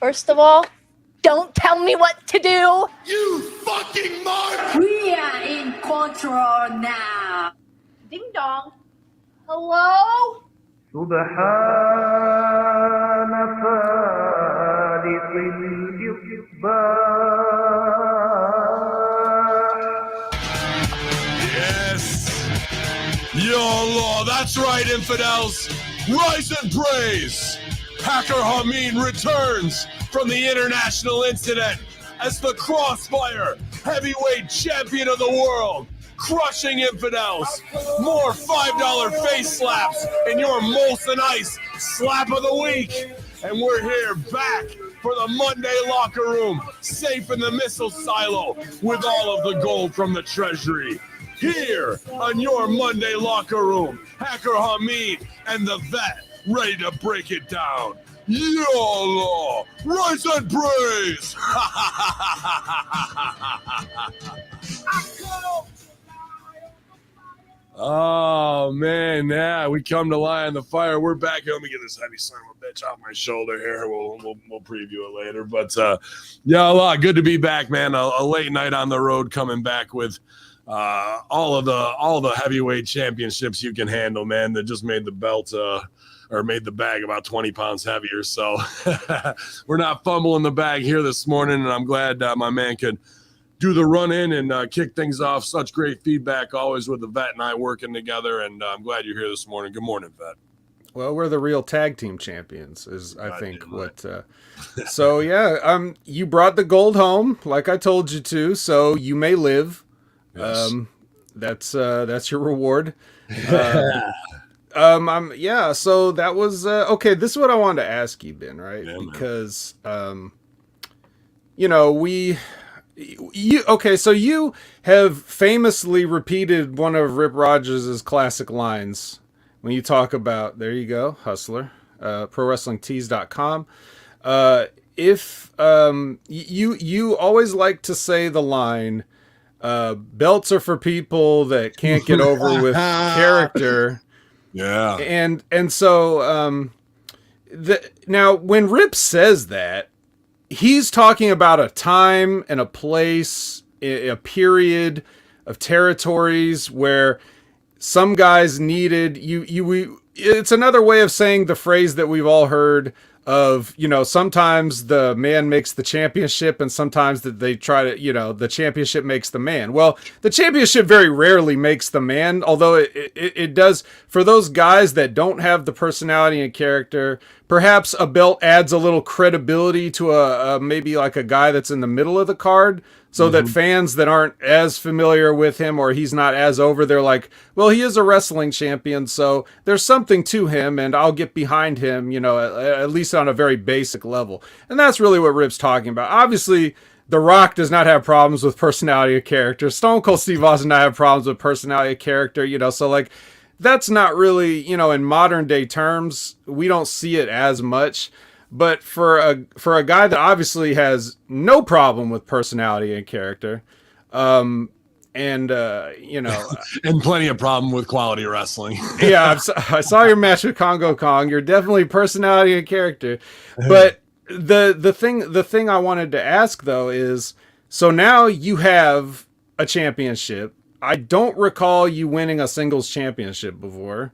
First of all, don't tell me what to do. You fucking mark! We are in control now. Ding dong. Hello? سبحان فالق الإصباح. Yes! Yo, law, that's right, infidels! Rise and praise! Hacker HAMIN returns from the international incident as the Crossfire heavyweight champion of the world, crushing infidels. More $5 face slaps in your Molson Ice slap of the week. And we're here back for the Monday locker room, safe in the missile silo with all of the gold from the treasury. Here on your Monday locker room, Hacker HAMIN and the vet ready to break it down. YOLO! Rise and praise! Oh, man, yeah, we come to lie on the fire. We're back here. Let me get this heavy son of a bitch off my shoulder here. We'll preview it later. But, yeah, good to be back, man. A late night on the road coming back with all the heavyweight championships you can handle, man, that just made the belt or made the bag about 20 pounds heavier. So we're not fumbling the bag here this morning, and I'm glad my man could do the run in and kick things off. Such great feedback always with the vet and I working together, and I'm glad you're here this morning. Good morning, vet. Well, we're the real tag team champions, is I think what. So yeah, you brought the gold home, like I told you to. So you may live. Yes. That's your reward. So that was okay. This is what I wanted to ask you, Ben. Right? Yeah, because so you have famously repeated one of Rip Rogers' classic lines when you talk about, there you go, Hustler, ProWrestlingTees.com. If you always like to say the line, belts are for people that can't get over with character. Yeah. And so now when Rip says that, he's talking about a time and a place, a period of territories where some guys needed it's another way of saying the phrase that we've all heard of, sometimes the man makes the championship and sometimes that they try to, the championship makes the man. Well, the championship very rarely makes the man, although it does for those guys that don't have the personality and character. Perhaps a belt adds a little credibility to a maybe like a guy that's in the middle of the card, so that fans that aren't as familiar with him or he's not as over, they're like, well, he is a wrestling champion, so there's something to him, and I'll get behind him, at least on a very basic level. And that's really what Rip's talking about. Obviously, The Rock does not have problems with personality or character. Stone Cold Steve Austin does not have problems with personality or character, so like, that's not really, in modern day terms, we don't see it as much. But for a guy that obviously has no problem with personality and character, and plenty of problem with quality wrestling. Yeah, I saw your match with Congo Kong. You're definitely personality and character. But the thing I wanted to ask though is, so now you have a championship. I don't recall you winning a singles championship before.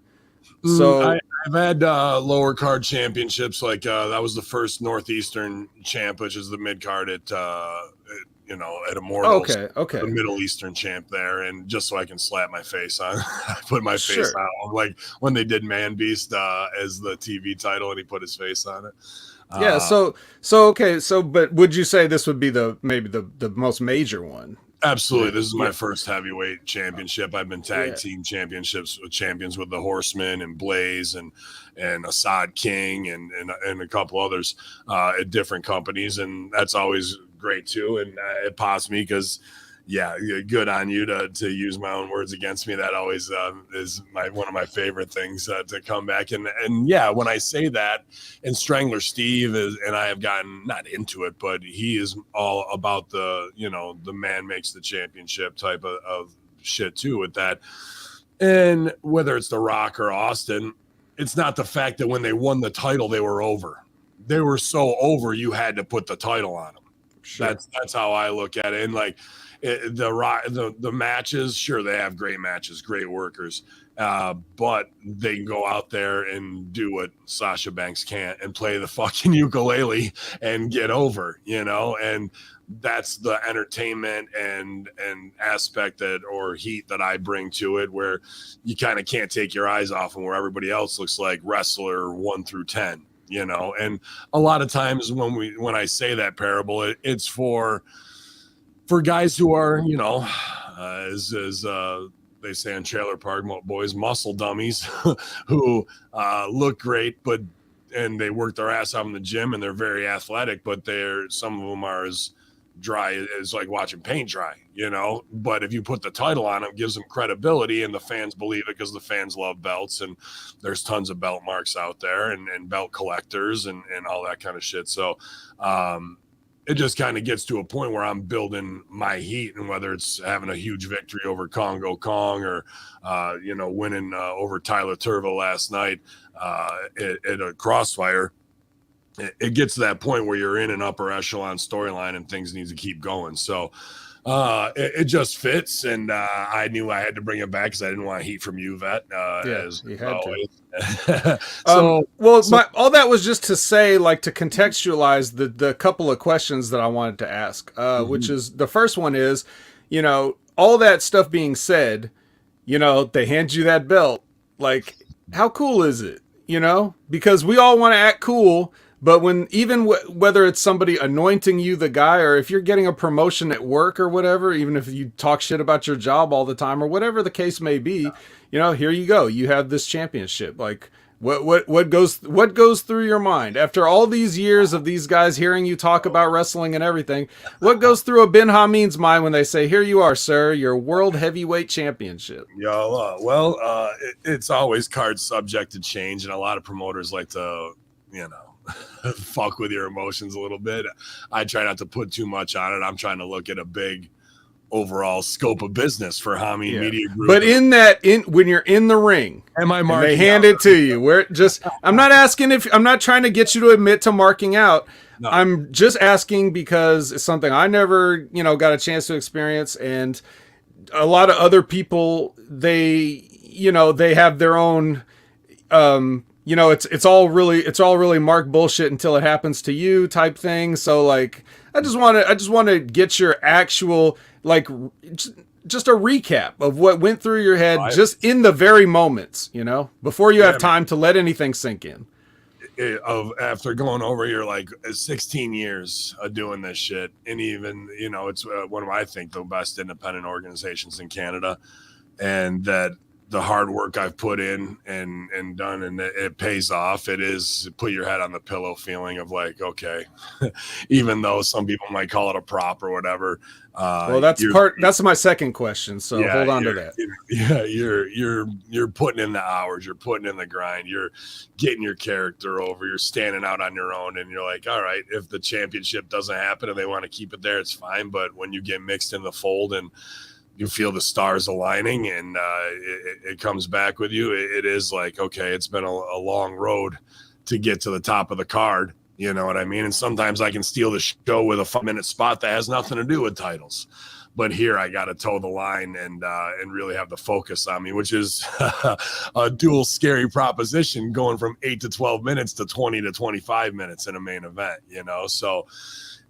So I've had lower card championships, like that was the first Northeastern champ, which is the mid card at Immortals. Okay. The Middle Eastern champ there, and just so I can slap my face on, I put my face on, like when they did Man Beast as the TV title, and he put his face on it. Yeah. But would you say this would be maybe the most major one? Absolutely. This is my first heavyweight championship. I've been tag team champions with the Horsemen and Blaze and Assad King and a couple others at different companies. And that's always great too. And it pops me because, good on you to use my own words against me. That always is one of my favorite things to come back. And when I say that, and Strangler Steve and I have gotten not into it, but he is all about the man makes the championship type of shit too with that. And whether it's The Rock or Austin, it's not the fact that when they won the title, they were over. they were so over, you had to put the title on them. Sure. That's how I look at it. And like the matches, sure, they have great matches, great workers, but they can go out there and do what Sasha Banks can't and play the fucking ukulele and get over, and that's the entertainment and aspect that, or heat that I bring to it, where you kind of can't take your eyes off them, where everybody else looks like wrestler 1 through 10, and a lot of times when I say that parable, it's for guys who are, as they say in Trailer Park Boys, muscle dummies who look great, and they work their ass off in the gym and they're very athletic, but some of them are as dry as like watching paint dry, but if you put the title on them, it gives them credibility, and the fans believe it because the fans love belts, and there's tons of belt marks out there and belt collectors and all that kind of shit. So it just kind of gets to a point where I'm building my heat, and whether it's having a huge victory over Congo Kong or winning over Tyler Turvo last night at a Crossfire, it gets to that point where you're in an upper echelon storyline and things need to keep going. So it just fits, and I knew I had to bring it back because I didn't want heat from you, Vet. As you had always. to. All that was just to say, like, to contextualize the couple of questions that I wanted to ask, which is, the first one is, all that stuff being said, they hand you that belt. Like, how cool is it? Because we all want to act cool. But whether it's somebody anointing you the guy, or if you're getting a promotion at work or whatever, even if you talk shit about your job all the time or whatever the case may be, here you go. You have this championship. Like, what goes through your mind after all these years of these guys hearing you talk about wrestling and everything? What goes through a Ben Hamin's mind when they say, "Here you are, sir, your world heavyweight championship"? Yeah, it's always card subject to change, and a lot of promoters like to, fuck with your emotions a little bit. I try not to put too much on it. I'm trying to look at a big overall scope of business for HAMIN Media Group. But when you're in the ring, am I and marking they hand it to you, I'm not trying to get you to admit to marking out. No. I'm just asking because it's something I never, got a chance to experience, and a lot of other people, they have their own, it's all really Mark bullshit until it happens to you type thing. So like, I just want to get your actual, like, just a recap of what went through your head, just in the very moments, before you have time to let anything sink in. After going over your 16 years of doing this shit, and even, it's one of, I think, the best independent organizations in Canada, and that the hard work I've put in and done, and it pays off. It is put your head on the pillow feeling of like, okay, even though some people might call it a prop or whatever. Well, that's my second question. So hold on to that. You're putting in the hours, you're putting in the grind, you're getting your character over, you're standing out on your own, and you're like, all right, if the championship doesn't happen and they want to keep it there, it's fine. But when you get mixed in the fold and you feel the stars aligning and it comes back with you, it is like, okay, it's been a long road to get to the top of the card. You know what I mean? And sometimes I can steal the show with a 5-minute spot that has nothing to do with titles. But here I got to toe the line and really have the focus on me, which is a dual scary proposition, going from 8 to 12 minutes to 20 to 25 minutes in a main event, So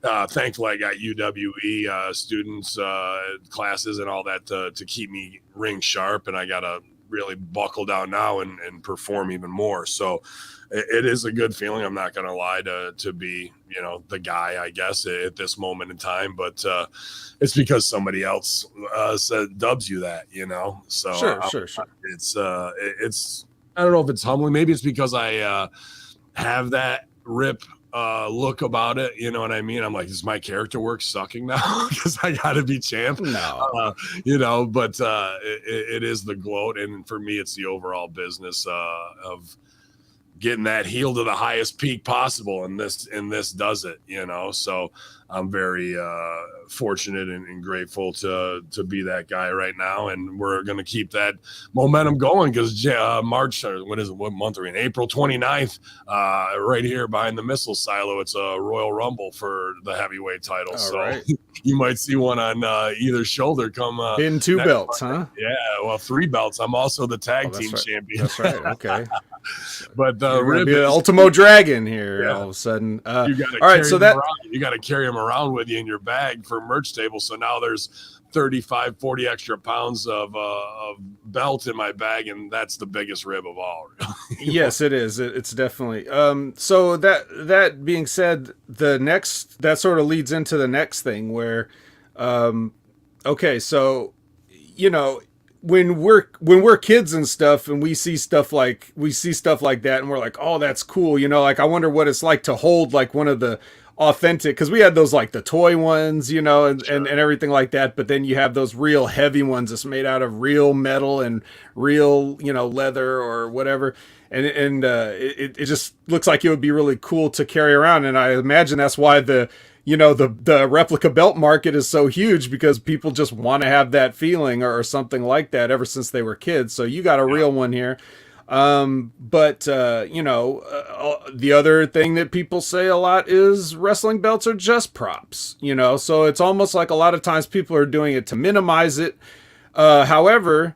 thankfully I got UWE students, classes and all that to keep me ring sharp. And I got to really buckle down now and perform even more. So it is a good feeling. I'm not going to lie to be, the guy, I guess, at this moment in time, but it's because somebody else dubs you that, so sure. It's I don't know if it's humbling. Maybe it's because I have that Rip look about it, you know what I mean? I'm like, is my character work sucking now because I gotta be champ? No, but it is the gloat, and for me it's the overall business of getting that heel to the highest peak possible, and this does it, so I'm very fortunate and grateful to be that guy right now, and we're going to keep that momentum going because March, or what month are we in? April 29th, right here behind the missile silo, it's a Royal Rumble for the heavyweight title. Right. You might see one on either shoulder come in 2 belts, month. huh? Yeah, well, 3 belts. I'm also the tag team right. champion. That's right. Okay. But the Rib be an Ultimo Dragon here all of a sudden. You got to all right, so you got to carry them around with you in your bag for merch table. So now there's 35, 40 extra pounds of belt in my bag, and that's the biggest rib of all. Yes, it is. It's definitely. So that being said, that sort of leads into the next thing where, okay, so when we're kids and stuff, and we see stuff like that, and we're like, oh, that's cool, like I wonder what it's like to hold like one of the authentic, because we had those like the toy ones, and everything like that, but then you have those real heavy ones that's made out of real metal and real leather or whatever, and it just looks like it would be really cool to carry around, and I imagine that's why the replica belt market is so huge, because people just want to have that feeling or something like that ever since they were kids. So you got a real one here. But the other thing that people say a lot is wrestling belts are just props, so it's almost like a lot of times people are doing it to minimize it. However,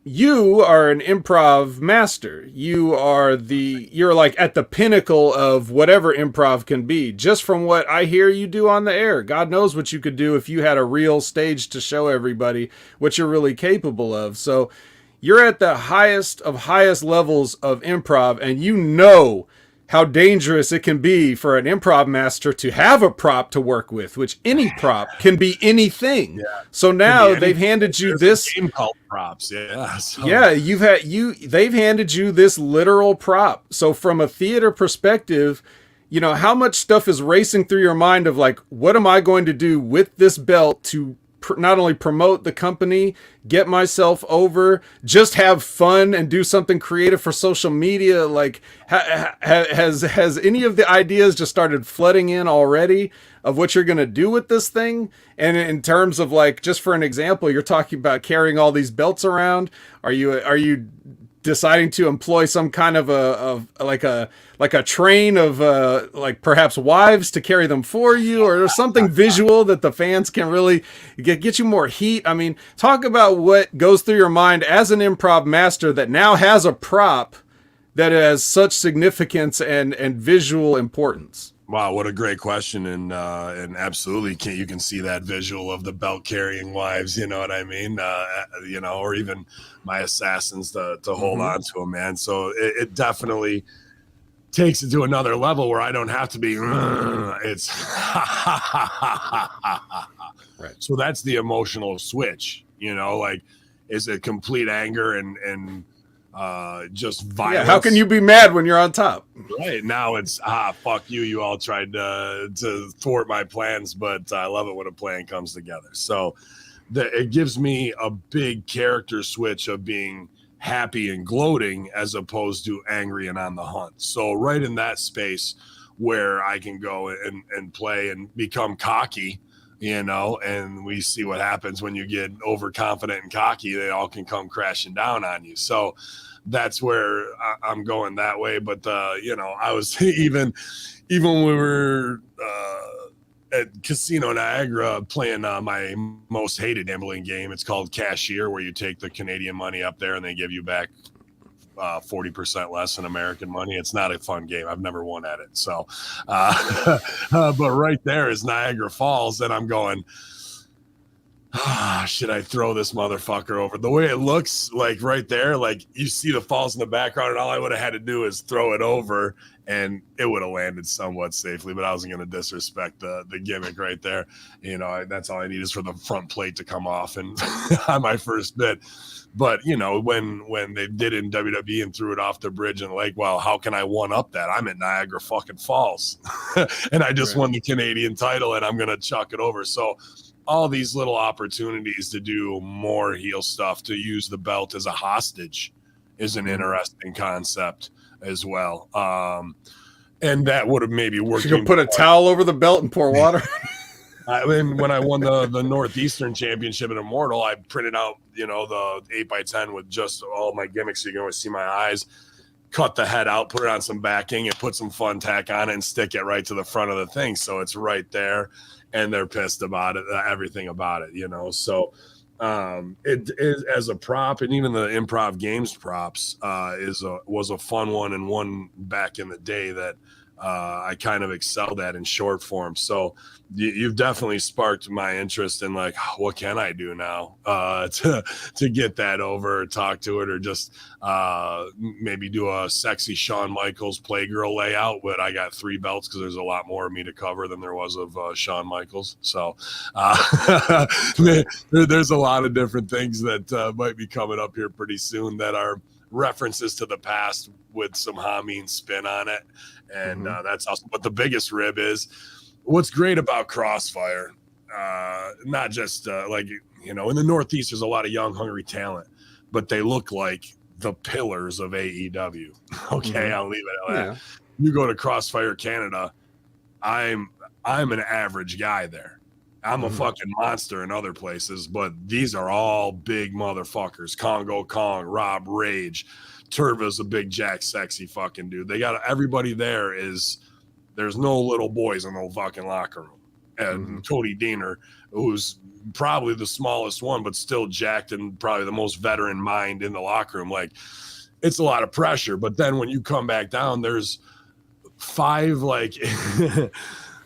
you are an improv master. You're like at the pinnacle of whatever improv can be. Just from what I hear you do on the air, God knows what you could do if you had a real stage to show everybody what you're really capable of. So you're at the highest of highest levels of improv, and how dangerous it can be for an improv master to have a prop to work with, which any prop can be anything. Yeah. So now they've handed you this game called props. Yeah. So. Yeah. They've handed you this literal prop. So from a theater perspective, how much stuff is racing through your mind of like, what am I going to do with this belt to not only promote the company, get myself over, just have fun and do something creative for social media? Like, has any of the ideas just started flooding in already of what you're going to do with this thing? And in terms of like, just for an example, you're talking about carrying all these belts around. Are you deciding to employ some kind of a train of like perhaps wives to carry them for you, or something visual that the fans can really get you more heat? I mean, talk about what goes through your mind as an improv master that now has a prop that has such significance and visual importance. Wow, what a great question, and absolutely, you can see that visual of the belt carrying wives. You know what I mean? Or even my assassins to hold on to them, man. So it definitely takes it to another level where I don't have to be. It's right. So that's the emotional switch. Like, is it complete anger and just violence? Yeah, how can you be mad when you're on top? Right now it's fuck you. You all tried to thwart my plans, but I love it when a plan comes together. So it gives me a big character switch of being happy and gloating as opposed to angry and on the hunt. So right in that space where I can go and play and become cocky, and we see what happens when you get overconfident and cocky. They all can come crashing down on you. So that's where I'm going that way. But, I was even when we were at Casino Niagara playing my most hated gambling game. It's called Cashier, where you take the Canadian money up there and they give you back 40% less than American money. It's not a fun game. I've never won at it. So, but right there is Niagara Falls, and I'm going, should I throw this motherfucker over? The way it looks like right there, like you see the falls in the background, and all I would have had to do is throw it over, and it would have landed somewhat safely, but I wasn't going to disrespect the gimmick right there. That's all I need is for the front plate to come off and on my first bit. But, when they did it in WWE and threw it off the bridge and like, well, how can I one up that? I'm at Niagara fucking Falls and I just won the Canadian title and I'm going to chuck it over. So all these little opportunities to do more heel stuff, to use the belt as a hostage, is an interesting concept as well. And that would have maybe worked. You could put a towel over the belt and pour water. When I won the Northeastern Championship at Immortal, I printed out, the 8x10 with just all my gimmicks so you can always see my eyes, cut the head out, put it on some backing, and put some fun tack on it and stick it right to the front of the thing. So it's right there, and they're pissed about it, everything about it, So it is, as a prop, and even the Improv Games props was a fun one, and one back in the day that I kind of excelled at in short form. So you've definitely sparked my interest in like, what can I do now to get that over, or talk to it, or just maybe do a sexy Shawn Michaels Playgirl layout. But I got 3 belts because there's a lot more of me to cover than there was of Shawn Michaels. So there's a lot of different things that might be coming up here pretty soon that are references to the past with some HAMIN spin on it. And that's awesome. But the biggest rib is what's great about Crossfire, not just in the Northeast, there's a lot of young, hungry talent, but they look like the pillars of AEW. Okay, I'll leave it at that. Yeah. You go to Crossfire Canada, I'm an average guy there. I'm a fucking monster in other places, but these are all big motherfuckers. Congo Kong, Rob Rage, Turva's a big jack sexy fucking dude. They got everybody there there's no little boys in the fucking locker room. And Cody Deaner, who's probably the smallest one, but still jacked and probably the most veteran mind in the locker room. Like, it's a lot of pressure. But then when you come back down, there's 5, like,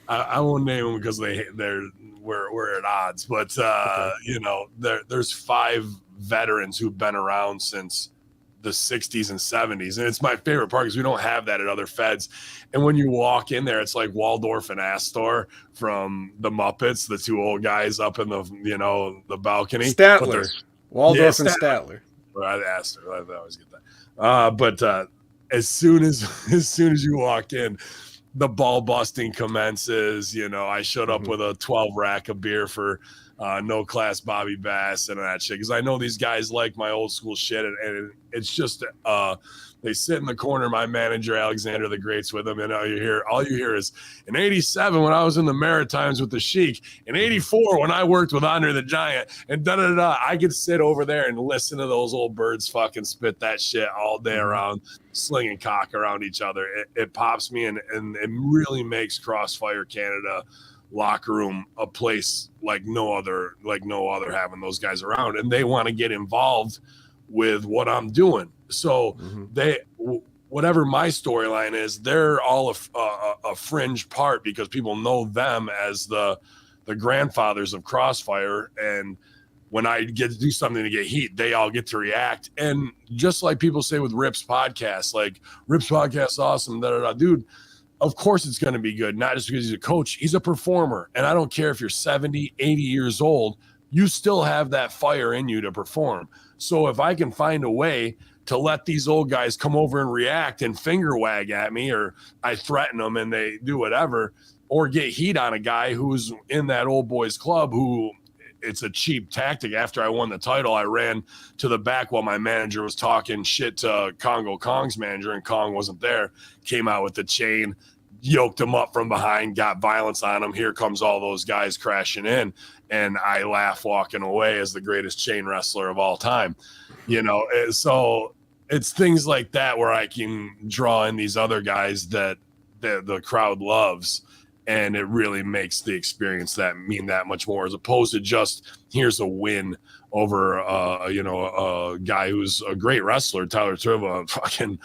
I won't name them because we're at odds, but there's 5 veterans who've been around since the 60s and 70s, and it's my favorite part because we don't have that at other feds. And when you walk in there, it's like Waldorf and Astor from the Muppets, the 2 old guys up in the balcony. Statler, Waldorf and Statler. Astor, I always get that. But as soon as you walk in, the ball busting commences. I showed up with a 12 rack of beer for No Class Bobby Bass and that shit, because I know these guys like my old school shit, and it's just they sit in the corner, my manager Alexander the Great's with them, and all you hear is, in '87 when I was in the Maritimes with the Sheik, in '84 when I worked with Andre the Giant, and I could sit over there and listen to those old birds fucking spit that shit all day around, slinging cock around each other. It pops me, and it really makes Crossfire Canada locker room a place like no other having those guys around, and they want to get involved with what I'm doing. So whatever my storyline is, they're all a fringe part because people know them as the grandfathers of Crossfire. And when I get to do something to get heat, they all get to react. And just like people say with Rip's podcast, like, Rip's podcast awesome, dude, of course it's going to be good, not just because he's a coach. He's a performer. And I don't care if you're 70, 80 years old, you still have that fire in you to perform. So if I can find a way to let these old guys come over and react and finger wag at me, or I threaten them and they do whatever, or get heat on a guy who's in that old boys club who it's a cheap tactic. After I won the title, I ran to the back while my manager was talking shit to Congo Kong's manager, and Kong wasn't there. Came out with the chain, yoked him up from behind, got violence on him. Here comes all those guys crashing in, and I laugh walking away as the greatest chain wrestler of all time. So it's things like that where I can draw in these other guys that the crowd loves, and it really makes the experience mean that much more, as opposed to just here's a win over a guy who's a great wrestler, Tyler Turva, fucking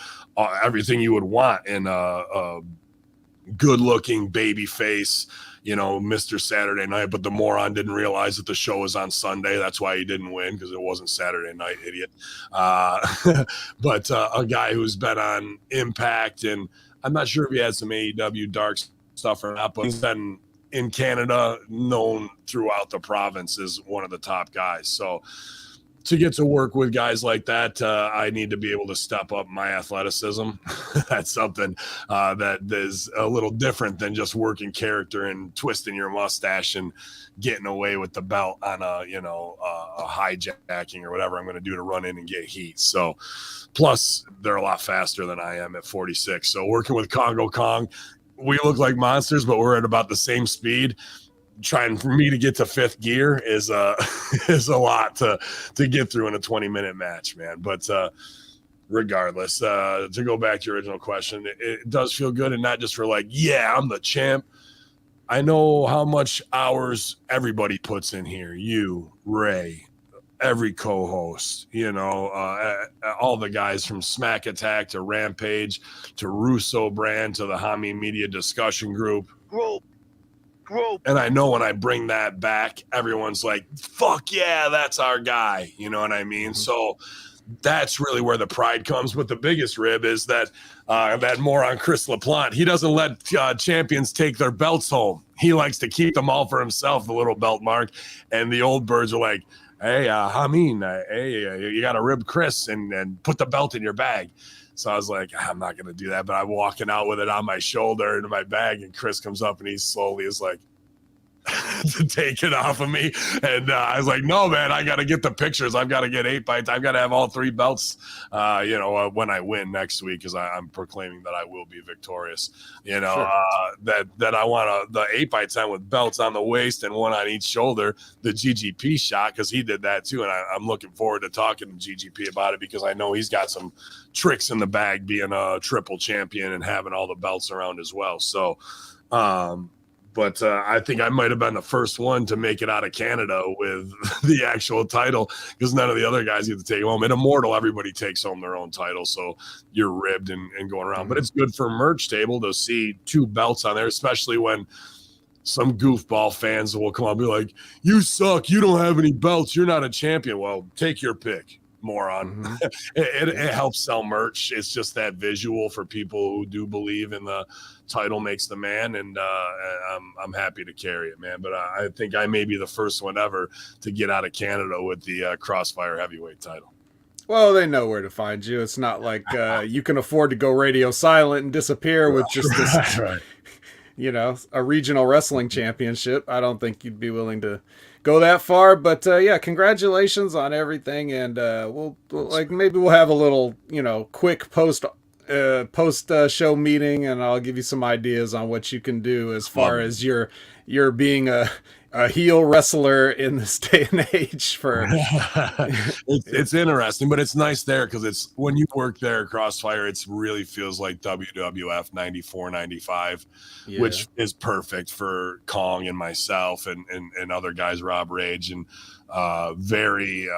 everything you would want in a good-looking baby face, Mr. Saturday Night, but the moron didn't realize that the show was on Sunday. That's why he didn't win, because it wasn't Saturday night, idiot. But a guy who's been on Impact, and I'm not sure if he had some AEW dark stuff or not, but he's been in Canada, known throughout the province as one of the top guys. So to get to work with guys like that, I need to be able to step up my athleticism. That's something that is a little different than just working character and twisting your mustache and getting away with the belt on a hijacking or whatever I'm going to do to run in and get heat. So plus they're a lot faster than I am at 46. So working with Congo Kong, we look like monsters, but we're at about the same speed. Trying for me to get to fifth gear is is a lot to get through in a 20-minute match, man. But regardless, to go back to your original question, it does feel good, and not just for like, yeah, I'm the champ. I know how much hours everybody puts in here. You, Ray, every co-host, all the guys from Smack Attack to Rampage to Russo Brand to the HAMIN Media discussion group. And I know when I bring that back, everyone's like, fuck yeah, that's our guy. You know what I mean? Mm-hmm. So that's really where the pride comes. But the biggest rib is that moron Chris LaPlante, he doesn't let champions take their belts home. He likes to keep them all for himself, the little belt mark. And the old birds are like, hey, HAMIN, you got to rib Chris and put the belt in your bag. So I was like, I'm not going to do that. But I'm walking out with it on my shoulder into my bag. And Chris comes up and he slowly is like, to take it off of me. And I was like, no, man, I got to get the pictures. I've got to get 8x. I've got to have all 3 belts, when I win next week, because I'm proclaiming that I will be victorious. Sure. That I want the 8x10 with belts on the waist and one on each shoulder, the GGP shot, because he did that too. And I'm looking forward to talking to GGP about it, because I know he's got some tricks in the bag being a triple champion and having all the belts around as well. So, but I think I might have been the first one to make it out of Canada with the actual title, because none of the other guys get to take home. In Immortal, everybody takes home their own title, so you're ribbed and going around. Mm-hmm. But it's good for merch table to see 2 belts on there, especially when some goofball fans will come up and be like, you suck, you don't have any belts, you're not a champion. Well, take your pick, moron. Mm-hmm. it helps sell merch. It's just that visual for people who do believe in the title makes the man, and I'm happy to carry it, man. But I think I may be the first one ever to get out of Canada with the Crossfire heavyweight title. Well, they know where to find you. It's not like you can afford to go radio silent and disappear with just this, right. A regional wrestling championship. I don't think you'd be willing to go that far, but yeah, congratulations on everything. And maybe we'll have a little, quick post show meeting, and I'll give you some ideas on what you can do as far as you're being a heel wrestler in this day and age. For it's interesting, but it's nice there, because it's when you work there at Crossfire, it really feels like WWF 94, 95, which is perfect for Kong and myself and other guys, Rob Rage, and very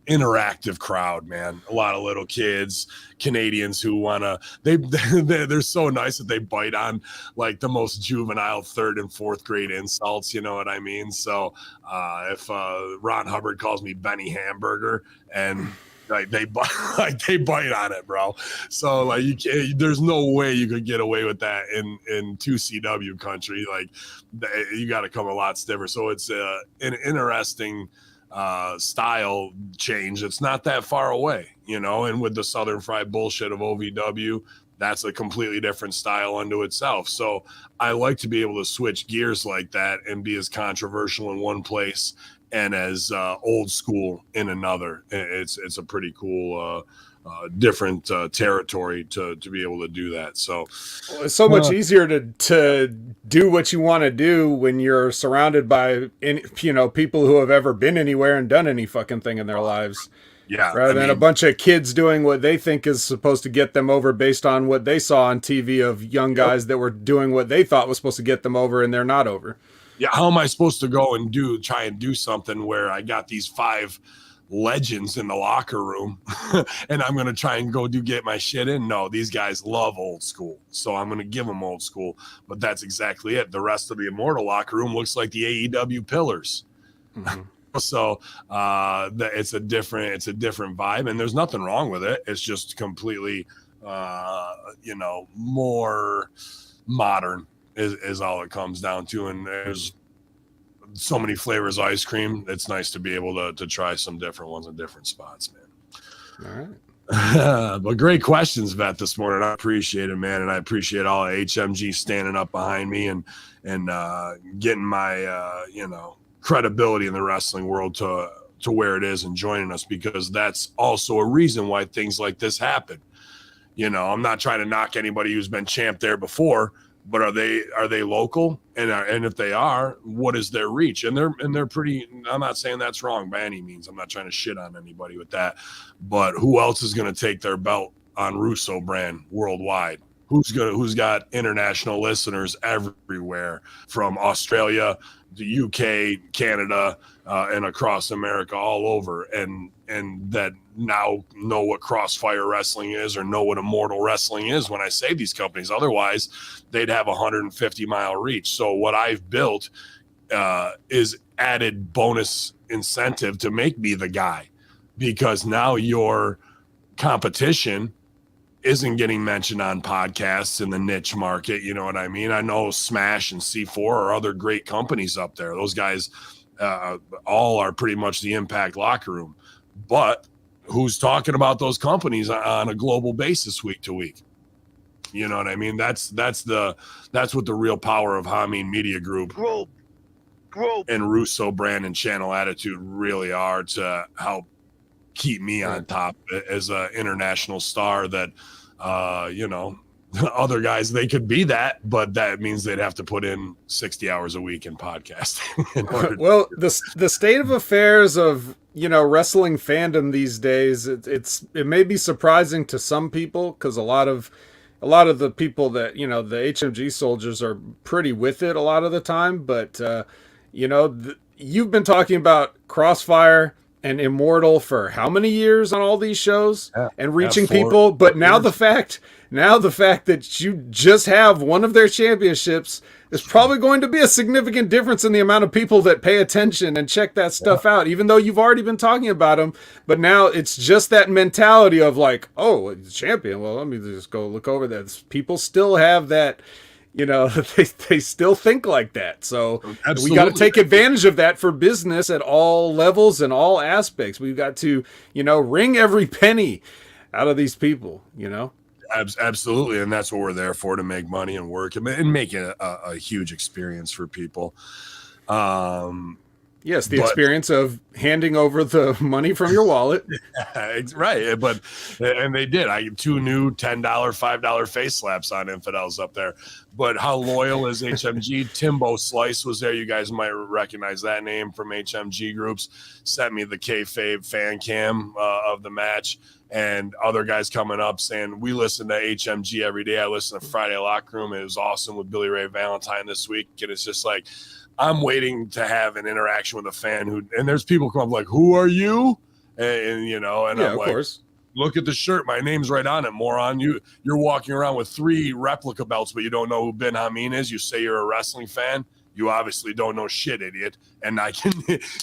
interactive crowd, man. A lot of little kids, Canadians who wanna they're so nice that they bite on like the most juvenile 3rd and 4th grade insults, you know what I mean? So if Ron Hubbard calls me Benny Hamburger, and they bite on it, bro. So there's no way you could get away with that in 2CW country. Like you got to come a lot stiffer. So it's an interesting style change. It's not that far away, and with the Southern Fried bullshit of OVW, that's a completely different style unto itself. So I like to be able to switch gears like that and be as controversial in one place and as old school in another. It's a pretty cool different territory to be able to do that. So it's so much easier to do what you want to do when you're surrounded by people who have ever been anywhere and done any fucking thing in their lives. Yeah, rather than a bunch of kids doing what they think is supposed to get them over based on what they saw on TV of young guys that were doing what they thought was supposed to get them over, and they're not over. Yeah, how am I supposed to go and try and do something where I got these 5 legends in the locker room and I'm going to try and go get my shit in? No, these guys love old school, so I'm going to give them old school. But that's exactly it. The rest of the Immortal locker room looks like the AEW pillars. Mm-hmm. So it's a different vibe, and there's nothing wrong with it. It's just completely more modern is all it comes down to. And there's so many flavors of ice cream. It's nice to be able to try some different ones in different spots, man. All right. But great questions, Vet, this morning. I appreciate it, man, and I appreciate all of HMG standing up behind me and getting my credibility in the wrestling world to where it is and joining us, because that's also a reason why things like this happen. I'm not trying to knock anybody who's been champ there before, but are they local? And if they are, what is their reach? And they're pretty. I'm not saying that's wrong by any means. I'm not trying to shit on anybody with that. But who else is going to take their belt on Russo brand worldwide? Who's got international listeners everywhere, from Australia, the UK, Canada, and across America, all over, and that now know what Crossfire Wrestling is, or know what Immortal Wrestling is when I say these companies. Otherwise, they'd have 150-mile reach. So what I've built is added bonus incentive to make me the guy, because now your competition isn't getting mentioned on podcasts in the niche market. You know what I mean? I know Smash and C4 are other great companies up there. Those guys all are pretty much the Impact locker room. But who's talking about those companies on a global basis week to week? You know what I mean? That's what the real power of HAMIN Media Group and Russo brand and Channel Attitude really are, to help keep me on top as an international star that, other guys, they could be that, but that means they'd have to put in 60 hours a week in podcasting. Well, the state of affairs of, wrestling fandom these days, it may be surprising to some people, because a lot of the people that, the HMG soldiers are pretty with it a lot of the time. But, you've been talking about Crossfire and Immortal for how many years on all these shows, and reaching people. But now the fact that you just have one of their championships is probably going to be a significant difference in the amount of people that pay attention and check that stuff out, even though you've already been talking about them. But now it's just that mentality of like, oh, it's a champion. Well, let me just go look over that. People still have that, they still think like that. So Absolutely. We got to take advantage of that for business at all levels and all aspects. We've got to, wring every penny out of these people, Absolutely. And that's what we're there for, to make money and work and make it a huge experience for people. Yes, the experience of handing over the money from your wallet. Right. And they did. I 2 new $10, $5 face slaps on Infidels up there. But how loyal is HMG? Timbo Slice was there. You guys might recognize that name from HMG groups. Sent me the kayfabe fan cam of the match. And other guys coming up saying, we listen to HMG every day. I listen to Friday Locker Room. It was awesome with Billy Ray Valentine this week. And it's just like, I'm waiting to have an interaction with a fan and there's people come up like, who are you? And I'm of like, course. Look at the shirt. My name's right on it, moron. You're walking around with 3 replica belts, but you don't know who Ben Hameen is. You say you're a wrestling fan. You obviously don't know shit, idiot. And I can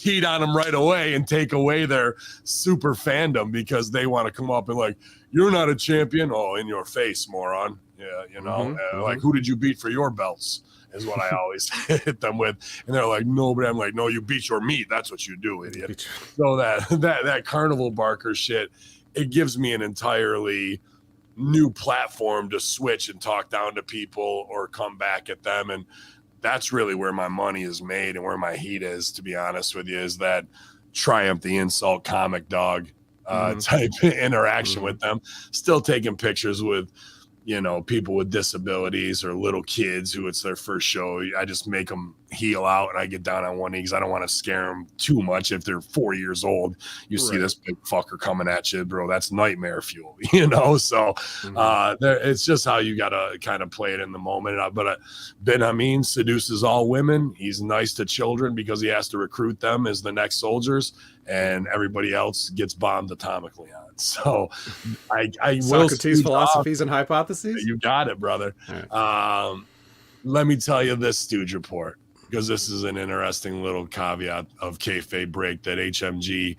heat on them right away and take away their super fandom, because they want to come up and like, you're not a champion. Oh, in your face, moron. Yeah, like, who did you beat for your belts? Is what I always hit them with. And they're like, no, but I'm like, no, you beat your meat. That's what you do, idiot. So that carnival barker shit, it gives me an entirely new platform to switch and talk down to people or come back at them. And that's really where my money is made and where my heat is, to be honest with you, is that Triumph the Insult comic dog type interaction with them. Still taking pictures with, people with disabilities or little kids who it's their first show. I just make them heel out and I get down on one knee because I don't want to scare them too much. If they're 4 years old, you see this big fucker coming at you, bro, that's nightmare fuel, So it's just how you got to kind of play it in the moment. But Ben Hameen seduces all women. He's nice to children because he has to recruit them as the next soldiers, and everybody else gets bombed atomically on. So I will Socrates' philosophies and hypotheses. You got it, brother. Right. Let me tell you this Stooge report, because this is an interesting little caveat of kayfabe break that HMG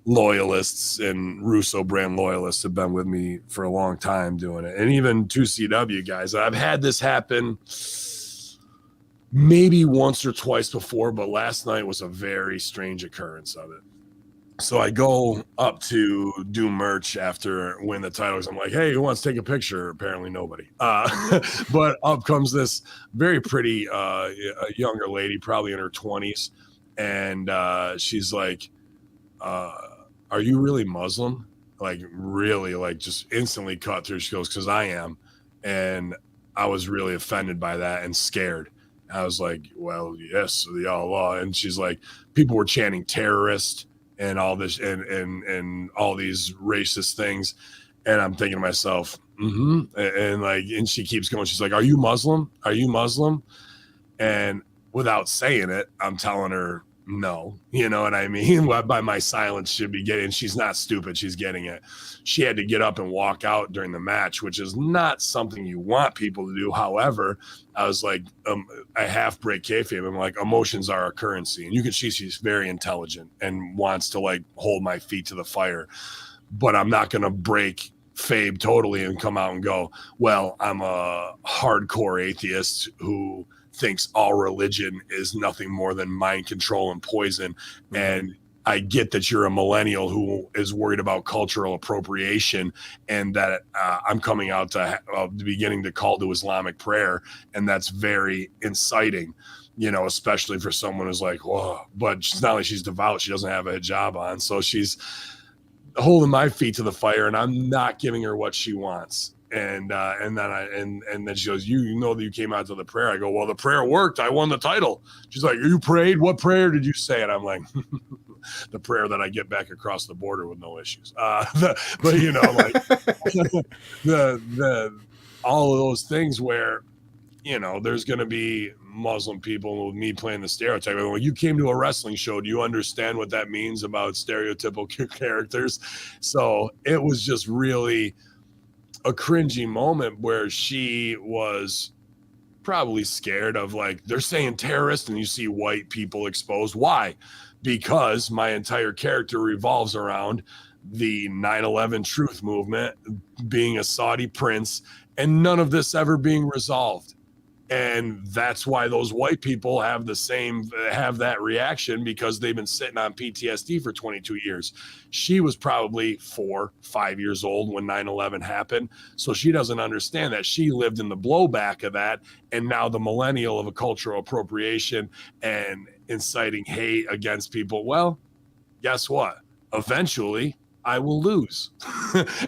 loyalists and Russo brand loyalists have been with me for a long time doing it. And even 2CW guys. I've had this happen maybe once or twice before, but last night was a very strange occurrence of it. So I go up to do merch after win the titles. I'm like, hey, who wants to take a picture? Apparently nobody. But up comes this very pretty younger lady, probably in her 20s. And she's like, are you really Muslim? Like, really, like, just instantly cut through. She goes, because I am. And I was really offended by that and scared. I was like, well, yes, the Allah. And she's like, people were chanting terrorist and all this and all these racist things. And I'm thinking to myself, and she keeps going. She's like, are you Muslim? Are you Muslim? And without saying it, I'm telling her, no, you know what I mean? By my silence, should be getting. She's not stupid. She's getting it. She had to get up and walk out during the match, which is not something you want people to do. However, I was like, I half break kayfabe. I'm like, emotions are a currency, and you can see she's very intelligent and wants to like hold my feet to the fire, but I'm not going to break Fabe totally and come out and go, well, I'm a hardcore atheist who thinks all religion is nothing more than mind control and poison. And I get that you're a millennial who is worried about cultural appropriation, and that I'm coming out to the beginning to call to Islamic prayer. And that's very inciting, you know, especially for someone who's like, whoa, but it's not like she's devout. She doesn't have a hijab on. So she's holding my feet to the fire, and I'm not giving her what she wants. And then she goes, you know that you came out to the prayer. I go, well, the prayer worked. I won the title. She's like, you prayed? What prayer did you say? And I'm like, the prayer that I get back across the border with no issues. But you know, like the all of those things where, you know, there's going to be Muslim people with me playing the stereotype. When you came to a wrestling show, do you understand what that means about stereotypical characters? So it was just really a cringy moment where she was probably scared of, like, they're saying terrorist and you see white people exposed. Why? Because my entire character revolves around the 9/11 truth movement, being a Saudi prince, and none of this ever being resolved. And that's why those white people have that reaction, because they've been sitting on PTSD for 22 years. She was probably 4, 5 years old when 9/11 happened. So she doesn't understand that. She lived in the blowback of that. And now the millennial of a cultural appropriation and inciting hate against people. Well, guess what? Eventually, I will lose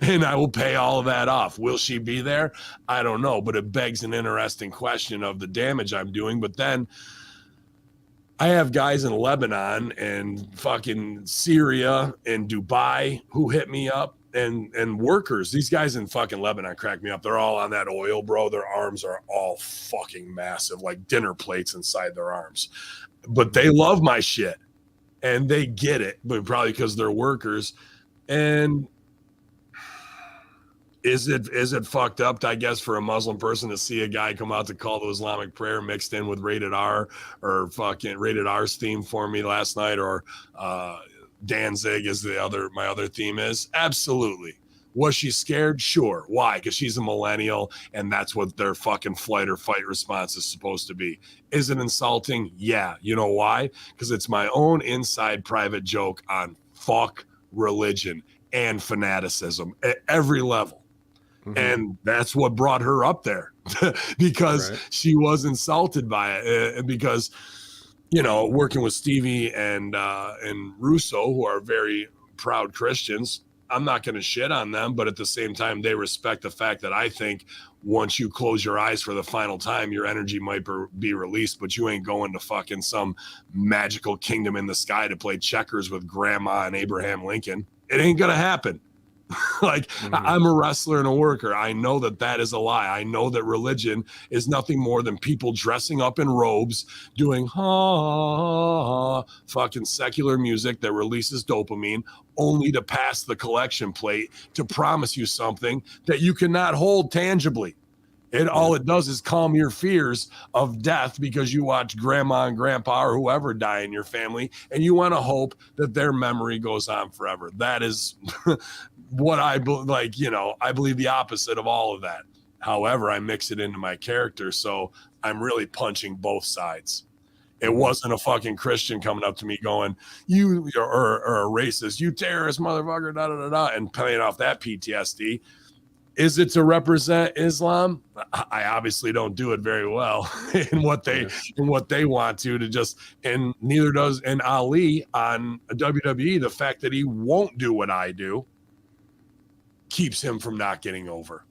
and I will pay all of that off. Will she be there? I don't know, but it begs an interesting question of the damage I'm doing. But then I have guys in Lebanon and fucking Syria and Dubai who hit me up, and workers. These guys in fucking Lebanon crack me up. They're all on that oil, bro. Their arms are all fucking massive, like dinner plates inside their arms. But they love my shit and they get it, but probably because they're workers. And is it fucked up, I guess, for a Muslim person to see a guy come out to call to Islamic prayer mixed in with Rated R, or fucking Rated R's theme for me last night, or Danzig is my other theme is? Absolutely. Was she scared? Sure. Why? Because she's a millennial, and that's what their fucking flight or fight response is supposed to be. Is it insulting? Yeah. You know why? Because it's my own inside private joke on fuck religion and fanaticism at every level. And that's what brought her up there, because she was insulted by it. And because, you know, working with Stevie and Russo, who are very proud Christians, I'm not going to shit on them, but at the same time, they respect the fact that I think once you close your eyes for the final time, your energy might be released, but you ain't going to fucking some magical kingdom in the sky to play checkers with grandma and Abraham Lincoln. It ain't going to happen. Like, I'm a wrestler and a worker. I know that is a lie. I know that religion is nothing more than people dressing up in robes, doing fucking secular music that releases dopamine, only to pass the collection plate to promise you something that you cannot hold tangibly. All it does is calm your fears of death, because you watch grandma and grandpa or whoever die in your family, and you want to hope that their memory goes on forever. That is what I believe. Like, you know, I believe the opposite of all of that. However, I mix it into my character, so I'm really punching both sides. It wasn't a fucking Christian coming up to me going, you or a racist, you terrorist motherfucker, da da da da, and playing off that PTSD. Is it to represent Islam? I obviously don't do it very well in what they want to just, and neither does Ali on WWE. The fact that he won't do what I do keeps him from not getting over.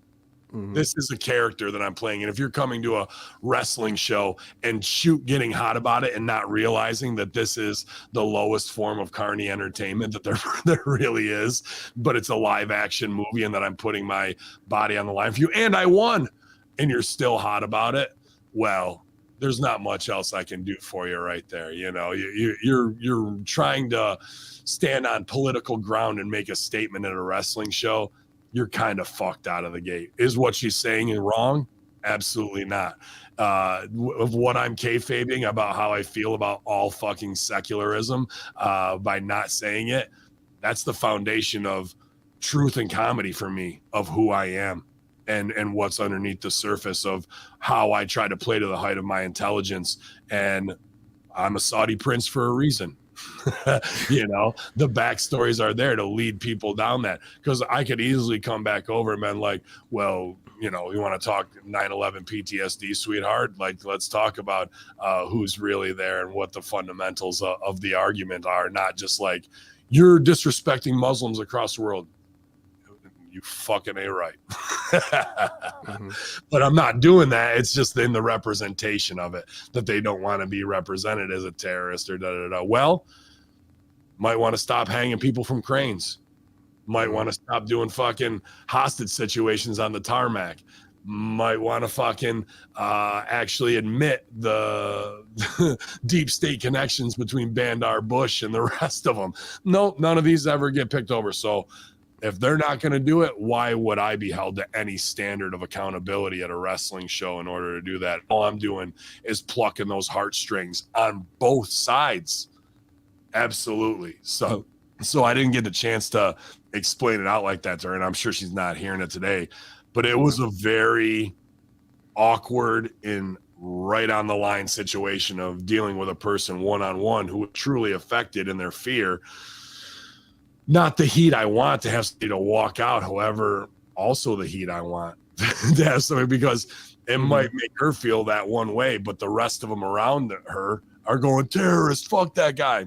This is a character that I'm playing. And if you're coming to a wrestling show and getting hot about it and not realizing that this is the lowest form of carny entertainment that there really is, but it's a live action movie and that I'm putting my body on the line for you and I won, and you're still hot about it, well, there's not much else I can do for you right there. You know, you're trying to stand on political ground and make a statement at a wrestling show. You're kind of fucked out of the gate. Is what she's saying wrong? Absolutely not. Of what I'm kayfabing about how I feel about all fucking secularism by not saying it, that's the foundation of truth and comedy for me, of who I am and what's underneath the surface of how I try to play to the height of my intelligence. And I'm a Saudi prince for a reason. You know, the backstories are there to lead people down that, because I could easily come back over and been like, well, you know, you want to talk 9/11 PTSD, sweetheart? Like, let's talk about who's really there and what the fundamentals of the argument are, not just like, you're disrespecting Muslims across the world. You fucking ain't right. But I'm not doing that. It's just in the representation of it that they don't want to be represented as a terrorist or da da da. Well, might want to stop hanging people from cranes. Might want to stop doing fucking hostage situations on the tarmac. Might want to fucking actually admit the deep state connections between Bandar Bush and the rest of them. No, none of these ever get picked over. So if they're not going to do it, why would I be held to any standard of accountability at a wrestling show in order to do that? All I'm doing is plucking those heartstrings on both sides. Absolutely. So I didn't get the chance to explain it out like that to her, and I'm sure she's not hearing it today. But it was a very awkward and right on the line situation of dealing with a person one-on-one who was truly affected in their fear. Not the heat I want to have somebody to walk out, however, also the heat I want to have somebody, because it might make her feel that one way, but the rest of them around her are going, terrorist, fuck that guy.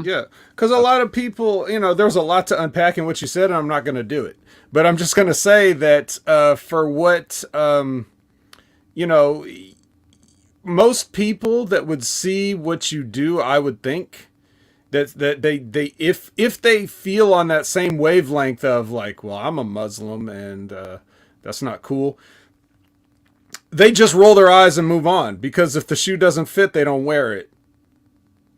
Yeah, because a lot of people, you know, there's a lot to unpack in what you said, and I'm not going to do it. But I'm just going to say that for what, you know, most people that would see what you do, I would think, that they if they feel on that same wavelength of like, well, I'm a Muslim and that's not cool, they just roll their eyes and move on, because if the shoe doesn't fit, they don't wear it.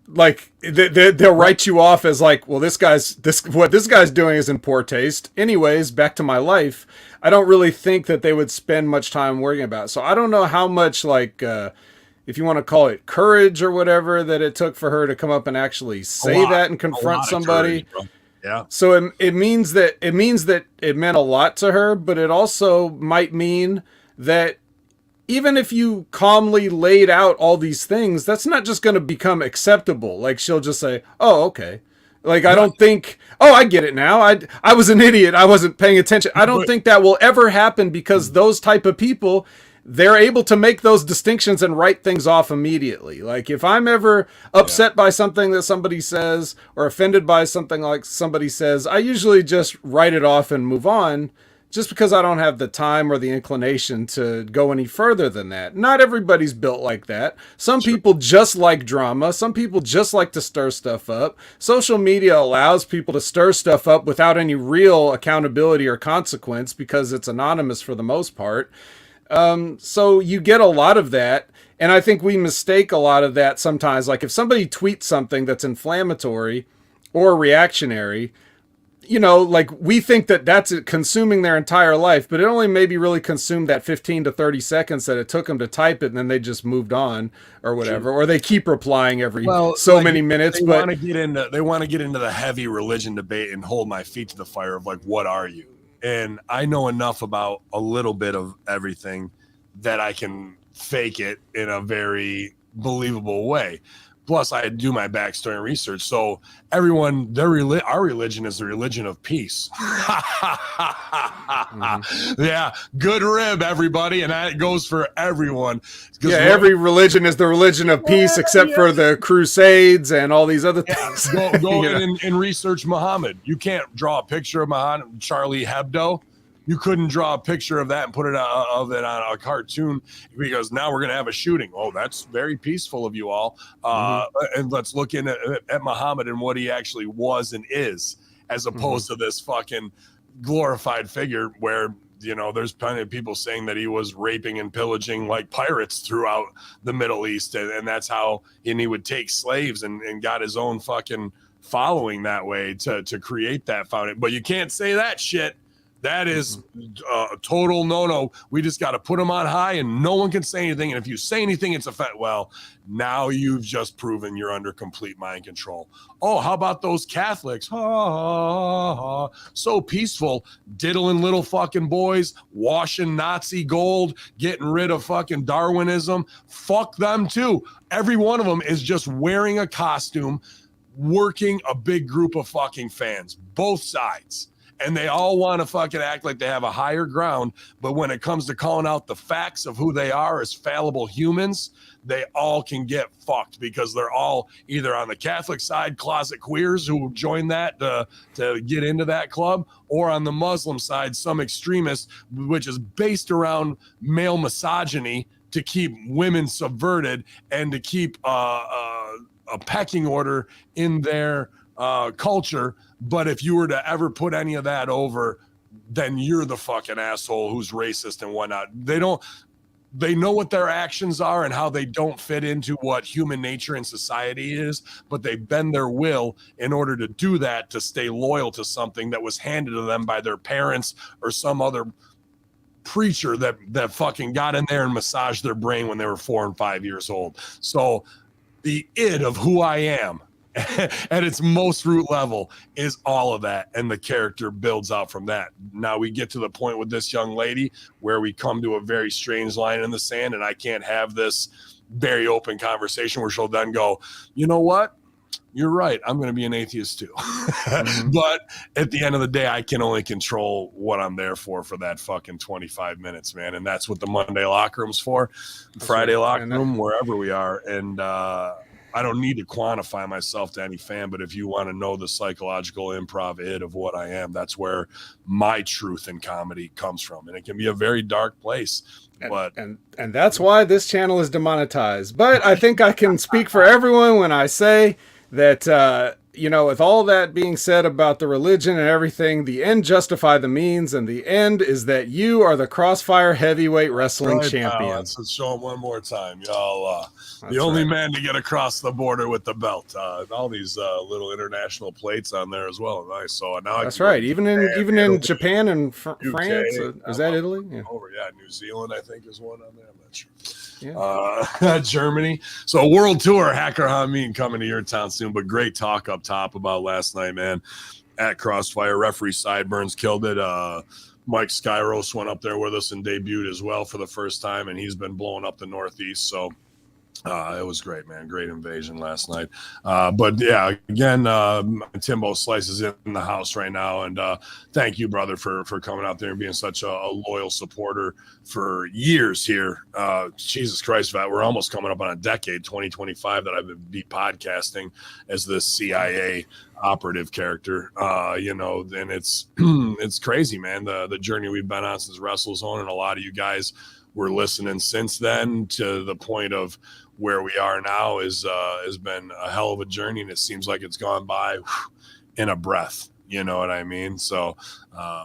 Like they'll write you off as like, well, what this guy's doing is in poor taste. Anyways, back to my life. I don't really think that they would spend much time worrying about it. So I don't know how much, like, if you want to call it courage or whatever, that it took for her to come up and actually say that and confront somebody. Courage, yeah. So it means that it meant a lot to her, but it also might mean that even if you calmly laid out all these things, that's not just going to become acceptable. Like, she'll just say, oh, okay. Like, I don't think, oh, I get it now. I was an idiot. I wasn't paying attention. I don't think that will ever happen, because those type of people, they're able to make those distinctions and write things off immediately. Like, if I'm ever upset by something that somebody says or offended by something like somebody says, I usually just write it off and move on, just because I don't have the time or the inclination to go any further than that. Not everybody's built like that. Some people just like drama. Some people just like to stir stuff up. Social media allows people to stir stuff up without any real accountability or consequence, because it's anonymous for the most part. So you get a lot of that. And I think we mistake a lot of that sometimes. Like, if somebody tweets something that's inflammatory or reactionary, you know, like, we think that that's consuming their entire life, but it only maybe really consumed that 15 to 30 seconds that it took them to type it, and then they just moved on or whatever, or they keep replying every many minutes. They want to get into the heavy religion debate and hold my feet to the fire of like, what are you? and I know enough about a little bit of everything that I can fake it in a very believable way. Plus, I do my backstory and research. So everyone, our religion is the religion of peace. Yeah, good rib, everybody, and that goes for everyone. Yeah, every religion is the religion of peace, except for the Crusades and all these other things. Go and research Muhammad. You can't draw a picture of Muhammad, Charlie Hebdo. You couldn't draw a picture of that and put it on a cartoon, because now we're going to have a shooting. Oh, that's very peaceful of you all. And let's look at Muhammad and what he actually was and is, as opposed to this fucking glorified figure where, you know, there's plenty of people saying that he was raping and pillaging like pirates throughout the Middle East. And that's how, and he would take slaves and got his own fucking following that way to create that foundation. But you can't say that shit. That is a total no-no. We just got to put them on high, and no one can say anything. And if you say anything, it's well, now you've just proven you're under complete mind control. Oh, how about those Catholics? So peaceful, diddling little fucking boys, washing Nazi gold, getting rid of fucking Darwinism. Fuck them too. Every one of them is just wearing a costume, working a big group of fucking fans, both sides. And they all want to fucking act like they have a higher ground. But when it comes to calling out the facts of who they are as fallible humans, they all can get fucked, because they're all either on the Catholic side, closet queers who join that to get into that club, or on the Muslim side, some extremist, which is based around male misogyny to keep women subverted and to keep a pecking order in their culture. But if you were to ever put any of that over, then you're the fucking asshole who's racist and whatnot. They know what their actions are and how they don't fit into what human nature and society is, but they bend their will in order to do that, to stay loyal to something that was handed to them by their parents or some other preacher that fucking got in there and massaged their brain when they were 4 and 5 years old. So the id of who I am at its most root level is all of that, and the character builds out from that. Now we get to the point with this young lady where we come to a very strange line in the sand, and I can't have this very open conversation where she'll then go, you know what? You're right. I'm going to be an atheist too. But at the end of the day, I can only control what I'm there for that fucking 25 minutes, man. And that's what the Monday locker room's for. Friday locker room, wherever we are. And, I don't need to quantify myself to any fan, but if you want to know the psychological improv id of what I am, that's where my truth in comedy comes from. And it can be a very dark place. And that's why this channel is demonetized. But I think I can speak for everyone when I say that, you know, with all that being said about the religion and everything, the end justify the means, and the end is that you are the Crossfire Heavyweight Wrestling Champion. Let's show him one more time, y'all. The only man to get across the border with the belt. All these little international plates on there as well. Nice. So now that's right. Even in Japan and France, is that Italy? Yeah. New Zealand, I think, is one on there. I'm not sure. Yeah. Germany. So World Tour, Hacker Hamin coming to your town soon. But great talk up top about last night, man. At Crossfire, referee Sideburns killed it. Mike Skyros went up there with us and debuted as well for the first time, and he's been blowing up the Northeast. So it was great, man. Great invasion last night. But yeah, again, Timbo Slice is in the house right now. And thank you, brother, for coming out there and being such a loyal supporter for years here. Jesus Christ, Vat, we're almost coming up on a decade, 2025, that I've been podcasting as this CIA operative character. You know, and it's it's crazy, man. The journey we've been on since WrestleZone, and a lot of you guys were listening since then, to the point of where we are now has been a hell of a journey, and it seems like it's gone by in a breath. You know what I mean? So,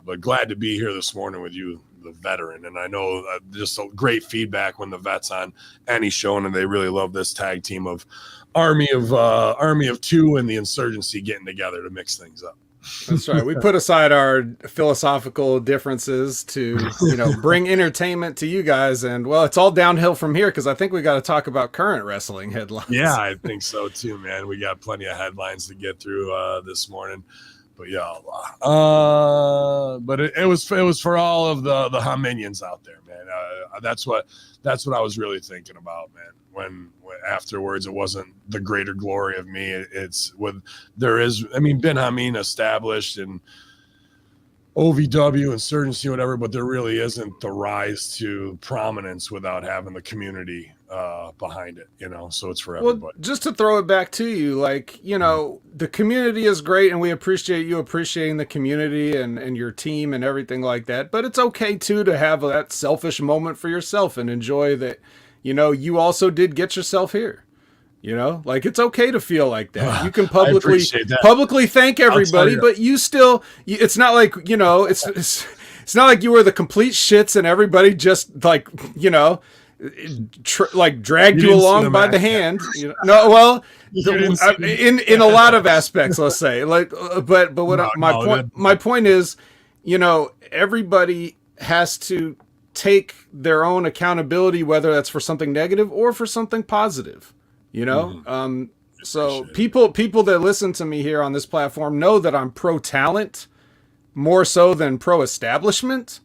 but glad to be here this morning with you, the veteran. And I know just a great feedback when the vet's on any show, and they really love this tag team of Army of Two and the Insurgency getting together to mix things up. That's right. We put aside our philosophical differences to, you know, bring entertainment to you guys. And, well, it's all downhill from here, because I think we got to talk about current wrestling headlines. Yeah, I think so too, man. We got plenty of headlines to get through this morning. But yeah, but it was for all of the HAMINians out there, man. That's what I was really thinking about, man. When afterwards, it wasn't the greater glory of me. It's with there is. I mean, Ben Hamin established and OVW, insurgency, whatever, but there really isn't the rise to prominence without having the community behind it, you know. So it's for everybody. Well, just to throw it back to you, like, you know, the community is great, and we appreciate you appreciating the community and your team and everything like that. But it's okay too to have that selfish moment for yourself and enjoy that. You know, you also did get yourself here. You know, like, it's okay to feel like that. You can publicly thank everybody, but you still, it's not like, you know, it's not like you were the complete shits and everybody just, like, you know, like dragged you along by the hand. You know? No, well, in a lot of aspects, let's say, like, but what my point is, you know, everybody has to take their own accountability, whether that's for something negative or for something positive. You know, so people that listen to me here on this platform know that I'm pro talent more so than pro establishment.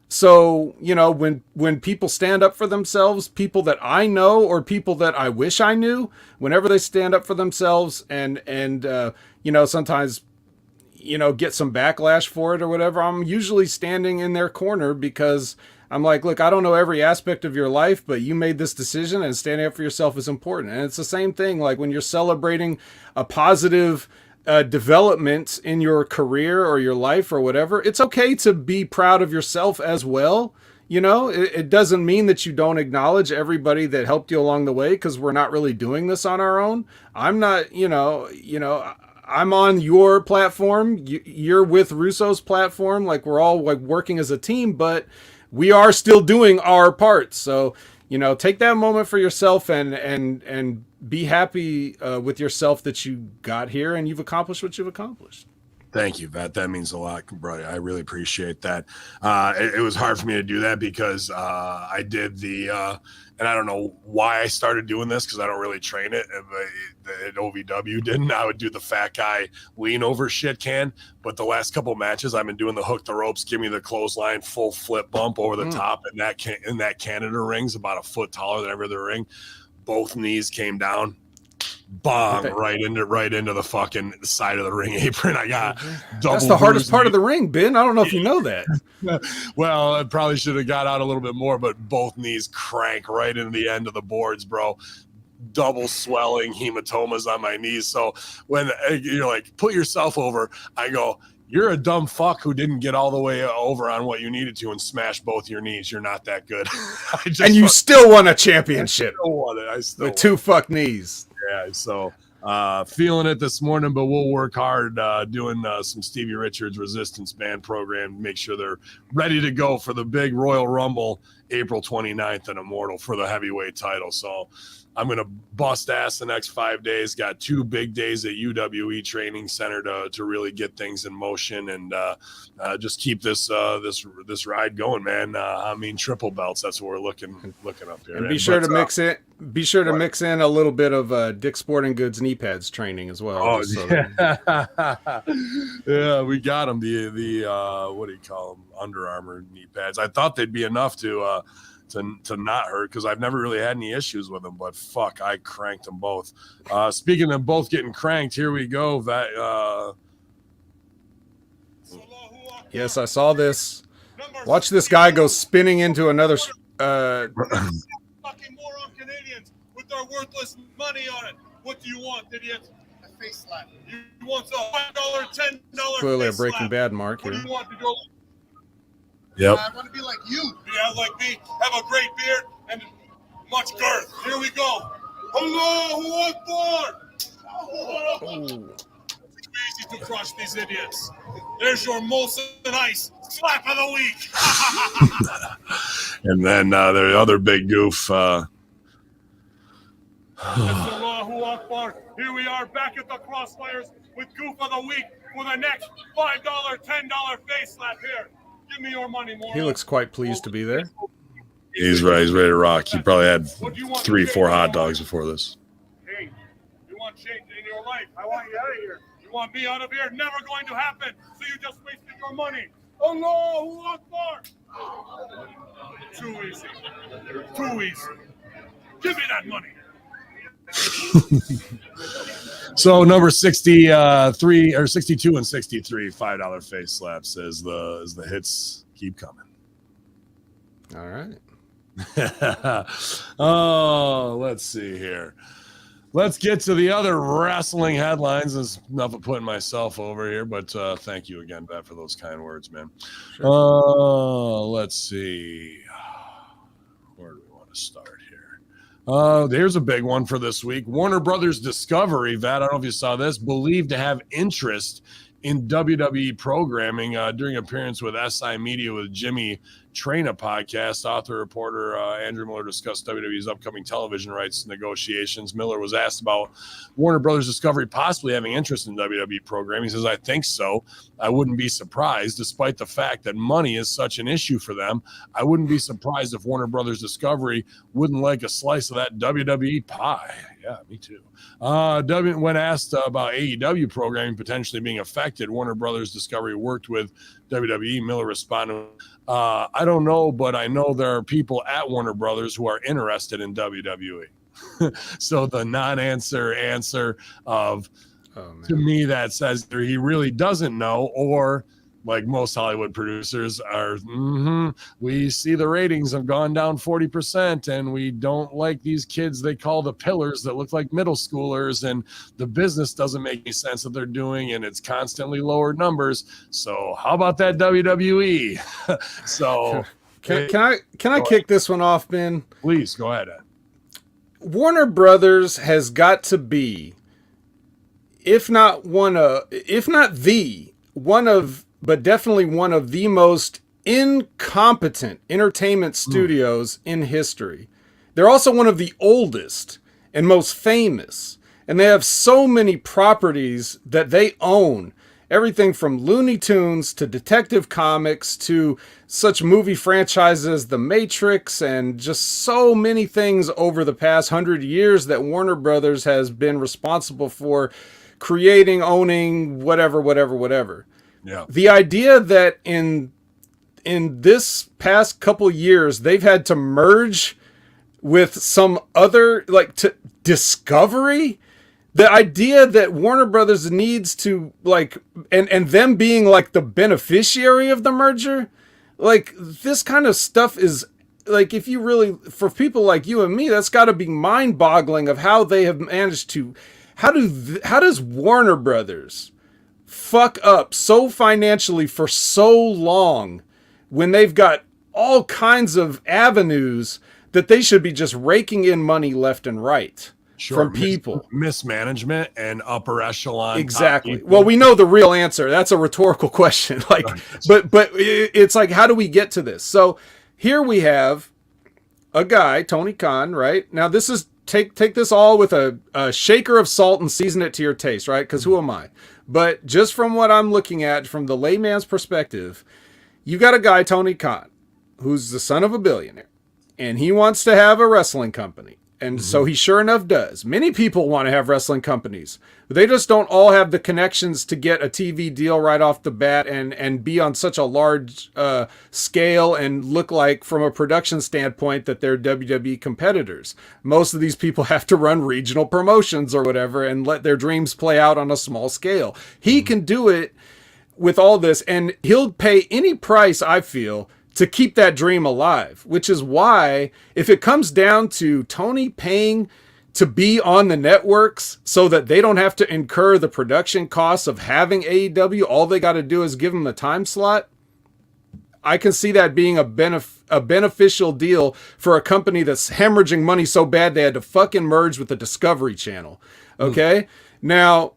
So, you know, when people stand up for themselves, people that I know or people that I wish I knew, whenever they stand up for themselves and you know, sometimes, you know, get some backlash for it or whatever, I'm usually standing in their corner because I'm like, look, I don't know every aspect of your life, but you made this decision and standing up for yourself is important. And it's the same thing. Like when you're celebrating a positive development in your career or your life or whatever, it's okay to be proud of yourself as well. You know, it doesn't mean that you don't acknowledge everybody that helped you along the way, because we're not really doing this on our own. I'm not, you know, I'm on your platform. You're with Russo's platform. Like, we're all like working as a team, but we are still doing our part. So, you know, take that moment for yourself and be happy with yourself that you got here and you've accomplished what you've accomplished. Thank you, Vet. That means a lot, brother. I really appreciate that. It was hard for me to do that because I did and I don't know why I started doing this because I don't really train it. At OVW didn't. I would do the fat guy lean over shit can. But the last couple of matches, I've been doing the hook the ropes, give me the clothesline, full flip bump over the top, and that Canada ring's about a foot taller than every other ring. Both knees came down. Bong right into the fucking side of the ring apron. I got double. That's the hardest part of the ring, Ben. I don't know if you know that. Well, I probably should have got out a little bit more, but both knees crank right into the end of the boards, bro. Double swelling, hematomas on my knees. So when you're like, put yourself over, I go, you're a dumb fuck who didn't get all the way over on what you needed to and smash both your knees. You're not that good. And you still won a championship. I still with two fuck knees. Yeah, so feeling it this morning, but we'll work hard doing some Stevie Richards resistance band program to make sure they're ready to go for the big Royal Rumble April 29th in Immortal for the heavyweight title. So I'm going to bust ass the next 5 days. Got 2 big days at UWE Training Center to really get things in motion and just keep this ride going, man. I mean, triple belts. That's what we're looking up here. And be sure to mix it. Be sure to mix in a little bit of Dick Sporting Goods knee pads training as well. Oh, yeah. Yeah, we got them. The what do you call them? Under Armour knee pads. I thought they'd be enough to not hurt because I've never really had any issues with them, but fuck, I cranked them both. Speaking of both getting cranked, here we go. Yes, I saw this. Watch this guy go spinning into another. Fucking moron Canadians with their worthless money on it. What do you want, idiot? A face slap. You want a $5, $10 Clearly a face Breaking slap. Bad mark What here. do you want to go? Yep. I want to be like you. Yeah, like me. Have a great beard and much girth. Here we go. Hello, who wants more? It's easy to crush these idiots. There's your Molson Ice slap of the week. And then the other big goof. Allahu Akbar. Here we are back at the Crossfires with Goof of the Week for the next $5, $10 face slap here. Give me your money, more. He looks quite pleased to be there. He's right. He's ready to rock. He probably had 3-4 hot dogs before this. Hey, you want change in your life? I want you out of here. You Want me out of here? Never going to happen. So you just wasted your money. Allahu Akbar. Too easy. Too easy. Give me that money. So number 63 or 62 and 63, $5 face slap says the hits keep coming. All right. Oh, let's see here. Let's get to the other wrestling headlines. There's enough of putting myself over here, but thank you again, Beth, for those kind words, man. Sure. Let's see. Where do we want to start here? There's a big one for this week. Warner Brothers Discovery, Vat, I don't know if you saw this, believed to have interest in WWE programming during appearance with SI Media with Jimmy Traina podcast. Author reporter Andrew Miller discussed WWE's upcoming television rights negotiations. Miller was asked about Warner Brothers Discovery possibly having interest in WWE programming. He says, I think so. I wouldn't be surprised, despite the fact that money is such an issue for them. I wouldn't be surprised if Warner Brothers Discovery wouldn't like a slice of that WWE pie. Yeah, me too. When asked about AEW programming potentially being affected, Warner Brothers Discovery worked with WWE. Miller responded, I don't know, but I know there are people at Warner Brothers who are interested in WWE. So the non-answer of, to me, that says either he really doesn't know, or like most Hollywood producers are, we see the ratings have gone down 40% and we don't like these kids they call the pillars that look like middle schoolers, and the business doesn't make any sense that they're doing, and it's constantly lower numbers. So how about that WWE? So can I kick this one off, Ben? Please go ahead, Ed. Warner Brothers has got to be, if not but definitely one of the most incompetent entertainment studios in history. They're also one of the oldest and most famous, and they have so many properties that they own. Everything from Looney Tunes to Detective Comics to such movie franchises as The Matrix, and just so many things over the past 100 years that Warner Brothers has been responsible for creating, owning, whatever. Yeah. The idea that in this past couple years they've had to merge with some other, like, to Discovery, the idea that Warner Brothers needs to, like, and them being like the beneficiary of the merger, like, this kind of stuff is, like, if you really, for people like you and me, that's got to be mind-boggling of how they have managed to, how does Warner Brothers fuck up so financially for so long when they've got all kinds of avenues that they should be just raking in money left and right from people. Mismanagement and upper echelon. Exactly. Well, we know the real answer. That's a rhetorical question. Like, but it's like, how do we get to this? So here we have a guy, Tony Khan, right? Now this is, take this all with a shaker of salt and season it to your taste, right? Because who am I? But just from what I'm looking at, from the layman's perspective, you got a guy, Tony Khan, who's the son of a billionaire, and he wants to have a wrestling company. And so he sure enough does. Many people want to have wrestling companies. They just don't all have the connections to get a TV deal right off the bat and be on such a large scale and look like, from a production standpoint, that they're WWE competitors. Most of these people have to run regional promotions or whatever and let their dreams play out on a small scale. He can do it with all this, and he'll pay any price, I feel, to keep that dream alive, which is why, if it comes down to Tony paying to be on the networks so that they don't have to incur the production costs of having AEW, all they got to do is give them the time slot, I can see that being a beneficial deal for a company that's hemorrhaging money so bad they had to fucking merge with the Discovery Channel. Okay? Now,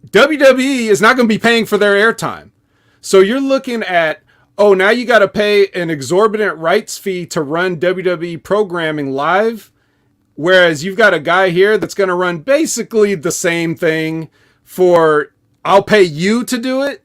WWE is not going to be paying for their airtime. So you're looking at, now you got to pay an exorbitant rights fee to run WWE programming live, whereas you've got a guy here that's going to run basically the same thing for, I'll pay you to do it.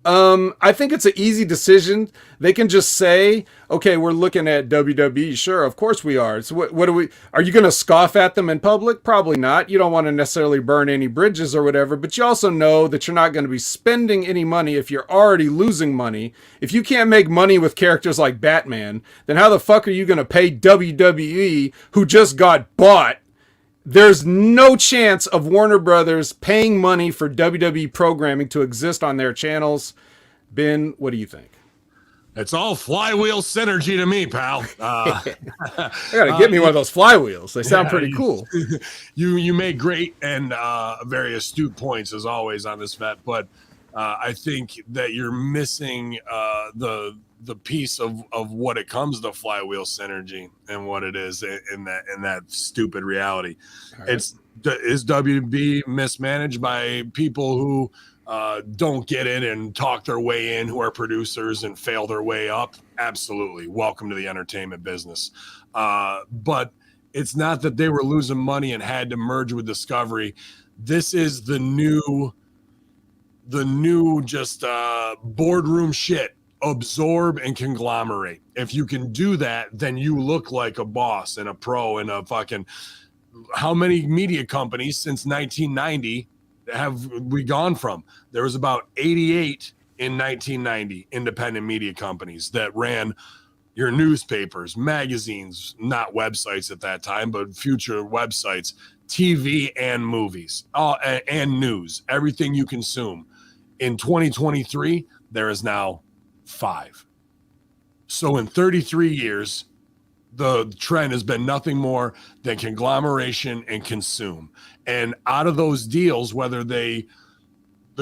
I think it's an easy decision. They can just say, okay, we're looking at WWE. Sure, of course we are. So what are you going to scoff at them in public? Probably not. You don't want to necessarily burn any bridges or whatever, but you also know that you're not going to be spending any money if you're already losing money. If you can't make money with characters like Batman, then how the fuck are you going to pay WWE, who just got bought? There's no chance of Warner Brothers paying money for WWE programming to exist on their channels. Ben, what do you think? It's all flywheel synergy to me, pal. I gotta get me one of those flywheels. They sound pretty cool. You make great and very astute points as always on this, vet, but I think that you're missing the piece of what it comes to flywheel synergy and what it is in that stupid reality. Right. Is WB mismanaged by people who don't get in and talk their way in, who are producers and fail their way up? Absolutely. Welcome to the entertainment business. But it's not that they were losing money and had to merge with Discovery. This is the new just boardroom shit. Absorb and conglomerate. If you can do that, then you look like a boss and a pro and a fucking... How many media companies since 1990 have we gone from? There was about 88 in 1990 independent media companies that ran your newspapers, magazines, not websites at that time, but future websites, TV and movies, and news, everything you consume. In 2023, there is now 5. So in 33 years, the trend has been nothing more than conglomeration and consume. And out of those deals, whether the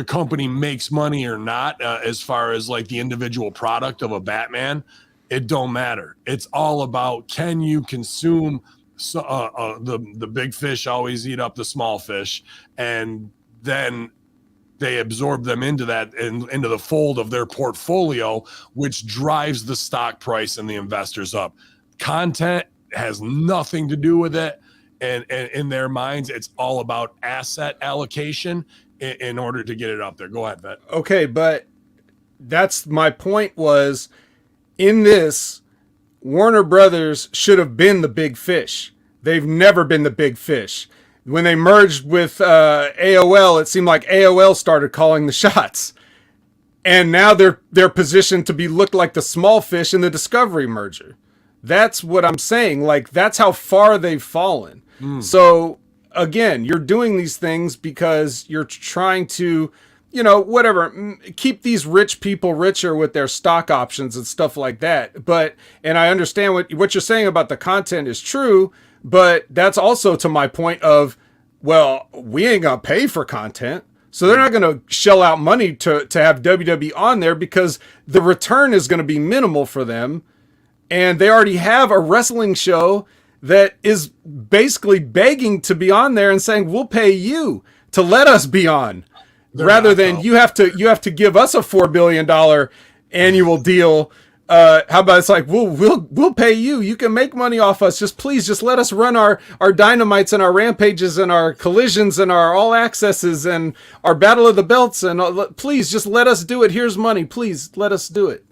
company makes money or not, as far as like the individual product of a Batman, it don't matter. It's all about, can you consume the big fish always eat up the small fish, and then they absorb them into that and into the fold of their portfolio, which drives the stock price and the investors up. Content has nothing to do with it. And in their minds, it's all about asset allocation in order to get it up there. Go ahead, Vet. Okay, but that's my point was, in this, Warner Brothers should have been the big fish. They've never been the big fish. When they merged with AOL, it seemed like AOL started calling the shots. And now they're positioned to be looked like the small fish in the Discovery merger. That's what I'm saying. Like, that's how far they've fallen. So, again, you're doing these things because you're trying to, whatever, keep these rich people richer with their stock options and stuff like that. And I understand what you're saying about the content is true, but that's also to my point of, well, we ain't gonna pay for content. So they're not going to shell out money to have WWE on there because the return is going to be minimal for them. And they already have a wrestling show that is basically begging to be on there and saying, we'll pay you to let us be on. Rather than you have to give us a $4 billion annual deal. How about it's like, we'll pay you. You can make money off us. Please let us run our dynamites and our rampages and our collisions and our all accesses and our battle of the belts. And please just let us do it. Here's money. Please let us do it.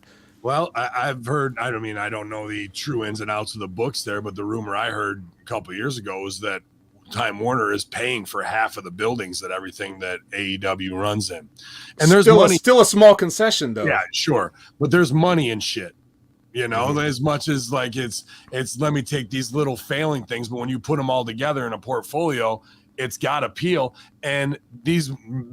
Well, I've heard, I don't know the true ins and outs of the books there, but the rumor I heard a couple of years ago was that Time Warner is paying for half of the buildings that everything that AEW runs in. And there's still a small concession though. Yeah, sure. But there's money in shit, as much as like it's let me take these little failing things, but when you put them all together in a portfolio, it's got appeal. And these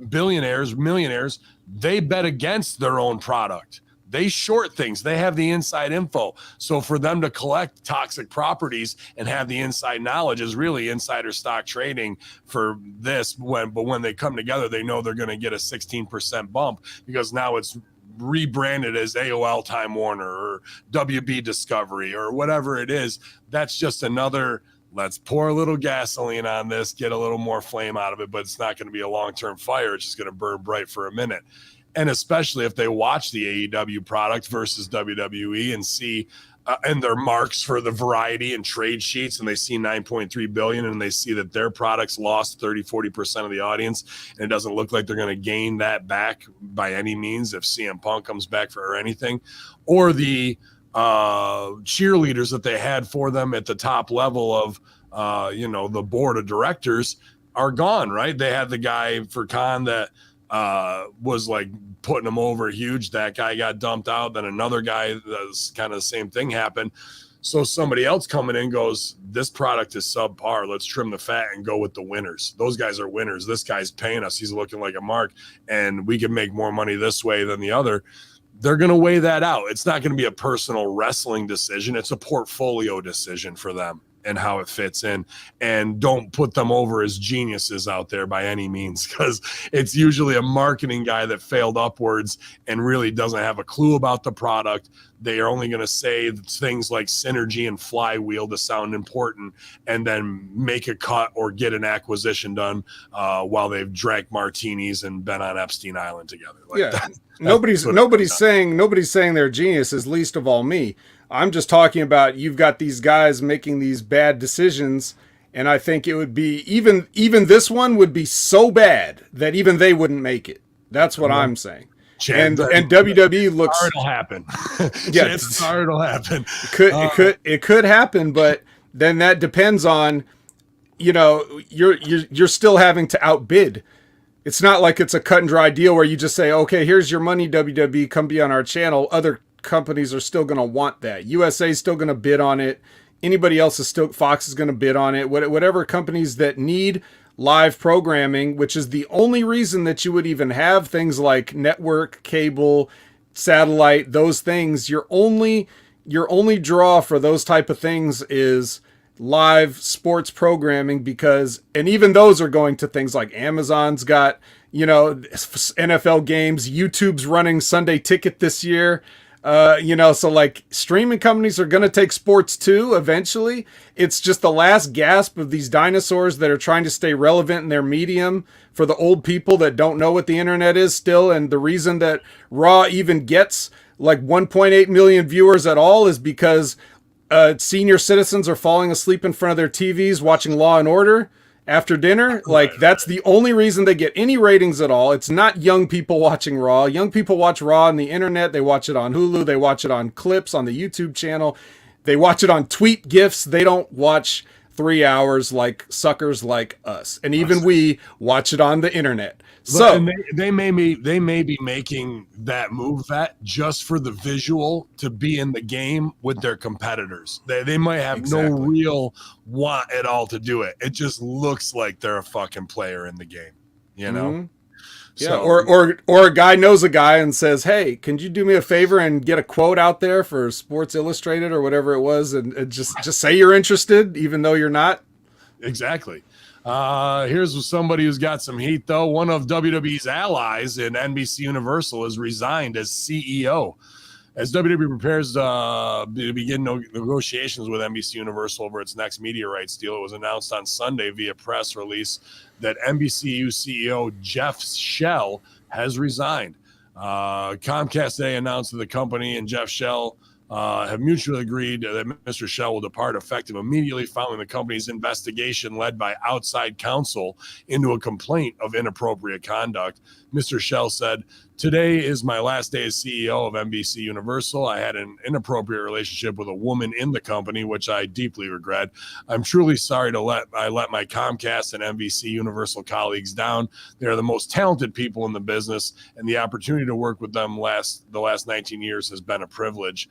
billionaires, millionaires, they bet against their own product. They short things. They have the inside info. So for them to collect toxic properties and have the inside knowledge is really insider stock trading for this. But when they come together, they know they're going to get a 16% bump because now it's rebranded as AOL Time Warner or WB Discovery or whatever it is. That's just another, let's pour a little gasoline on this, get a little more flame out of it, but it's not going to be a long-term fire. It's just going to burn bright for a minute. And especially if they watch the AEW product versus WWE and see and their marks for the variety and trade sheets, and they see 9.3 billion and they see that their products lost 30-40% of the audience, and it doesn't look like they're going to gain that back by any means if CM Punk comes back for anything, or the cheerleaders that they had for them at the top level of the board of directors are gone, right? They had the guy for Khan that was like putting them over huge. That guy got dumped out. Then another guy, that's kind of the same thing happened. So somebody else coming in goes, this product is subpar. Let's trim the fat and go with the winners. Those guys are winners. This guy's paying us. He's looking like a mark, and we can make more money this way than the other. They're going to weigh that out. It's not going to be a personal wrestling decision. It's a portfolio decision for them and how it fits in. And don't put them over as geniuses out there by any means, because it's usually a marketing guy that failed upwards and really doesn't have a clue about the product. They are only going to say things like synergy and flywheel to sound important, and then make a cut or get an acquisition done while they've drank martinis and been on Epstein Island together. Nobody's saying they're geniuses, least of all me. I'm just talking about, you've got these guys making these bad decisions, and I think it would be even this one would be so bad that even they wouldn't make it. That's what I'm saying. And WWE looks. It'll happen. Yeah, it'll happen. It could happen, but then that depends on, you're still having to outbid. It's not like it's a cut and dry deal where you just say, okay, here's your money, WWE, come be on our channel. Other companies are still going to want that. USA is still going to bid on it. Anybody else is still, Fox is going to bid on it. Whatever companies that need live programming, which is the only reason that you would even have things like network, cable, satellite, those things. Your only draw for those type of things is live sports programming, because, and even those are going to things like Amazon's got, NFL games, YouTube's running Sunday Ticket this year. So like streaming companies are going to take sports too eventually. It's just the last gasp of these dinosaurs that are trying to stay relevant in their medium for the old people that don't know what the internet is still. And the reason that Raw even gets like 1.8 million viewers at all is because senior citizens are falling asleep in front of their TVs watching Law and Order after dinner. Like, that's the only reason they get any ratings at all. It's not young people watching Raw. Young people watch Raw on the internet. They watch it on Hulu. They watch it on clips on the YouTube channel. They watch it on tweet gifs. They don't watch 3 hours like suckers like us. And even we watch it on the internet. So they may be making that move just for the visual to be in the game with their competitors. They might have no real want at all to do it. It just looks like they're a fucking player in the game, Mm-hmm. Yeah, so, or a guy knows a guy and says, "Hey, can you do me a favor and get a quote out there for Sports Illustrated or whatever it was, and just say you're interested, even though you're not." Exactly. Here's somebody who's got some heat, though. One of WWE's allies in NBC Universal has resigned as CEO. As WWE prepares to begin negotiations with NBC Universal over its next media rights deal, it was announced on Sunday via press release that NBCU CEO Jeff Shell has resigned. Comcast today announced that the company and Jeff Shell have mutually agreed that Mr. Shell will depart effective immediately following the company's investigation led by outside counsel into a complaint of inappropriate conduct. Mr. Shell said, "Today is my last day as CEO of NBC Universal. I had an inappropriate relationship with a woman in the company, which I deeply regret. I'm truly sorry I let my Comcast and NBC Universal colleagues down. They are the most talented people in the business, and the opportunity to work with them the last 19 years has been a privilege."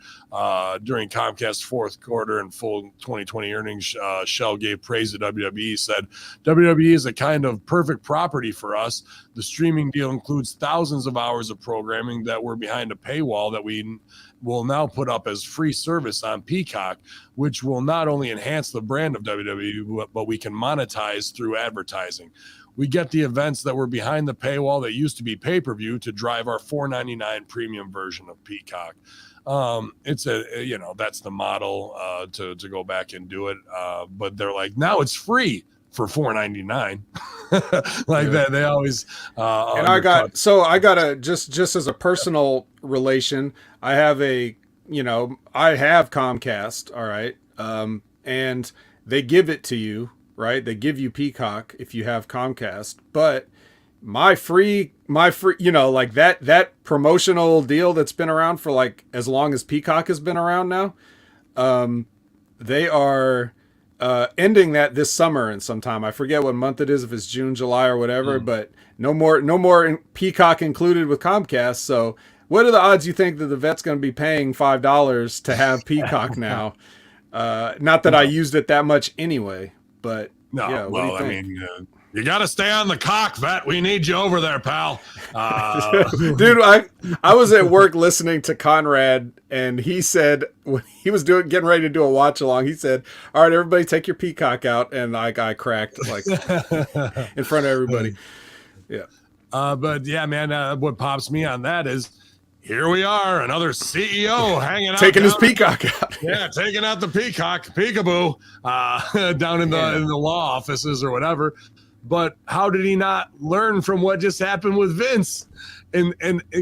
During Comcast's fourth quarter and full 2020 earnings, Shell gave praise to WWE, said, "WWE is a kind of perfect property for us. The streaming deal includes thousands of hours of programming that were behind a paywall that we will now put up as free service on Peacock, which will not only enhance the brand of WWE, but we can monetize through advertising. We get the events that were behind the paywall that used to be pay-per-view to drive our $4.99 premium version of Peacock." It's that's the model to go back and do it. But they're like, now it's free for $4.99. That they always and I got a just as a personal relation, I have a I have Comcast, all right, and they give it to you, right? They give you Peacock if you have Comcast, but my free, like that promotional deal that's been around for like as long as Peacock has been around now, they are ending that this summer and sometime. I forget what month it is, if it's June, July, or whatever, but no more Peacock included with Comcast. So what are the odds you think that the vet's going to be paying $5 to have Peacock now? Not that I used it that much anyway, but No, yeah, what do you think? You got to stay on the cock, vet. We need you over there, pal. Dude, I was at work listening to Conrad, and he said when he was getting ready to do a watch along, he said, "All right, everybody, take your Peacock out," and I cracked like in front of everybody. Yeah, but yeah, man, what pops me on that is here we are, another CEO hanging out, taking his Peacock out. Yeah, taking out the Peacock, peekaboo, down in the law offices or whatever. But how did he not learn from what just happened with Vince and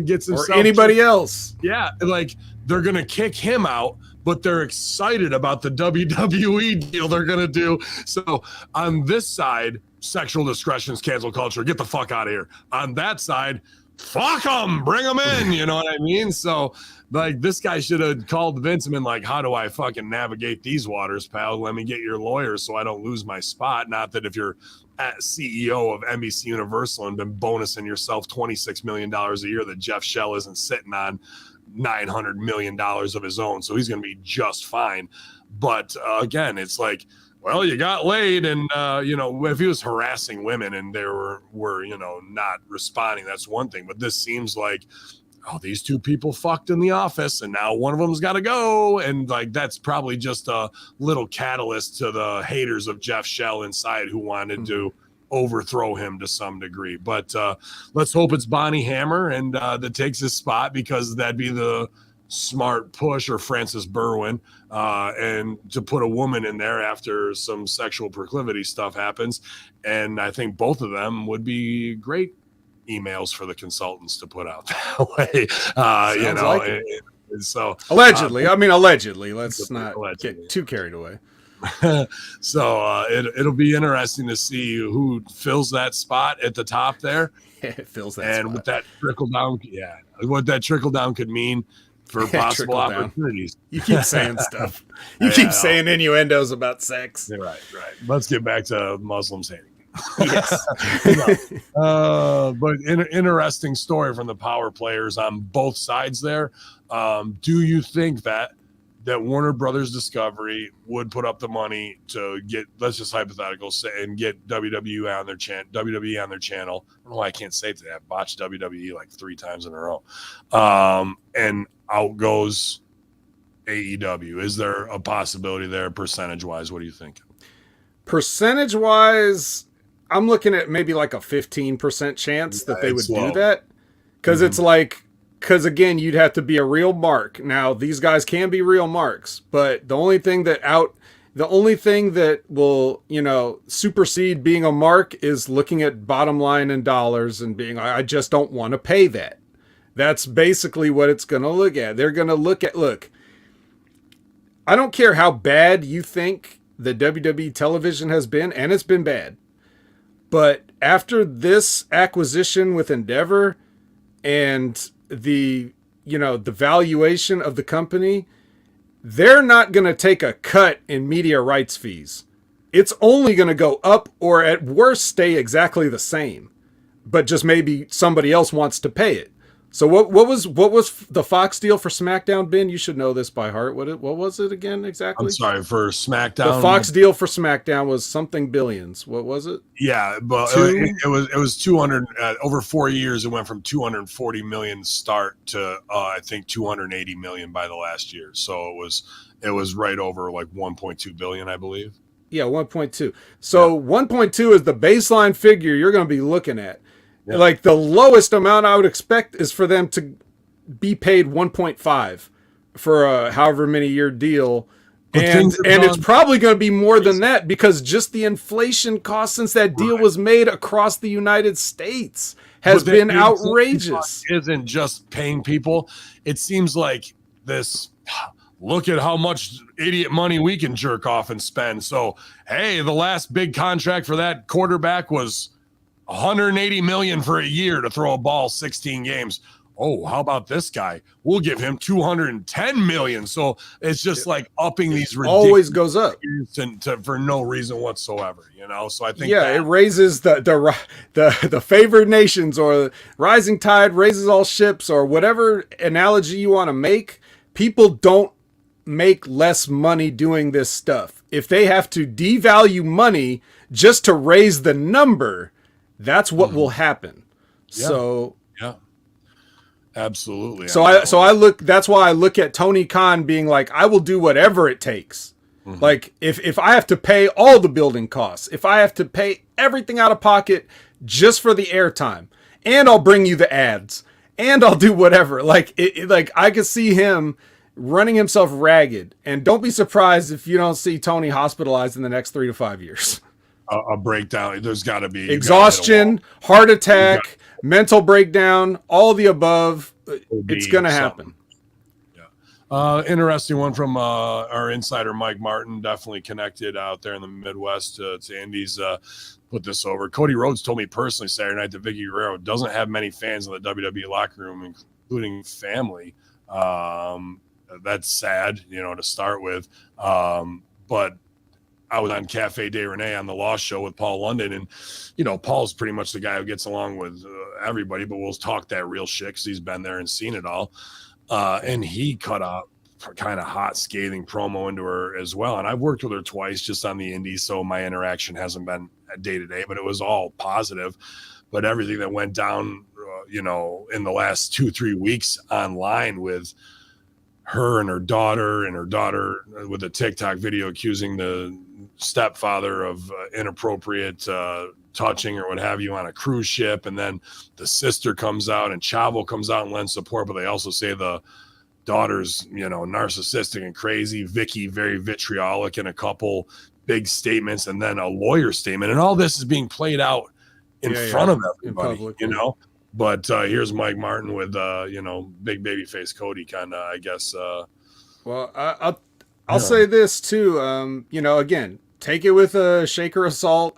gets himself or anybody else? Yeah, like they're gonna kick him out, but they're excited about the WWE deal they're gonna do. So on this side, sexual discretion's cancel culture. Get the fuck out of here. On that side, fuck them, bring them in. You know what I mean? So like this guy should have called Vince and been like, how do I fucking navigate these waters, pal? Let me get your lawyer so I don't lose my spot. Not that if you're CEO of NBC Universal and been bonusing yourself $26 million a year that Jeff Shell isn't sitting on $900 million of his own. So he's going to be just fine. But again, it's like, well, you got laid and, if he was harassing women and they were not responding, that's one thing. But this seems like, oh, these two people fucked in the office and now one of them's got to go. And like, that's probably just a little catalyst to the haters of Jeff Shell inside who wanted to overthrow him to some degree. But let's hope it's Bonnie Hammer and that takes his spot, because that'd be the smart push, or Frances Berwin, and to put a woman in there after some sexual proclivity stuff happens. And I think both of them would be great emails for the consultants to put out that way. So allegedly, allegedly, let's not get too carried away. So it'll be interesting to see who fills that spot at the top there. It fills that and spot. With that trickle down, what that trickle down could mean for possible opportunities. You keep saying stuff. You keep saying innuendos about sex. Yeah, right. Let's get back to Muslims hating. Yes. But interesting story from the power players on both sides there. Do you think that Warner Brothers Discovery would put up the money to get, let's just hypothetical say, and get WWE on their channel? I don't know why I can't say today. I've botched WWE like 3 times in a row. And out goes AEW. Is there a possibility there percentage wise? What do you think? Percentage wise, I'm looking at maybe like a 15% chance that they would do that. Because it's like, because again, you'd have to be a real mark. Now, these guys can be real marks, but the only thing that will, supersede being a mark is looking at bottom line and dollars and being, I just don't want to pay that. That's basically what it's going to look at. They're going to look, I don't care how bad you think the WWE television has been, and it's been bad. But after this acquisition with Endeavor and the valuation of the company, they're not going to take a cut in media rights fees. It's only going to go up, or at worst stay exactly the same, but just maybe somebody else wants to pay it. So what was the Fox deal for SmackDown, Ben? You should know this by heart. What was it again exactly? I'm sorry, for SmackDown. The Fox deal for SmackDown was something billions. What was it? Yeah, but it was 200 over 4 years. It went from 240 million start to I think 280 million by the last year. So it was right over like 1.2 billion, I believe. Yeah, 1.2. So 1.2 is the baseline figure you're going to be looking at. Yeah. Like the lowest amount I would expect is for them to be paid 1.5 for a however many year deal. And it's probably going to be more than that, because just the inflation cost since that deal was made across the United States has been outrageous. Isn't just paying people. It seems like this. Look at how much idiot money we can jerk off and spend. So, hey, the last big contract for that quarterback was $180 million for a year to throw a ball 16 games. Oh, how about this guy? We'll give him $210 million. So it's just like upping these ridiculous always goes up for no reason whatsoever, you know. So I think it raises the favored nations, or rising tide raises all ships, or whatever analogy you want to make. People don't make less money doing this stuff. If they have to devalue money just to raise the number, that's what will happen. Yeah. So yeah, absolutely. That's why I look at Tony Khan being like, I will do whatever it takes. Like if I have to pay all the building costs, if I have to pay everything out of pocket just for the airtime, and I'll bring you the ads, and I'll do whatever. Like I could see him running himself ragged, and don't be surprised if you don't see Tony hospitalized in the next 3 to 5 years. A breakdown. There's got to be exhaustion, heart attack, mental breakdown, all the above. It's going to happen. Yeah. Interesting one from our insider, Mike Martin, definitely connected out there in the Midwest to Andy's put this over. Cody Rhodes told me personally Saturday night that Vicky Guerrero doesn't have many fans in the WWE locker room, including family. That's sad, to start with. But I was on Cafe de Rene on the Lost Show with Paul London, and Paul's pretty much the guy who gets along with everybody, but we'll talk that real shit because he's been there and seen it all. And he cut a kind of hot, scathing promo into her as well. And I've worked with her twice just on the indies, so my interaction hasn't been day to day, but it was all positive. But everything that went down, in the last 2-3 weeks online with her and her daughter with a TikTok video accusing the stepfather of inappropriate touching or what have you on a cruise ship. And then the sister comes out and Chavo comes out and lends support, but they also say the daughter's, narcissistic and crazy. Vicky, very vitriolic in a couple big statements, and then a lawyer statement. And all this is being played out in front of everybody, public, But here's Mike Martin with, big baby face Cody kind of, I guess. Well, I'll say this too. Again, take it with a shaker of salt.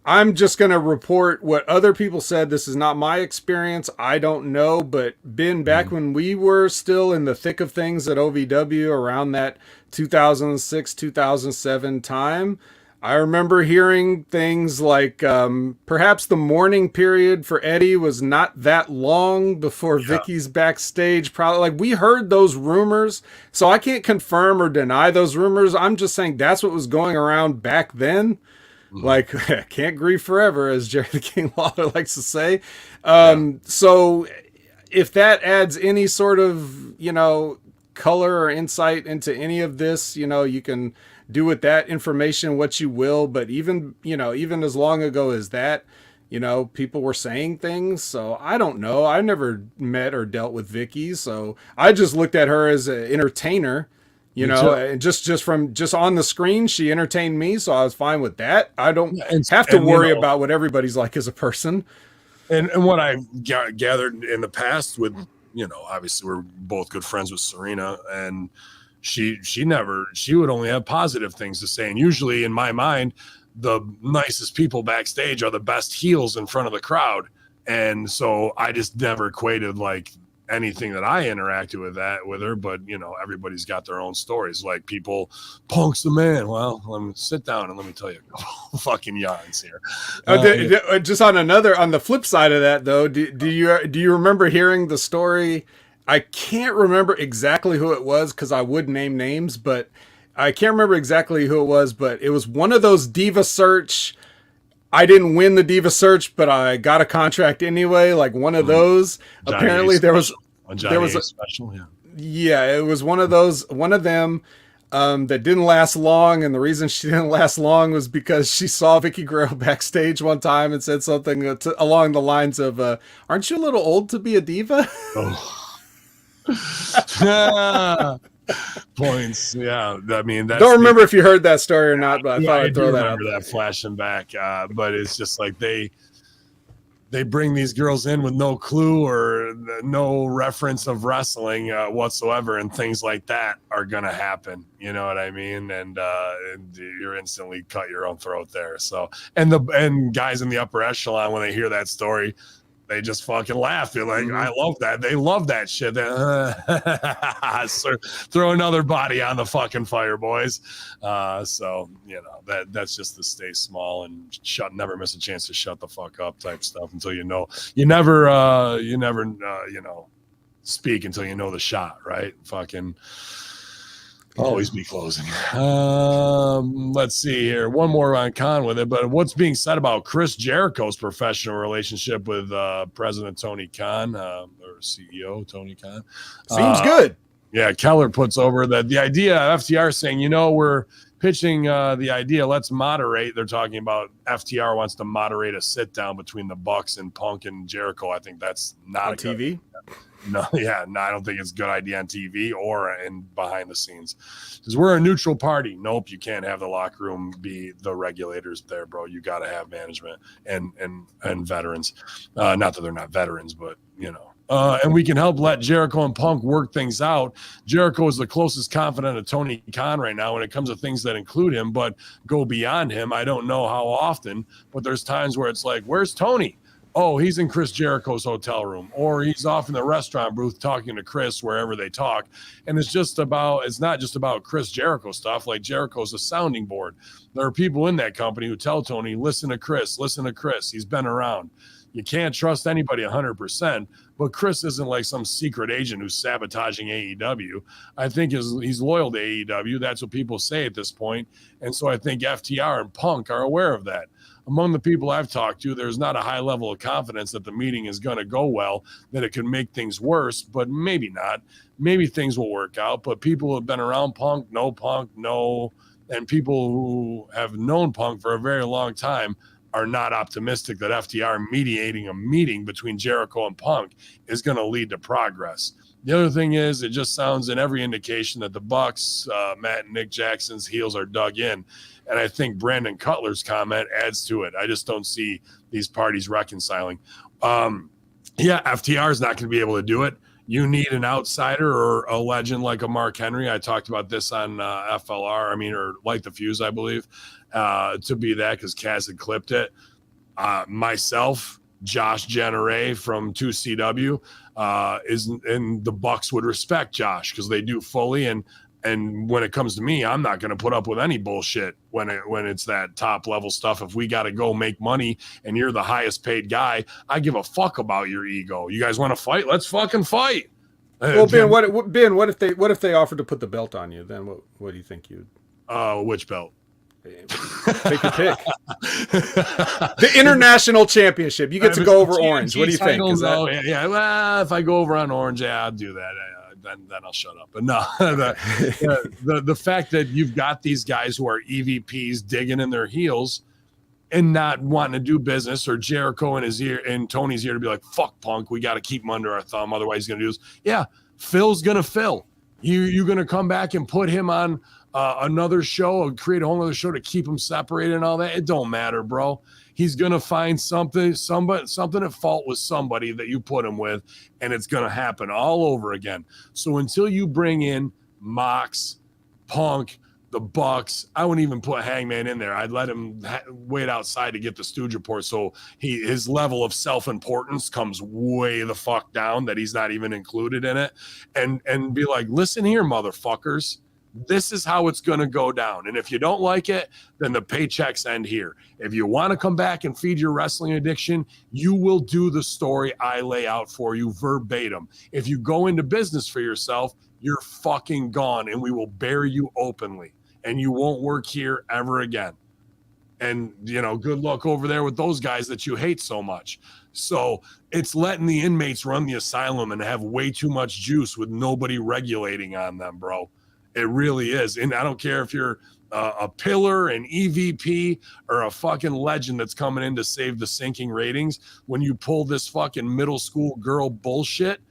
I'm just going to report what other people said. This is not my experience. I don't know, but back when we were still in the thick of things at OVW around that 2006, 2007 time, I remember hearing things like perhaps the mourning period for Eddie was not that long before Vicky's backstage. Probably, like, we heard those rumors, so I can't confirm or deny those rumors. I'm just saying that's what was going around back then. Like, can't grieve forever, as Jerry the King Lawler likes to say. So if that adds any sort of, color or insight into any of this, you can do with that information what you will. But even as long ago as that, people were saying things. So I don't know. I never met or dealt with Vicky. So I just looked at her as an entertainer, and just on the screen, she entertained me. So I was fine with that. I don't have to worry about what everybody's like as a person. And what I gathered in the past with, obviously we're both good friends with Serena, and she would only have positive things to say. And usually in my mind, the nicest people backstage are the best heels in front of the crowd. And so I just never equated like anything that I interacted with her, but everybody's got their own stories. Like, people, Punk's the man. Well, let me sit down and let me tell you a couple fucking yarns here. Just on the flip side of that, though, do you remember hearing the story? I can't remember exactly who it was because I would name names, but I can't remember exactly who it was. But it was one of those Diva Search. I didn't win the Diva Search, but I got a contract anyway. Like one of those. Johnny Apparently, there was a special. Yeah, it was one of them that didn't last long, and the reason she didn't last long was because she saw Vicky Guerrero backstage one time and said something along the lines of, "Aren't you a little old to be a diva?" Oh. Points. Yeah, I mean, don't remember if you heard that story or not, but I thought I'd throw that out. That flashing back, but it's just like they they bring these girls in with no clue or no reference of wrestling whatsoever, and things like that are gonna happen. You know what I mean? And you're instantly cut your own throat there. So, and guys in the upper echelon, when they hear that story, they just fucking laugh. They're like, I love that. They love that shit. So throw another body on the fucking fire, boys. So, you know, that's just to stay small and never miss a chance to shut the fuck up type stuff until you never, speak until you know the shot, right? Fucking always be closing. Let's see here. One more on Khan with it, but what's being said about Chris Jericho's professional relationship with President Tony Khan, or CEO Tony Khan? Seems good. Yeah, Keller puts over that the idea, FTR saying, we're pitching the idea, let's moderate. They're talking about FTR wants to moderate a sit down between the Bucks and Punk and Jericho. I think that's not on TV. No, I don't think it's a good idea on TV or in behind the scenes, because we're a neutral party. Nope, you can't have the locker room be the regulators there, bro. You got to have management and veterans. Not that they're not veterans, but and we can help let Jericho and Punk work things out. Jericho is the closest confidant of Tony Khan right now when it comes to things that include him, but go beyond him. I don't know how often, but there's times where it's like, where's Tony? Oh, he's in Chris Jericho's hotel room, or he's off in the restaurant booth talking to Chris wherever they talk. And it's not just about Chris Jericho stuff. Like, Jericho's a sounding board. There are people in that company who tell Tony, listen to Chris. He's been around. You can't trust anybody 100%, but Chris isn't like some secret agent who's sabotaging AEW. I think he's loyal to AEW. That's what people say at this point. And so I think FTR and Punk are aware of that. Among the people I've talked to, there's not a high level of confidence that the meeting is going to go well, that it can make things worse, but maybe not. Maybe things will work out, but people who have been around Punk, and people who have known Punk for a very long time are not optimistic that FTR mediating a meeting between Jericho and Punk is going to lead to progress. The other thing is, it just sounds in every indication that the Bucks, Matt and Nick Jackson's heels are dug in. And I think Brandon Cutler's comment adds to it. I just don't see these parties reconciling. FTR is not going to be able to do it. You need an outsider or a legend like a Mark Henry. I talked about this on FLR, or Light the Fuse, I believe, to be that, because Kaz had clipped it. Myself, Josh Jenneret from 2CW, and the Bucks would respect Josh because they do fully. And when it comes to me, I'm not going to put up with any bullshit when it's that top level stuff. If we got to go make money and you're the highest paid guy, I give a fuck about your ego. You guys want to fight? Let's fucking fight. Well, Ben, what if they offered to put the belt on you? Then what do you think you'd? Which belt? Take your pick. The international championship. You get to go over Orange. What do you think? Well, if I go over on Orange, I'll do that. Then I'll shut up. But no, the fact that you've got these guys who are EVPs digging in their heels and not wanting to do business, or Jericho in his ear and Tony's ear to be like, fuck Punk, we got to keep him under our thumb, otherwise he's going to do this. Yeah, Phil's going to Phil. You're going to come back and put him on another show or create a whole other show to keep him separated and all that. It don't matter, bro. He's going to find something at fault with somebody that you put him with, and it's going to happen all over again. So until you bring in Mox, Punk, the Bucks, I wouldn't even put Hangman in there. I'd let him wait outside to get the Stooge report, so his level of self-importance comes way the fuck down, that he's not even included in it, and be like, listen here, motherfuckers. This is how it's going to go down. And if you don't like it, then the paychecks end here. If you want to come back and feed your wrestling addiction, you will do the story I lay out for you verbatim. If you go into business for yourself, you're fucking gone, and we will bury you openly, and you won't work here ever again. And, good luck over there with those guys that you hate so much. So it's letting the inmates run the asylum and have way too much juice with nobody regulating on them, bro. It really is. And I don't care if you're a pillar, an EVP, or a fucking legend that's coming in to save the sinking ratings. When you pull this fucking middle school girl bullshit,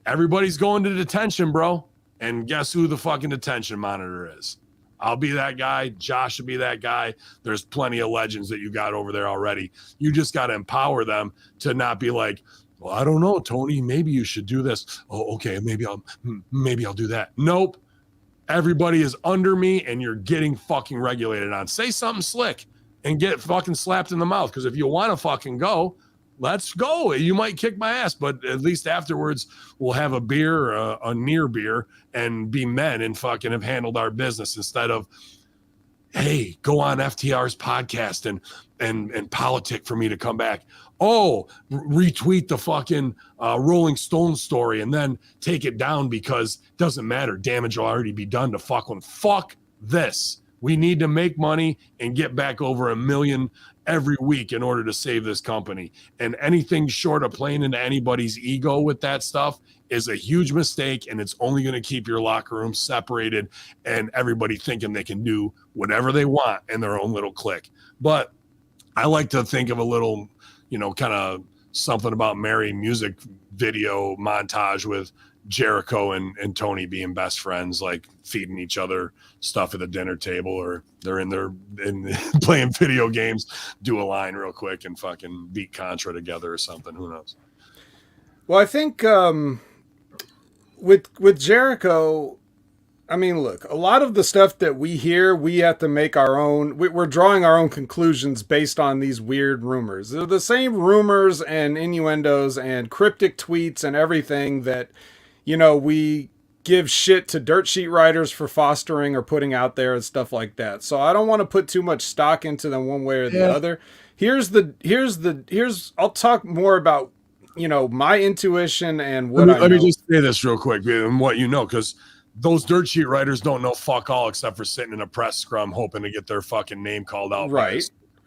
everybody's going to detention, bro. And guess who the fucking detention monitor is? I'll be that guy. Josh will be that guy. There's plenty of legends that you got over there already. You just got to empower them to not be like, well, I don't know, Tony, maybe you should do this. Oh, okay, maybe I'll do that. Nope. Everybody is under me and you're getting fucking regulated on. Say something slick and get fucking slapped in the mouth. Because if you want to fucking go, let's go. You might kick my ass, but at least afterwards we'll have a beer, a near beer, and be men and fucking have handled our business instead of, hey, go on FTR's podcast and politic for me to come back. Oh, retweet the fucking Rolling Stone story and then take it down because it doesn't matter. Damage will already be done to fuck this. We need to make money and get back over 1 million every week in order to save this company. And anything short of playing into anybody's ego with that stuff is a huge mistake, and it's only going to keep your locker room separated and everybody thinking they can do whatever they want in their own little clique. But I like to think of a little, kind of something about Mary music video montage with Jericho and Tony being best friends, like feeding each other stuff at the dinner table, or they're in playing video games, do a line real quick and fucking beat Contra together or something. Who knows? Well, I think with Jericho, I mean, look, a lot of the stuff that we hear, we have to make our own. We're drawing our own conclusions based on these weird rumors. They're the same rumors and innuendos and cryptic tweets and everything that, we give shit to dirt sheet writers for fostering or putting out there and stuff like that. So I don't want to put too much stock into them one way or the other. I'll talk more about, my intuition and what let me just say this real quick and what because those dirt sheet writers don't know fuck all except for sitting in a press scrum hoping to get their fucking name called out by a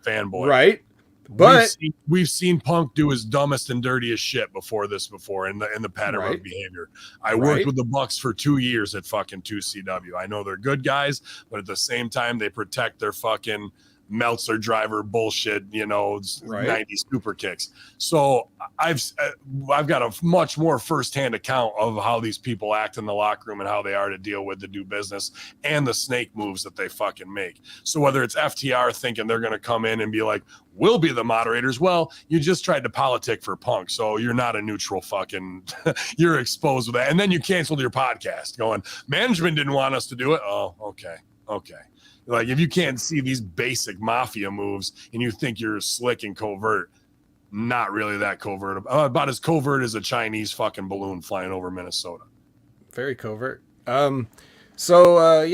fanboy. Right. But we've seen Punk do his dumbest and dirtiest shit before in the pattern of behavior. I worked with the Bucks for 2 years at fucking 2CW. I know they're good guys, but at the same time they protect their fucking Meltzer driver bullshit, 90 super kicks. So I've got a much more firsthand account of how these people act in the locker room and how they are to deal with, to do business, and the snake moves that they fucking make. So whether it's FTR thinking they're going to come in and be like, we'll be the moderators. Well, you just tried to politic for Punk. So you're not a neutral fucking, you're exposed with that. And then you canceled your podcast going, management didn't want us to do it. Oh, okay. Like, if you can't see these basic mafia moves and you think you're slick and covert, not really that covert. About as covert as a Chinese fucking balloon flying over Minnesota. Very covert. So,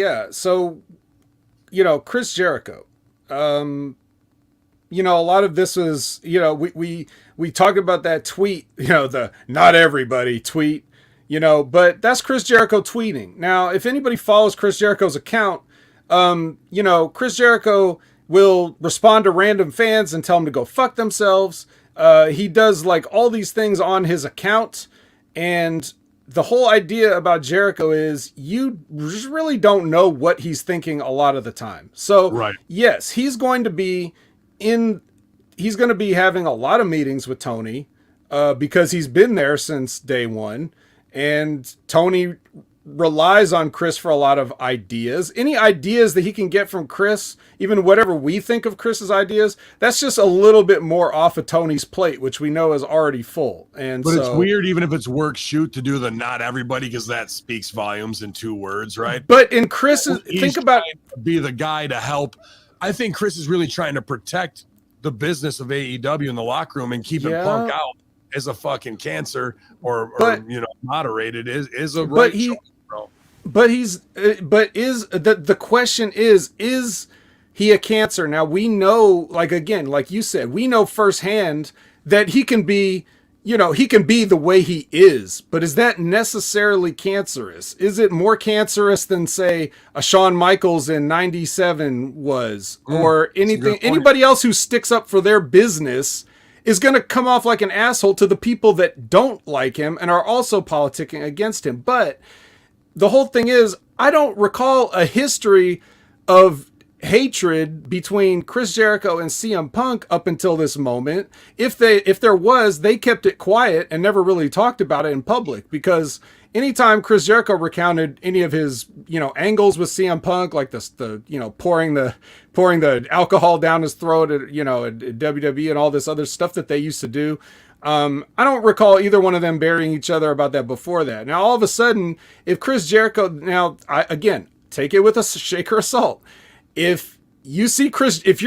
Chris Jericho. A lot of this was, we talked about that tweet, the not everybody tweet, but that's Chris Jericho tweeting. Now, if anybody follows Chris Jericho's account, Chris Jericho will respond to random fans and tell them to go fuck themselves. He does like all these things on his account. And the whole idea about Jericho is you just really don't know what he's thinking a lot of the time. So yes, he's going to be having a lot of meetings with Tony, because he's been there since day one, and Tony relies on Chris for a lot of ideas. Any ideas that he can get from Chris, even whatever we think of Chris's ideas, that's just a little bit more off of Tony's plate, which we know is already full. But it's weird, even if it's work shoot, to do the not everybody, because that speaks volumes in 2 words, right? But in Chris's, think about be the guy to help. I think Chris is really trying to protect the business of AEW in the locker room and keeping Punk out as a fucking cancer or moderated is a right choice, bro. But the question is he a cancer? Now we know, like you said, we know firsthand that he can be the way he is, but is that necessarily cancerous? Is it more cancerous than, say, a Shawn Michaels in 97 was, or anybody else who sticks up for their business is going to come off like an asshole to the people that don't like him and are also politicking against him? But the whole thing is, I don't recall a history of hatred between Chris Jericho and CM Punk up until this moment. If there was, they kept it quiet and never really talked about it in public, because anytime Chris Jericho recounted any of his, angles with CM Punk, like the pouring the alcohol down his throat at, at WWE and all this other stuff that they used to do. I don't recall either one of them burying each other about that before that. Now, all of a sudden, if Chris Jericho, again, take it with a shaker of salt. If you're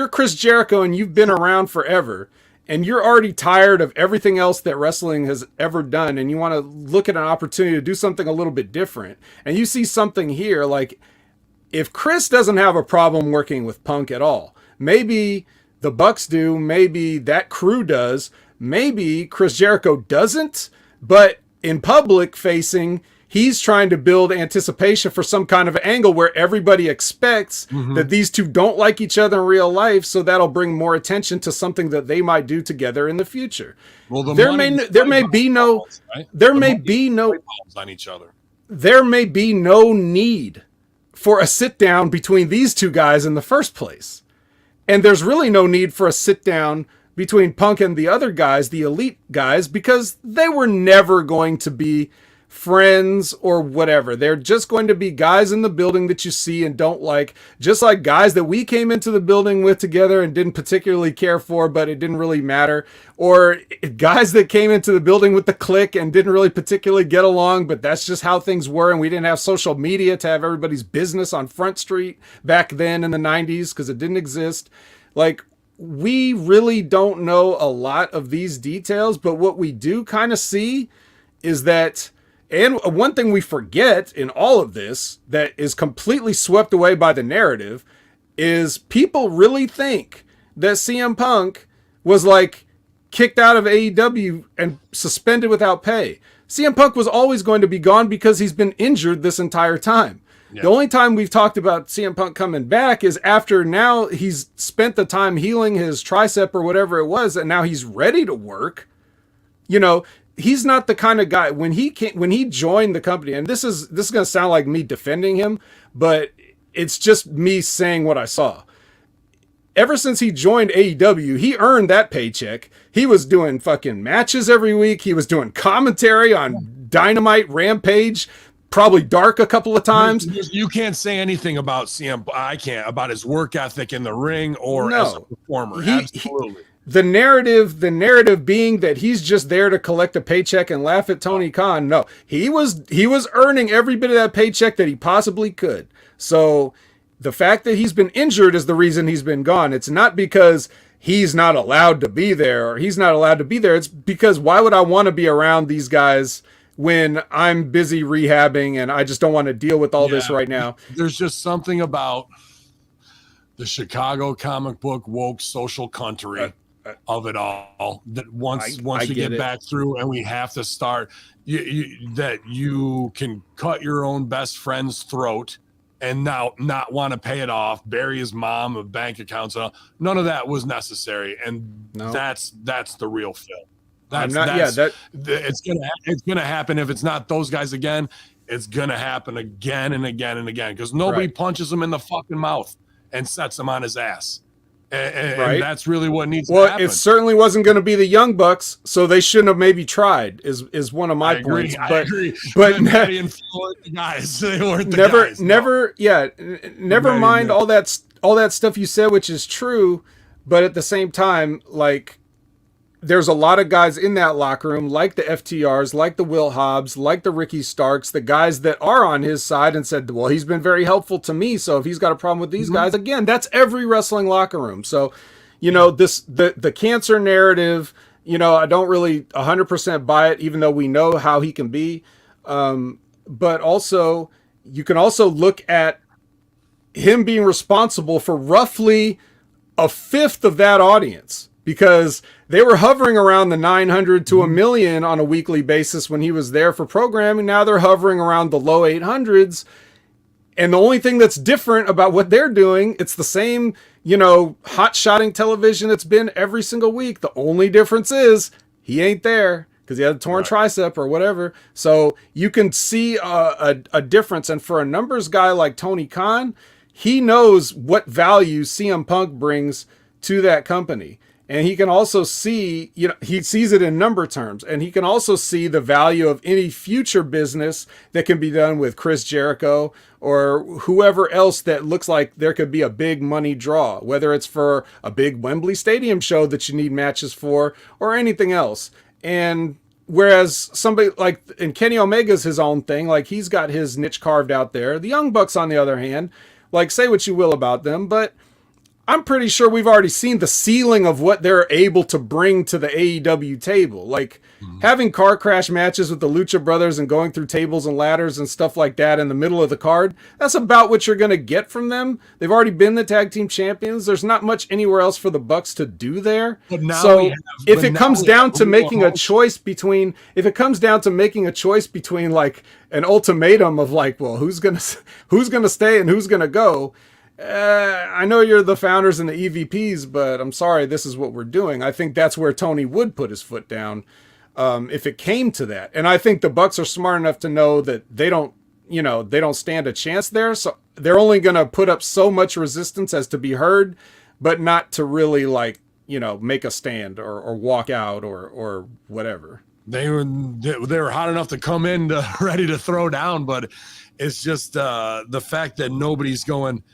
Chris Jericho and you've been around forever and you're already tired of everything else that wrestling has ever done, and you want to look at an opportunity to do something a little bit different, and you see something here, like if Chris doesn't have a problem working with Punk at all, maybe the Bucks do, maybe that crew does, maybe Chris Jericho doesn't, but in public facing, he's trying to build anticipation for some kind of angle where everybody expects that these two don't like each other in real life, so that'll bring more attention to something that they might do together in the future. Well, there may be no need for a sit down between these two guys in the first place. And there's really no need for a sit down between Punk and the other guys, the elite guys, because they were never going to be friends or whatever. They're just going to be guys in the building that you see and don't like, just like guys that we came into the building with together and didn't particularly care for, but it didn't really matter, or guys that came into the building with the clique and didn't really particularly get along, but that's just how things were, and we didn't have social media to have everybody's business on Front Street back then in the 90s because it didn't exist. Like, we really don't know a lot of these details, but what we do kind of see is that, and one thing we forget in all of this that is completely swept away by the narrative, is people really think that CM Punk was like kicked out of AEW and suspended without pay. CM Punk was always going to be gone because he's been injured this entire time. Yeah. The only time we've talked about CM Punk coming back is after now he's spent the time healing his tricep or whatever it was, and now he's ready to work. He's not the kind of guy when he joined the company, and this is going to sound like me defending him, but it's just me saying what I saw. Ever since he joined AEW, he earned that paycheck. He was doing fucking matches every week. He was doing commentary on Dynamite, Rampage, probably Dark a couple of times. You can't say anything about CM. I can't about his work ethic in the ring or as a performer. Absolutely. The narrative being that he's just there to collect a paycheck and laugh at Tony Khan. No, he was earning every bit of that paycheck that he possibly could. So the fact that he's been injured is the reason he's been gone. It's not because he's not allowed to be there or he's not allowed to be there. It's because why would I want to be around these guys when I'm busy rehabbing and I just don't want to deal with all this right now? There's just something about the Chicago comic book woke social country of it all that once we get back through and we have to start that you can cut your own best friend's throat and now not want to pay it off, bury his mom of bank accounts. None of that was necessary. And that's the real film. It's gonna happen. If it's not those guys again, it's gonna happen again and again and again, because nobody punches him in the fucking mouth and sets him on his ass. And that's really what needs to happen. It certainly wasn't going to be the Young Bucks, so they shouldn't have maybe tried. Is one of my points. I agree. But the guys, they weren't the guys. Never mind all that stuff you said, which is true. But at the same time, like, there's a lot of guys in that locker room, like the FTRs, like the Will Hobbs, like the Ricky Starks, the guys that are on his side and said, well, he's been very helpful to me. So if he's got a problem with these guys, again, that's every wrestling locker room. So, the cancer narrative, I don't really 100% buy it, even though we know how he can be. But also, you can also look at him being responsible for roughly a fifth of that audience, because they were hovering around the 900 to 1 million on a weekly basis when he was there for programming. Now they're hovering around the low 800s. And the only thing that's different about what they're doing, it's the same, hot-shotting television it's been every single week. The only difference is he ain't there because he had a torn tricep or whatever. So you can see a difference. And for a numbers guy like Tony Khan, he knows what value CM Punk brings to that company. And he can also see, he sees it in number terms, and he can also see the value of any future business that can be done with Chris Jericho or whoever else that looks like there could be a big money draw, whether it's for a big Wembley Stadium show that you need matches for or anything else. And whereas somebody like, and Kenny Omega's his own thing, like he's got his niche carved out there. The Young Bucks, on the other hand, like say what you will about them, but I'm pretty sure we've already seen the ceiling of what they're able to bring to the AEW table. Like having car crash matches with the Lucha Brothers and going through tables and ladders and stuff like that in the middle of the card. That's about what you're going to get from them. They've already been the tag team champions. There's not much anywhere else for the Bucks to do there. So if it comes down to making a choice between, like an ultimatum of like, well, who's going to stay and who's going to go? I know you're the founders and the EVPs, but I'm sorry, this is what we're doing. I think that's where Tony would put his foot down if it came to that. And I think the Bucks are smart enough to know that they don't stand a chance there. So they're only going to put up so much resistance as to be heard, but not to really make a stand or walk out or whatever. They were hot enough to come in ready to throw down, but it's just the fact that nobody's going,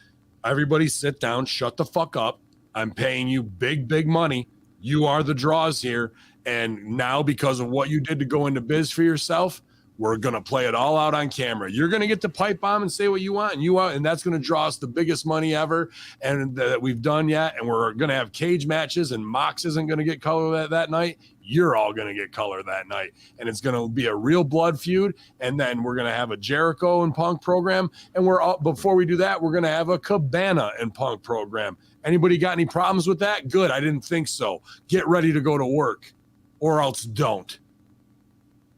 everybody sit down, shut the fuck up. I'm paying you big money. You are the draws here. And now because of what you did to go into biz for yourself, we're going to play it all out on camera. You're going to get to pipe bomb and say what you want, and that's going to draw us the biggest money ever and that we've done yet. And we're going to have cage matches, and Mox isn't going to get color that night. You're all going to get color that night. And it's going to be a real blood feud. And then we're going to have a Jericho and Punk program. And before we do that, we're going to have a Cabana and Punk program. Anybody got any problems with that? Good. I didn't think so. Get ready to go to work or else don't.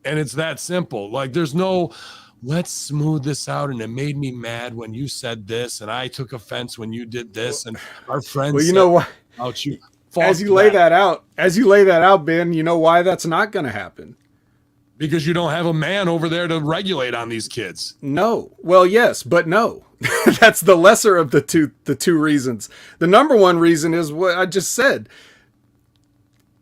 And it's that simple. Like there's no, let's smooth this out. And it made me mad when you said this. And I took offense when you did this. And our friends, well, you know what? About you. As you lay that out, Ben, you know why that's not going to happen? Because you don't have a man over there to regulate on these kids. No. Well, yes, but no. That's the lesser of the two reasons. The number one reason is what I just said.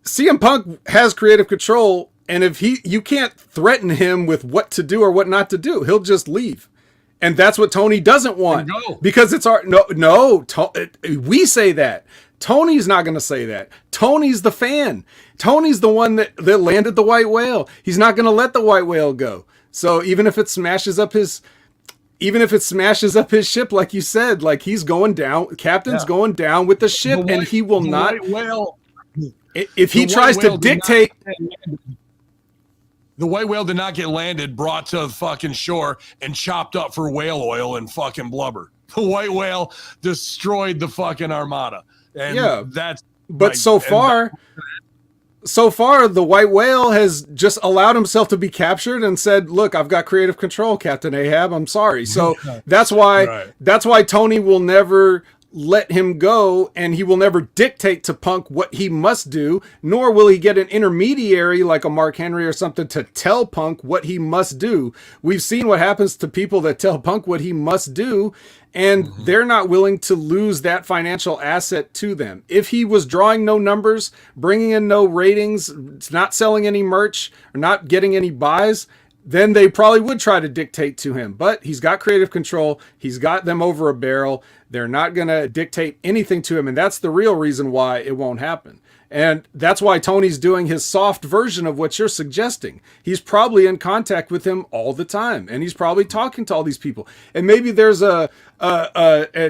CM Punk has creative control, and if you can't threaten him with what to do or what not to do, he'll just leave. And that's what Tony doesn't want. Because it's we say that. Tony's not going to say that. Tony's the fan. Tony's the one that landed the white whale. He's not going to let the white whale go. So even if it smashes up his ship, like you said, like he's going down, Captain's going down with the ship, and he will not. If he tries to dictate. The white whale did not get landed, brought to the fucking shore, and chopped up for whale oil and fucking blubber. The white whale destroyed the fucking armada. And that's but like, so far the white whale has just allowed himself to be captured and said, look, I've got creative control, Captain Ahab, I'm sorry. So that's why Tony will never let him go, and he will never dictate to Punk what he must do, nor will he get an intermediary like a Mark Henry or something to tell Punk what he must do. We've seen what happens to people that tell Punk what he must do, and they're not willing to lose that financial asset to them. If he was drawing no numbers, bringing in no ratings, not selling any merch, or not getting any buys, then they probably would try to dictate to him. But he's got creative control. He's got them over a barrel. They're not going to dictate anything to him. And that's the real reason why it won't happen. And that's why Tony's doing his soft version of what you're suggesting. He's probably in contact with him all the time. And he's probably talking to all these people. And maybe there's a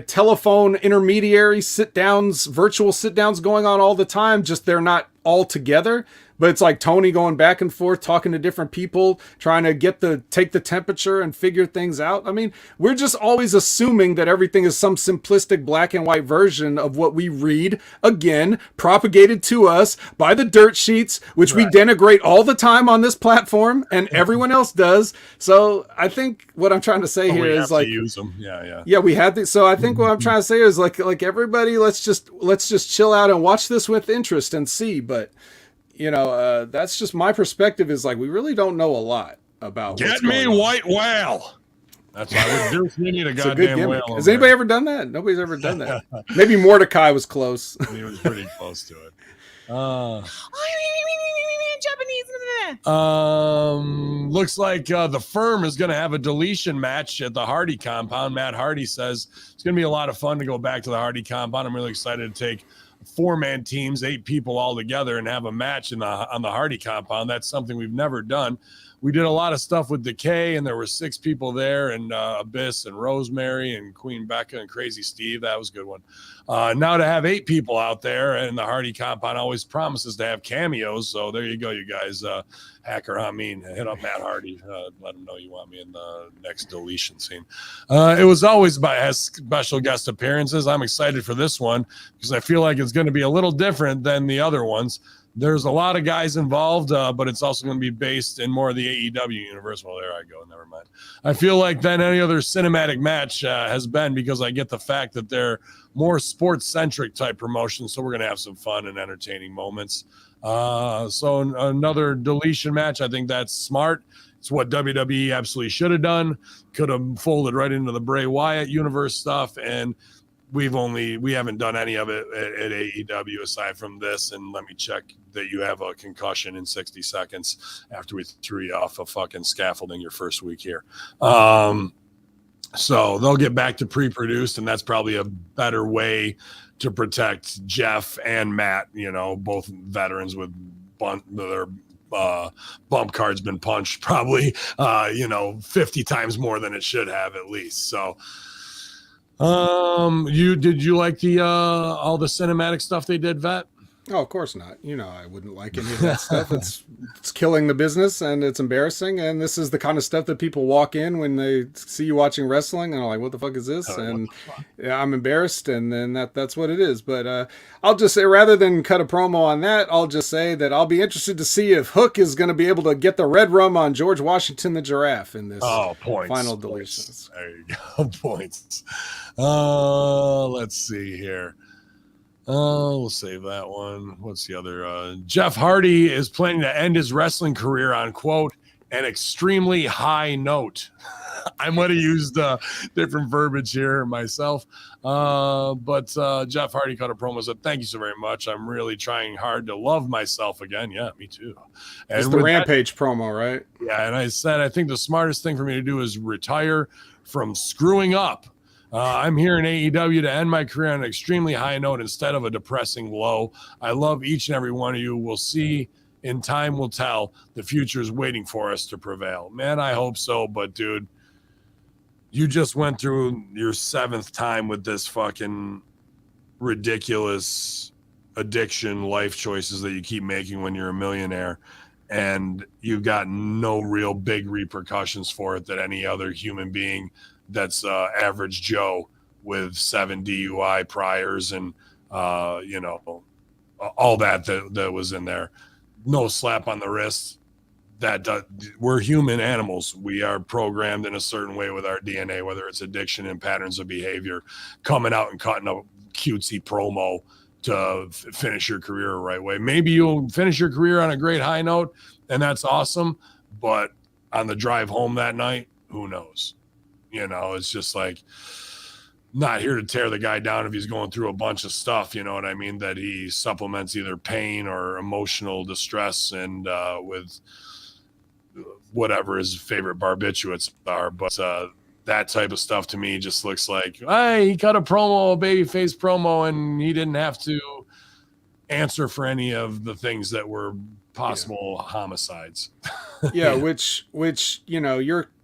telephone intermediary sit-downs, virtual sit-downs going on all the time. Just they're not all together. But it's like Tony going back and forth, talking to different people, trying to take the temperature and figure things out. I mean, we're just always assuming that everything is some simplistic black and white version of what we read, again, propagated to us by the dirt sheets, which we denigrate all the time on this platform, and everyone else does. So I think what I'm trying to say here is like, use them. Yeah, we had to. So I think what I'm trying to say is like everybody, let's just chill out and watch this with interest and see. But that's just my perspective, is like, we really don't know a lot about Get me white whale. That's why we need a goddamn whale. Has anybody ever done that? Nobody's ever done that. Maybe Mordecai was close. He was pretty close to it. Japanese. Looks like the Firm is going to have a deletion match at the Hardy compound. Matt Hardy says it's going to be a lot of fun to go back to the Hardy compound. I'm really excited to take 4-man teams, 8 people all together, and have a match on the Hardy compound. That's something we've never done. We did a lot of stuff with Decay, and there were 6 people there, and Abyss and Rosemary and Queen Becca and Crazy Steve. That was a good one. Now to have 8 people out there, and the Hardy compound always promises to have cameos. So there you go, you guys. Hacker Hameen, hit up Matt Hardy. Let him know you want me in the next deletion scene. It was always has special guest appearances. I'm excited for this one because I feel like it's going to be a little different than the other ones. There's a lot of guys involved, but it's also going to be based in more of the AEW universe. Well, there I go. Never mind. I feel like than any other cinematic match has been, because I get the fact that they're more sports-centric type promotions, so we're going to have some fun and entertaining moments. So another deletion match, I think that's smart. It's what WWE absolutely should have done. Could have folded right into the Bray Wyatt universe stuff, and we haven't done any of it at AEW aside from this. And let me check that you have a concussion in 60 seconds after we threw you off a fucking scaffolding your first week here. So they'll get back to pre-produced, and that's probably a better way to protect Jeff and Matt, both veterans with their bump card's been punched probably 50 times more than it should have at least. So did you like the all the cinematic stuff they did, Vet? Oh, of course not. I wouldn't like any of that stuff. It's killing the business, and it's embarrassing. And this is the kind of stuff that people walk in when they see you watching wrestling, and are like, "What the fuck is this?" And yeah, I'm embarrassed, and then that's what it is. But I'll just say, rather than cut a promo on that, I'll just say that I'll be interested to see if Hook is going to be able to get the red rum on George Washington the Giraffe in this final deletion. There you go, points. Let's see here. We'll save that one. What's the other? Jeff Hardy is planning to end his wrestling career on, quote, an extremely high note. I might have used different verbiage here myself. But Jeff Hardy cut a promo and said, "Thank you so very much. I'm really trying hard to love myself again." Yeah, me too. And it's the Rampage promo, right? Yeah, and I said, I think the smartest thing for me to do is retire from screwing up. I'm here in AEW to end my career on an extremely high note instead of a depressing low. I love each and every one of you. We'll see. In time will tell. The future is waiting for us to prevail. Man, I hope so. But, dude, you just went through your 7th time with this fucking ridiculous addiction life choices that you keep making when you're a millionaire. And you've got no real big repercussions for it that any other human being that's average Joe with 7 DUI priors and all that was in there. No slap on the wrist. We're human animals. We are programmed in a certain way with our DNA, whether it's addiction and patterns of behavior. Coming out and cutting a cutesy promo to finish your career the right way. Maybe you'll finish your career on a great high note, and that's awesome. But on the drive home that night, who knows? It's just like, not here to tear the guy down if he's going through a bunch of stuff, you know what I mean, that he supplements either pain or emotional distress and with whatever his favorite barbiturates are. But that type of stuff to me just looks like, hey, he cut a babyface promo, and he didn't have to answer for any of the things that were possible homicides. Yeah, which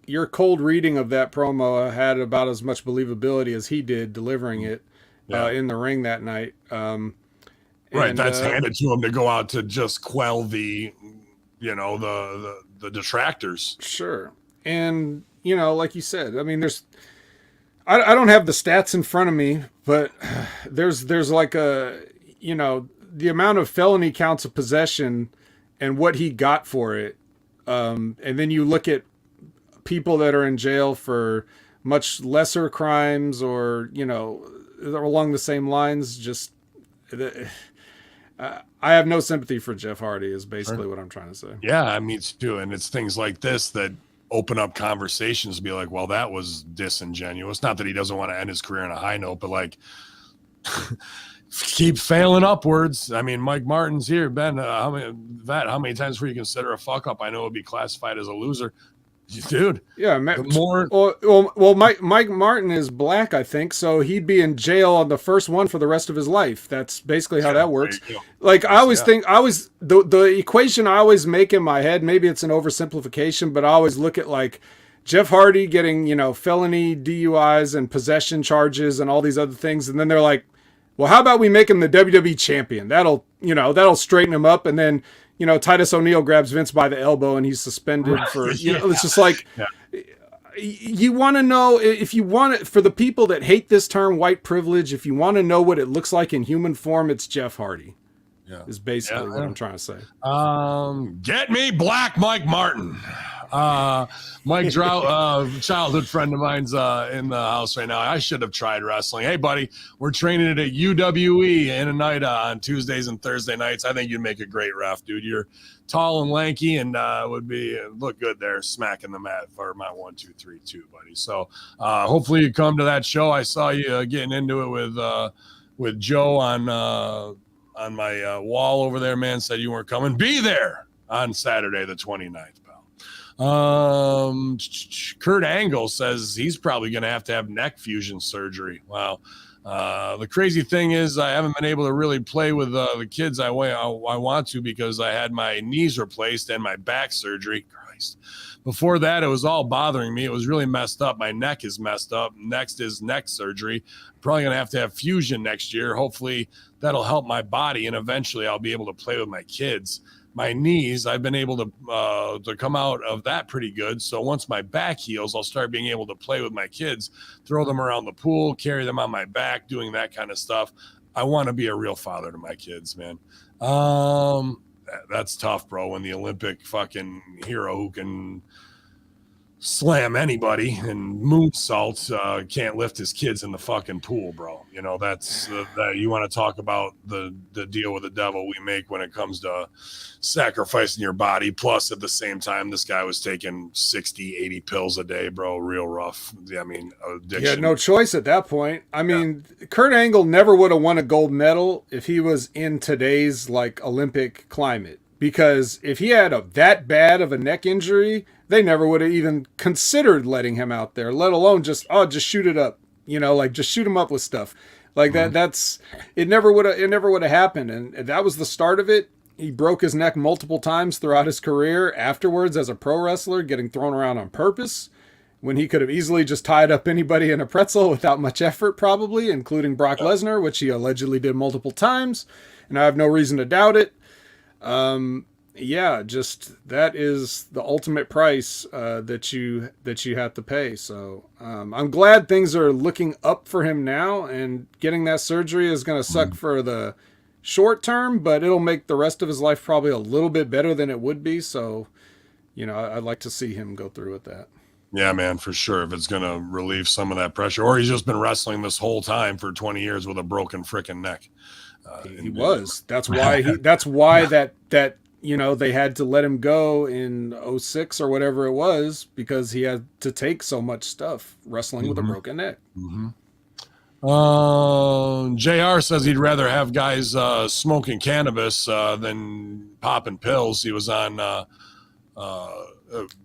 your cold reading of that promo had about as much believability as he did delivering it in the ring that night. Right, that's handed to him to go out to just quell the detractors. Sure. And, like you said, I mean, I don't have the stats in front of me, but there's like the amount of felony counts of possession and what he got for it. And then you look at people that are in jail for much lesser crimes or, along the same lines, just I have no sympathy for Jeff Hardy is basically what I'm trying to say. Yeah, me too. And it's things like this that open up conversations to be like, well, that was disingenuous. Not that he doesn't want to end his career on a high note, but like, keep failing upwards. I mean, Mike Martin's here. Ben, how many times before you consider a fuck up? I know it would be classified as a loser. Dude. Yeah, Mike Martin is black, I think, so he'd be in jail on the first one for the rest of his life. That's basically how that works. Like, I always think, the equation I always make in my head, maybe it's an oversimplification, but I always look at, like, Jeff Hardy getting, felony DUIs and possession charges and all these other things, and then they're like, well, how about we make him the WWE champion? That'll straighten him up, and then Titus O'Neil grabs Vince by the elbow and he's suspended for, it's just like, you want to know, if you want it, for the people that hate this term white privilege, if you want to know what it looks like in human form, it's Jeff Hardy. Yeah. Is basically what I'm trying to say. Get me black Mike Martin. Mike Drought, childhood friend of mine's in the house right now. I should have tried wrestling. Hey, buddy, we're training at UWE in Oneida on Tuesdays and Thursday nights. I think you'd make a great ref, dude. You're tall and lanky and would look good there smacking the mat for my 1, 2, 3, 2, buddy. So hopefully you come to that show. I saw you getting into it with Joe on my wall over there, man. Said you weren't coming. Be there on Saturday the 29th. Kurt Angle says he's probably going to have neck fusion surgery. Wow. The crazy thing is I haven't been able to really play with the kids I want to because I had my knees replaced and my back surgery. Christ. Before that, it was all bothering me. It was really messed up. My neck is messed up. Next is neck surgery. Probably going to have fusion next year. Hopefully that'll help my body, and eventually I'll be able to play with my kids. My knees, I've been able to come out of that pretty good. So once my back heals, I'll start being able to play with my kids, throw them around the pool, carry them on my back, doing that kind of stuff. I want to be a real father to my kids, man. That's tough, bro, when the Olympic fucking hero who can slam anybody and moonsault can't lift his kids in the fucking pool, bro. That's that you want to talk about the deal with the devil we make when it comes to sacrificing your body. Plus, at the same time, this guy was taking 60, 80 pills a day, bro. Real rough. I mean, addiction. He had no choice at that point. I mean, Kurt Angle never would have won a gold medal if he was in today's Olympic climate. Because if he had that bad of a neck injury, they never would have even considered letting him out there, let alone just shoot it up, just shoot him up with stuff like that. It never would have happened. And that was the start of it. He broke his neck multiple times throughout his career afterwards as a pro wrestler, getting thrown around on purpose when he could have easily just tied up anybody in a pretzel without much effort, probably, including Brock Lesnar, which he allegedly did multiple times. And I have no reason to doubt it. Just that is the ultimate price that you have to pay. So I'm glad things are looking up for him now, and getting that surgery is going to suck for the short term, but it'll make the rest of his life probably a little bit better than it would be. So, I'd like to see him go through with that. Yeah, man, for sure. If it's going to relieve some of that pressure, or he's just been wrestling this whole time for 20 years with a broken freaking neck. He was. That's why they had to let him go in 06 or whatever it was, because he had to take so much stuff wrestling with a broken neck. JR says he'd rather have guys smoking cannabis than popping pills. He was on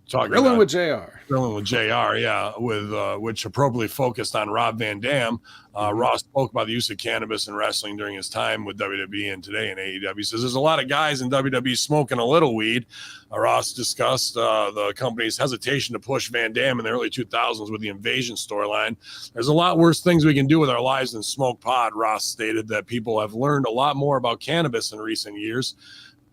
Grilling with JR, yeah, which appropriately focused on Rob Van Dam. Ross spoke about the use of cannabis in wrestling during his time with WWE and today in AEW. He says there's a lot of guys in WWE smoking a little weed. Ross discussed the company's hesitation to push Van Dam in the early 2000s with the Invasion storyline. There's a lot worse things we can do with our lives than smoke pot. Ross stated that people have learned a lot more about cannabis in recent years,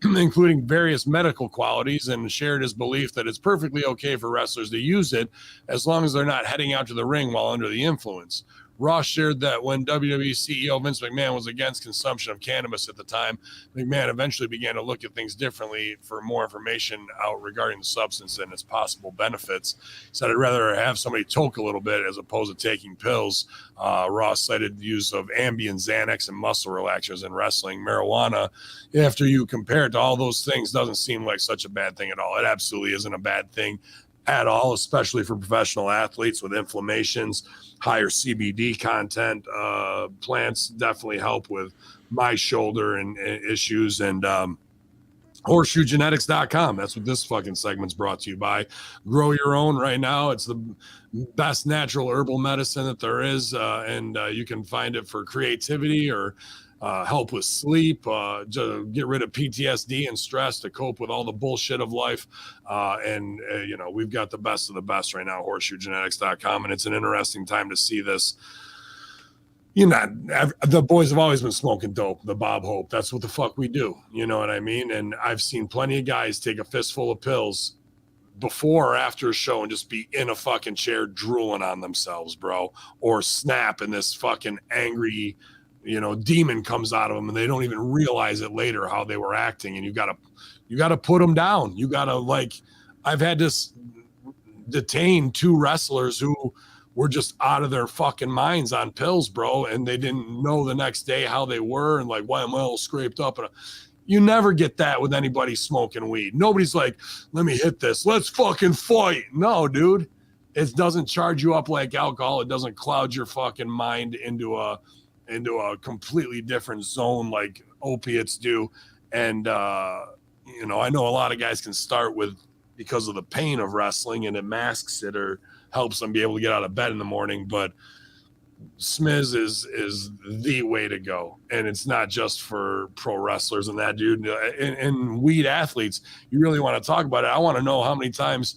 including various medical qualities, and shared his belief that it's perfectly okay for wrestlers to use it as long as they're not heading out to the ring while under the influence. Ross shared that when WWE CEO Vince McMahon was against consumption of cannabis at the time, McMahon eventually began to look at things differently for more information out regarding the substance and its possible benefits. He said, I'd rather have somebody toke a little bit as opposed to taking pills. Ross cited the use of Ambien, Xanax, and muscle relaxers in wrestling. Marijuana, after you compare it to all those things, doesn't seem like such a bad thing at all. It absolutely isn't a bad thing. at all, especially for professional athletes with inflammations. Higher CBD content plants definitely help with my shoulder and issues. And horseshoegenetics.com. That's what this fucking segment's brought to you by. Grow your own right now. It's the best natural herbal medicine that there is. And you can find it for creativity or help with sleep, to get rid of PTSD and stress, to cope with all the bullshit of life. You know, we've got the best of the best right now, horseshoegenetics.com. And it's an interesting time to see this. You know, the boys have always been smoking dope, the Bob Hope. That's what the fuck we do. You know what I mean? And I've seen plenty of guys take a fistful of pills before or after a show and just be in a fucking chair drooling on themselves, bro, or snap and this fucking angry, you know, demon comes out of them and they don't even realize it later how they were acting. And you gotta put them down. You gotta, like, I've had to detain 2 wrestlers who were just out of their fucking minds on pills, bro. And they didn't know the next day how they were. And like, why am I all scraped up? And you never get that with anybody smoking weed. Nobody's like, let me hit this. Let's fucking fight. No, dude, it doesn't charge you up like alcohol. It doesn't cloud your fucking mind into a completely different zone like opiates do. And, you know, I know a lot of guys can start with, because of the pain of wrestling, and it masks it or helps them be able to get out of bed in the morning. But Smiz is the way to go. And it's not just for pro wrestlers and that, dude. And weed athletes, you really want to talk about it. I want to know how many times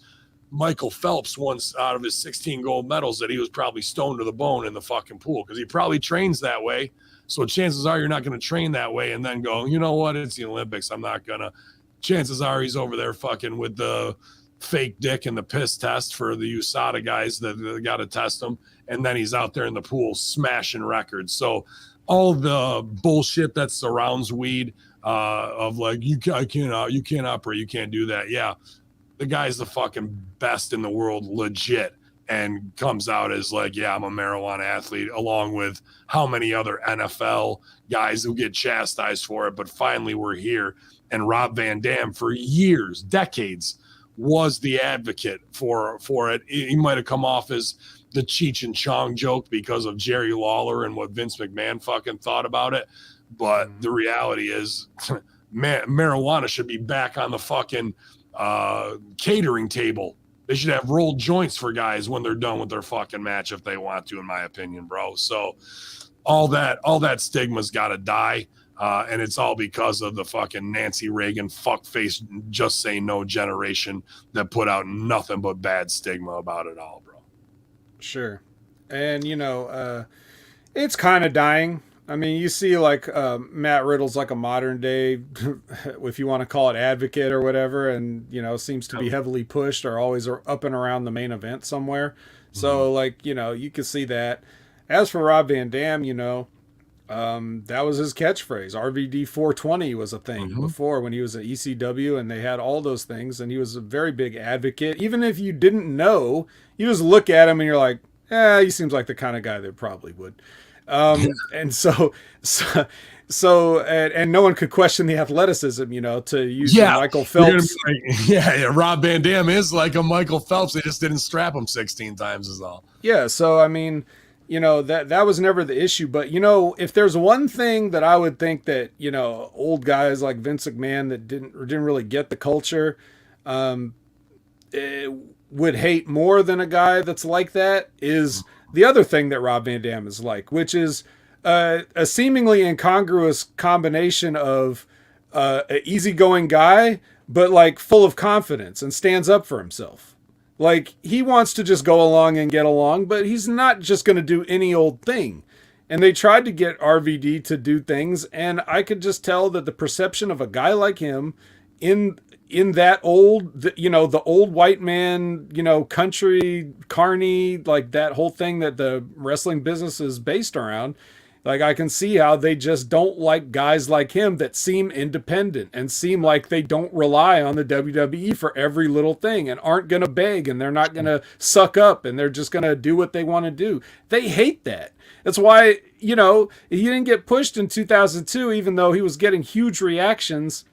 Michael Phelps once, out of his 16 gold medals, that he was probably stoned to the bone in the fucking pool, because he probably trains that way. So chances are you're not going to train that way and then go, you know what, it's the Olympics, I'm not going to. Chances are he's over there fucking with the fake dick and the piss test for the USADA guys that got to test them. And then he's out there in the pool smashing records. So all the bullshit that surrounds weed, of like, you can't operate, you can't do that. Yeah. The guy's the fucking best in the world, legit, and comes out as like, yeah, I'm a marijuana athlete, along with how many other NFL guys who get chastised for it. But finally we're here. And Rob Van Dam, for years, decades, was the advocate for it. He might have come off as the Cheech and Chong joke because of Jerry Lawler and what Vince McMahon fucking thought about it. But the reality is, marijuana should be back on the fucking catering table. They should have rolled joints for guys when they're done with their fucking match if they want to, in my opinion, bro. So all that stigma's got to die. And it's all because of the fucking Nancy Reagan fuckface just say no generation that put out nothing but bad stigma about it all, bro. Sure. And, you know, it's kind of dying. I mean, you see like Matt Riddle's like a modern day, if you want to call it, advocate or whatever, and, you know, seems to be heavily pushed or always up and around the main event somewhere. So, like, you know, you can see that. As for Rob Van Dam, you know, that was his catchphrase. RVD 420 was a thing before when he was at ECW, and they had all those things, and he was a very big advocate. Even if you didn't know, you just look at him and you're like, he seems like the kind of guy that probably would. And so no one could question the athleticism, you know, to use Michael Phelps. Rob Van Dam is like a Michael Phelps. They just didn't strap him 16 times is all. Yeah. So, I mean, you know, that was never the issue. But, you know, if there's one thing that I would think that, you know, old guys like Vince McMahon that didn't really get the culture, would hate more than a guy that's like that, is the other thing that Rob Van Dam is like, which is a seemingly incongruous combination of an easygoing guy, but like full of confidence and stands up for himself. Like, he wants to just go along and get along, but he's not just going to do any old thing. And they tried to get RVD to do things, and I could just tell that the perception of a guy like him in that old, you know, the old white man, you know, country, carny, like that whole thing that the wrestling business is based around. Like, I can see how they just don't like guys like him that seem independent and seem like they don't rely on the WWE for every little thing and aren't going to beg, and they're not going to suck up, and they're just going to do what they want to do. They hate that. That's why, you know, he didn't get pushed in 2002, even though he was getting huge reactions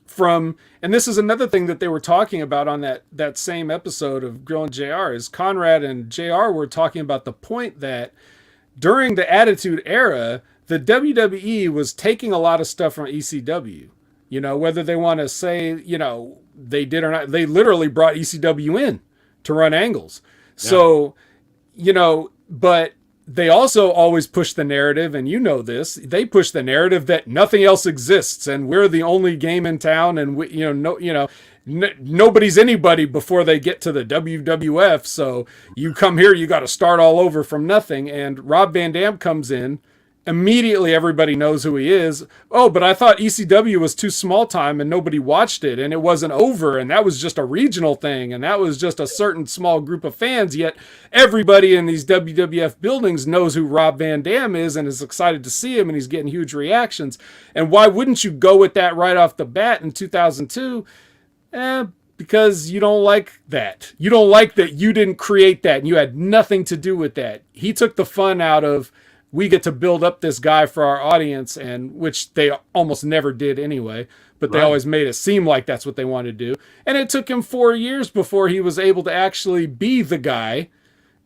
from, and this is another thing that they were talking about on that same episode of Grilling JR, is Conrad and JR were talking about the point that during the Attitude Era, the WWE was taking a lot of stuff from ECW. You know, whether they want to say, you know, they did or not, they literally brought ECW in to run angles. Yeah. So, you know, but they also always push the narrative, and you know this, they push the narrative that nothing else exists and we're the only game in town, and we, nobody's anybody before they get to the WWF. So you come here, you got to start all over from nothing. And Rob Van Dam comes in. Immediately everybody knows who he is. Oh, but I thought ECW was too small time and nobody watched it and it wasn't over and that was just a regional thing and that was just a certain small group of fans, yet everybody in these WWF buildings knows who Rob Van Dam is and is excited to see him and he's getting huge reactions. And why wouldn't you go with that right off the bat in 2002? Because you don't like that. You don't like that you didn't create that and you had nothing to do with that. He took the fun out of, we get to build up this guy for our audience, and which they almost never did anyway, but they always made it seem like that's what they wanted to do. And it took him 4 years before he was able to actually be the guy.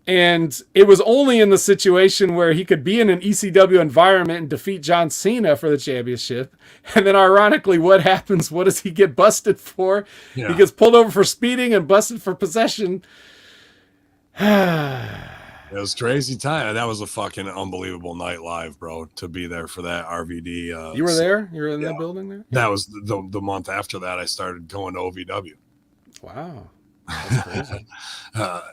And it was only in the situation where he could be in an ECW environment and defeat John Cena for the championship. And then ironically, what happens? What does he get busted for? Yeah. He gets pulled over for speeding and busted for possession. It was crazy time. That was a fucking unbelievable night live, bro, to be there for that RVD. You were there? You were in that building there? That was the month after that I started going to OVW. Wow. That's crazy.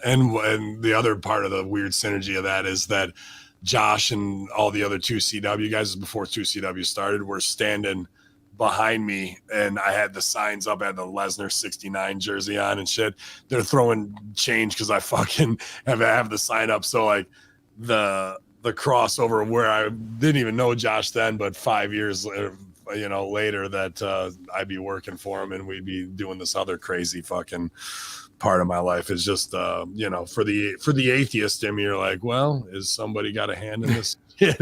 And the other part of the weird synergy of that is that Josh and all the other 2CW guys before 2CW started were standing behind me, and I had the signs up. I had the Lesnar 69 jersey on and shit. They're throwing change because I fucking have the sign up. So like the crossover where I didn't even know Josh then, but 5 years later that I'd be working for him and we'd be doing this other crazy fucking part of my life. Is just for the atheist in me, you're like, well, is somebody got a hand in this? Did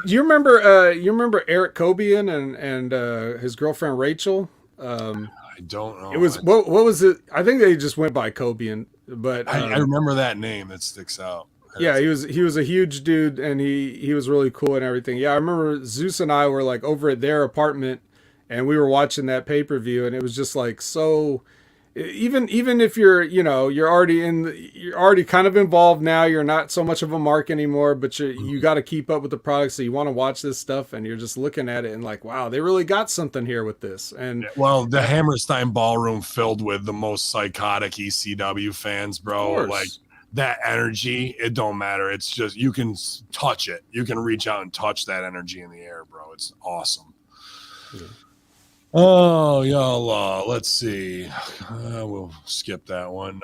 you remember Eric Cobian and his girlfriend Rachel? I don't know. It was what was it? I think they just went by Cobian, but I remember that name. That sticks out. Yeah, he was a huge dude and he was really cool and everything. Yeah, I remember Zeus and I were like over at their apartment and we were watching that pay-per-view and it was just like so. Even if you're already kind of involved now, you're not so much of a mark anymore, but you got to keep up with the product. So you want to watch this stuff and you're just looking at it and like, wow, they really got something here with this. And well, the Hammerstein ballroom filled with the most psychotic ECW fans, bro. Like that energy, it don't matter. It's just, you can touch it. You can reach out and touch that energy in the air, bro. It's awesome. Yeah. Oh, y'all, let's see. We'll skip that one.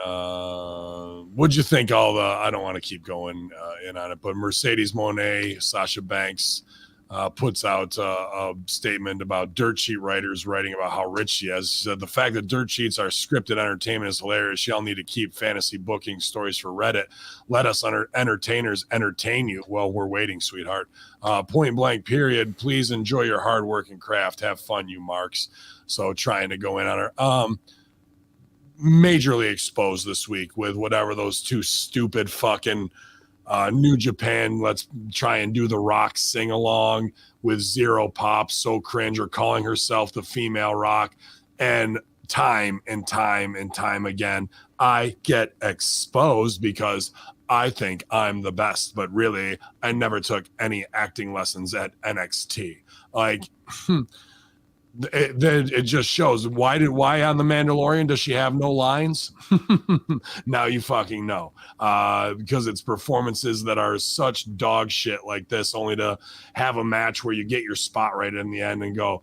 What'd you think? I don't want to keep going in on it, but Mercedes Moné, Sasha Banks puts out a statement about dirt sheet writers writing about how rich she is. She said, the fact that dirt sheets are scripted entertainment is hilarious. Y'all need to keep fantasy booking stories for Reddit. Let us entertainers entertain you. Well, we're waiting, sweetheart. Point blank period. Please enjoy your hard work and craft. Have fun, you marks. So trying to go in on her. Majorly exposed this week with whatever those two stupid fucking New Japan, let's try and do the Rock sing along with zero pop, so cringe, or calling herself the female Rock. And time and time and time again, I get exposed because I think I'm the best, but really I never took any acting lessons at NXT. Like, it just shows why on The Mandalorian does she have no lines? Now you fucking know, because it's performances that are such dog shit like this, only to have a match where you get your spot right in the end and go,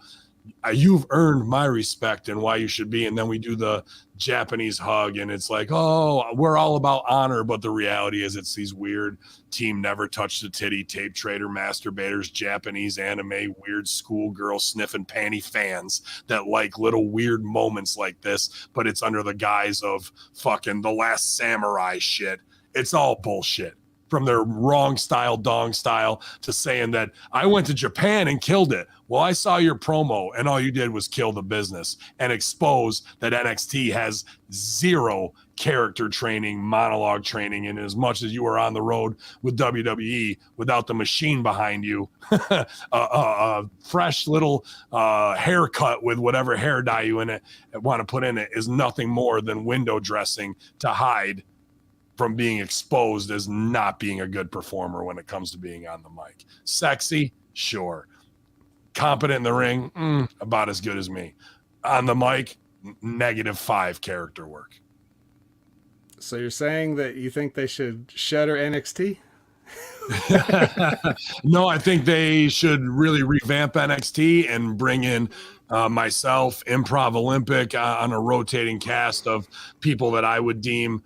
you've earned my respect and why you should be. And then we do the Japanese hug and it's like, oh, we're all about honor, but the reality is it's these weird team never touched the titty, tape trader, masturbators, Japanese anime, weird schoolgirl sniffing panty fans that like little weird moments like this, but it's under the guise of fucking The Last Samurai shit. It's all bullshit. from their wrong style, dong style, to saying that I went to Japan and killed it. Well, I saw your promo and all you did was kill the business and expose that NXT has zero character training, monologue training. And as much as you were on the road with WWE without the machine behind you, a fresh little haircut with whatever hair dye you want to put in it is nothing more than window dressing to hide from being exposed as not being a good performer when it comes to being on the mic. Sexy, sure. Competent in the ring, about as good as me. On the mic, -5 character work. So you're saying that you think they should shutter NXT? No, I think they should really revamp NXT and bring in myself, Improv Olympic, on a rotating cast of people that I would deem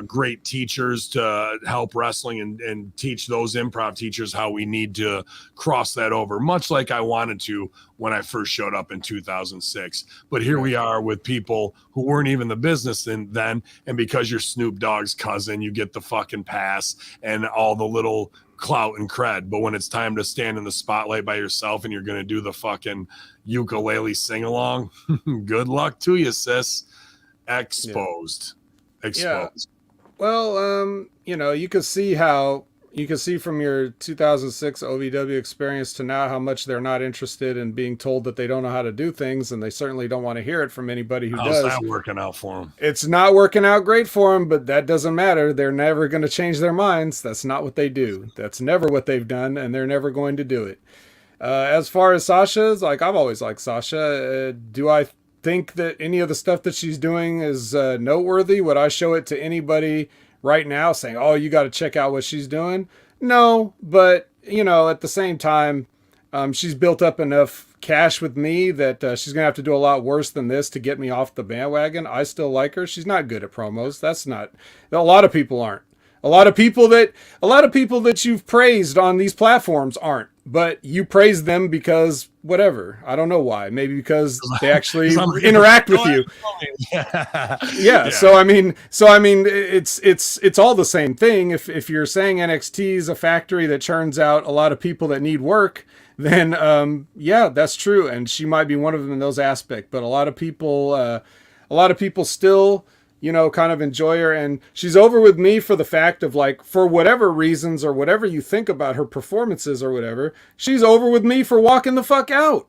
great teachers to help wrestling and teach those improv teachers how we need to cross that over, much like I wanted to when I first showed up in 2006. But here we are with people who weren't even the business then, and because you're Snoop Dogg's cousin, you get the fucking pass and all the little clout and cred. But when it's time to stand in the spotlight by yourself and you're going to do the fucking ukulele sing-along, good luck to you, sis. Exposed. Yeah. Well, you can see from your 2006 OVW experience to now how much they're not interested in being told that they don't know how to do things, and they certainly don't want to hear it from anybody who does. How's that working out for them? It's not working out great for them, but that doesn't matter. They're never going to change their minds. That's not what they do. That's never what they've done, and they're never going to do it. As far as Sasha's, I've always liked Sasha. Do I think that any of the stuff that she's doing is noteworthy? Would I show it to anybody right now saying, oh, you got to check out what she's doing? No, but at the same time, she's built up enough cash with me that she's gonna have to do a lot worse than this to get me off the bandwagon. I still like her. She's not good at promos. A lot of people aren't. A lot of people that you've praised on these platforms aren't, but you praise them because whatever. I don't know why. Maybe because they actually interact with you. Yeah. So I mean, it's all the same thing. If you're saying NXT is a factory that churns out a lot of people that need work, then yeah, that's true, and she might be one of them in those aspects. But a lot of people still, kind of enjoy her, and she's over with me for the fact of for whatever reasons or whatever you think about her performances or whatever, she's over with me for walking the fuck out.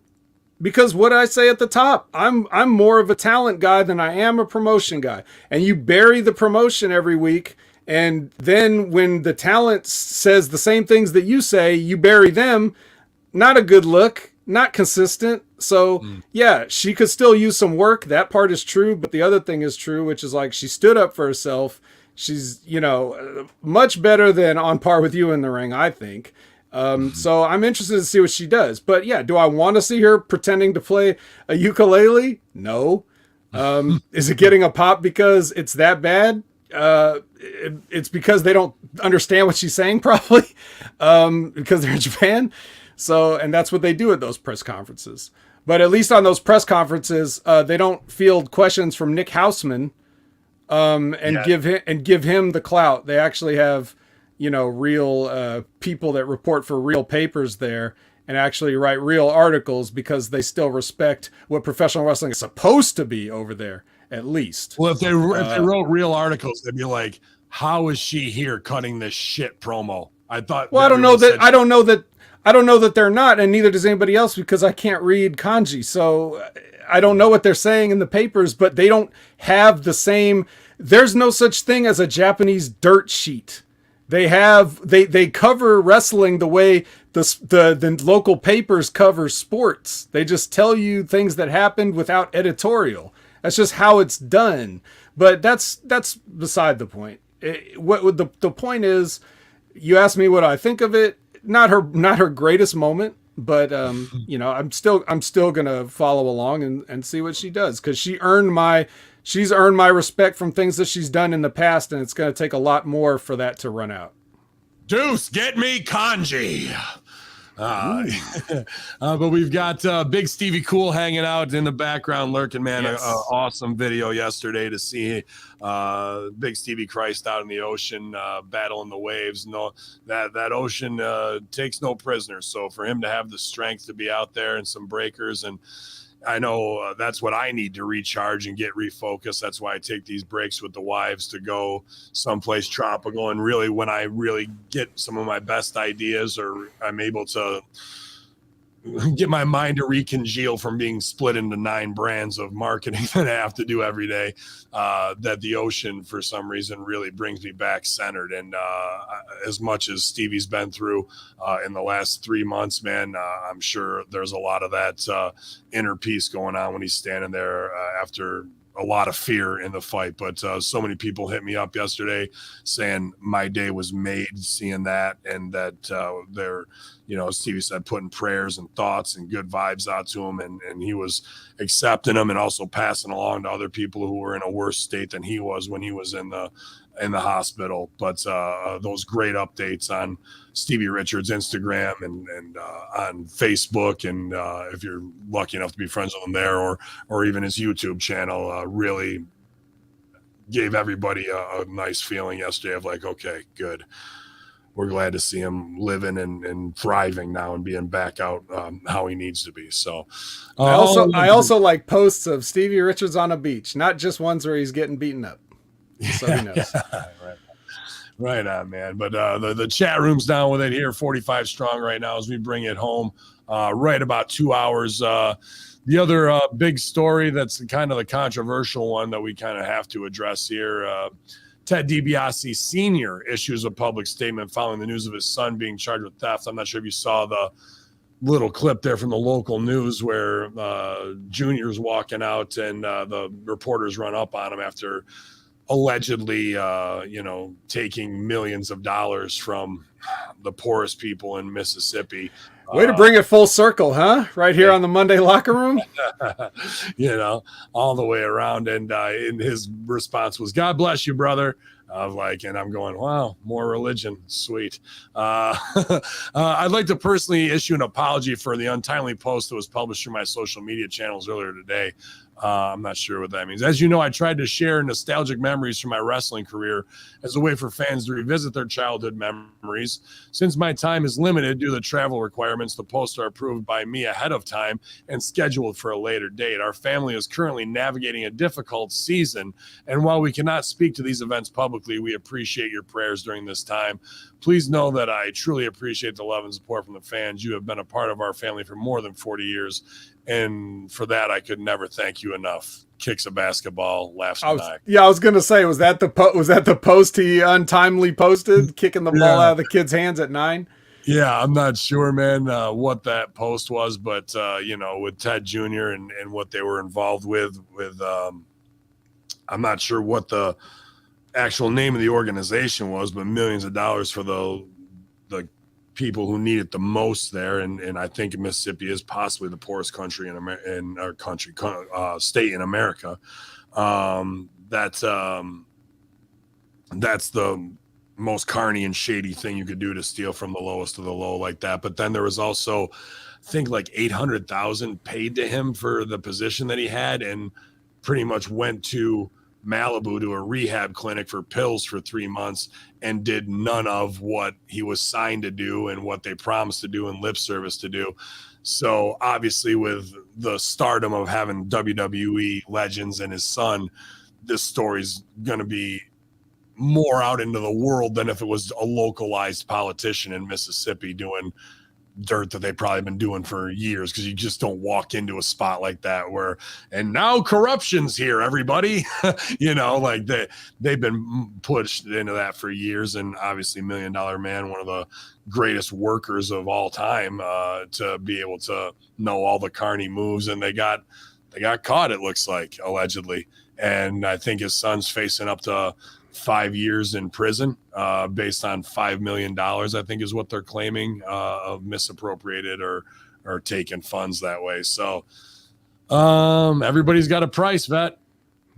Because what I say at the top, I'm more of a talent guy than I am a promotion guy. And you bury the promotion every week, and then when the talent says the same things that you say, you bury them. Not a good look, not consistent. So yeah, she could still use some work. That part is true, but the other thing is true, which is she stood up for herself. She's, much better than on par with you in the ring, I think. So I'm interested to see what she does. But yeah, do I want to see her pretending to play a ukulele? No. Is it getting a pop because it's that bad? It's because they don't understand what she's saying, probably, because they're in Japan. So, and that's what they do at those press conferences. But at least on those press conferences, they don't field questions from Nick Houseman, give him the clout. They actually have, real people that report for real papers there and actually write real articles because they still respect what professional wrestling is supposed to be over there, at least. Well, if they wrote real articles, they'd be like, "How is she here cutting this shit promo?" I thought. Well, I don't know that they're not, and neither does anybody else because I can't read kanji. So I don't know what they're saying in the papers, but they don't have the same. There's no such thing as a Japanese dirt sheet. They cover wrestling the way the local papers cover sports. They just tell you things that happened without editorial. That's just how it's done. But that's beside the point. The point is, you asked me what I think of it. Not her greatest moment, but I'm still gonna follow along and see what she does, because she's earned my respect from things that she's done in the past, and it's gonna take a lot more for that to run out. Deuce, get me kanji. But we've got Big Stevie Cool hanging out in the background, lurking, man. Yes. Awesome video yesterday to see Big Stevie Christ out in the ocean battling the waves. No, that ocean takes no prisoners. So for him to have the strength to be out there in some breakers, and I know that's what I need to recharge and get refocused. That's why I take these breaks with the wives to go someplace tropical. And really, when I really get some of my best ideas, or I'm able to get my mind to recongeal from being split into 9 brands of marketing that I have to do every day, that the ocean, for some reason, really brings me back centered. And as much as Stevie's been through in the last 3 months, man, I'm sure there's a lot of that inner peace going on when he's standing there after a lot of fear in the fight. But so many people hit me up yesterday saying my day was made seeing that, and that they're, Stevie said, putting prayers and thoughts and good vibes out to him, and he was accepting them and also passing along to other people who were in a worse state than he was when he was in the hospital. But those great updates on Stevie Richards' Instagram and on Facebook, and if you're lucky enough to be friends with him there, or even his YouTube channel, really gave everybody a nice feeling yesterday of like, okay, good. We're glad to see him living and thriving now and being back out how he needs to be. So I also like posts of Stevie Richards on a beach, not just ones where he's getting beaten up. So he knows. Right on, man. But the chat room's down with it here, 45 strong right now as we bring it home. Right about 2 hours. The other big story that's kind of the controversial one that we kind of have to address here, Ted DiBiase Sr. issues a public statement following the news of his son being charged with theft. I'm not sure if you saw the little clip there from the local news where Junior's walking out and the reporters run up on him after allegedly, taking millions of dollars from the poorest people in Mississippi. Way to bring it full circle, huh? Right here on the Monday Locker Room. All the way around. And his response was, "God bless you, brother." And I'm going, wow, more religion. Sweet. I'd like to personally issue an apology for the untimely post that was published through my social media channels earlier today. I'm not sure what that means. As you know, I tried to share nostalgic memories from my wrestling career as a way for fans to revisit their childhood memories. Since my time is limited due to the travel requirements, the posts are approved by me ahead of time and scheduled for a later date. Our family is currently navigating a difficult season, and while we cannot speak to these events publicly, we appreciate your prayers during this time. Please know that I truly appreciate the love and support from the fans. You have been a part of our family for more than 40 years. And for that, I could never thank you enough. Kicks a basketball, laughs a knife. Yeah, I was gonna say, was that the post he untimely posted, kicking the ball out of the kid's hands at 9? Yeah, I'm not sure, man, what that post was, but with Ted Jr. and what they were involved with I'm not sure what the actual name of the organization was, but millions of dollars for the people who need it the most there, and I think Mississippi is possibly the poorest country in our country, state in America. That's the most carny and shady thing you could do, to steal from the lowest of the low like that. But then there was also, I think, like $800,000 paid to him for the position that he had, and pretty much went to Malibu to a rehab clinic for pills for 3 months and did none of what he was signed to do and what they promised to do and lip service to do. So obviously, with the stardom of having WWE legends and his son, this story's going to be more out into the world than if it was a localized politician in Mississippi doing dirt that they've probably been doing for years, because you just don't walk into a spot like that and now corruption's here, everybody. They've been pushed into that for years. And obviously, $1 Million Man, one of the greatest workers of all time, to be able to know all the carny moves, and they got caught, it looks like, allegedly. And I think his son's facing up to 5 years in prison, based on $5 million, I think is what they're claiming, of misappropriated or taken funds that way. So everybody's got a price, Vet.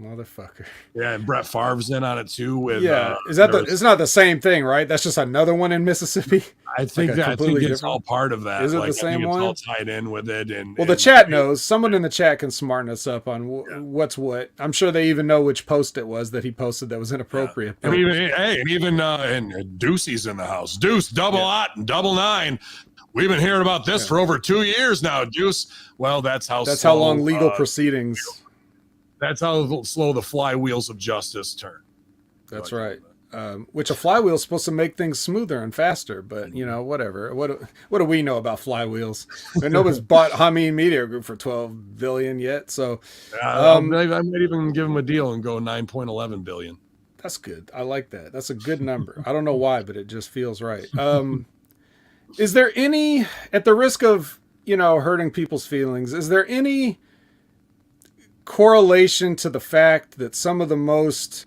motherfucker. Yeah, and Brett Favre's in on it too. With Is that it's not the same thing, right? That's just another one in Mississippi. I think I think it's different? all part of that. Is it like, the same one? It's all tied in with it. And well, the chat knows. Someone in the chat can smarten us up on what's what. I'm sure they even know which post it was that he posted that was inappropriate. Yeah. And even Deucey's in the house. Deuce, double aught and double 9. We've been hearing about this for over 2 years now, Deuce. Well, that's how long legal proceedings. That's how slow the flywheels of justice turn. That's right. Which a flywheel is supposed to make things smoother and faster, but whatever. What do we know about flywheels? And nobody's bought HAMIN Media Group for $12 billion yet. So I might even give them a deal and go 9.11 billion. That's good. I like that. That's a good number. I don't know why, but it just feels right. Is there any, at the risk of hurting people's feelings, is there any correlation to the fact that some of the most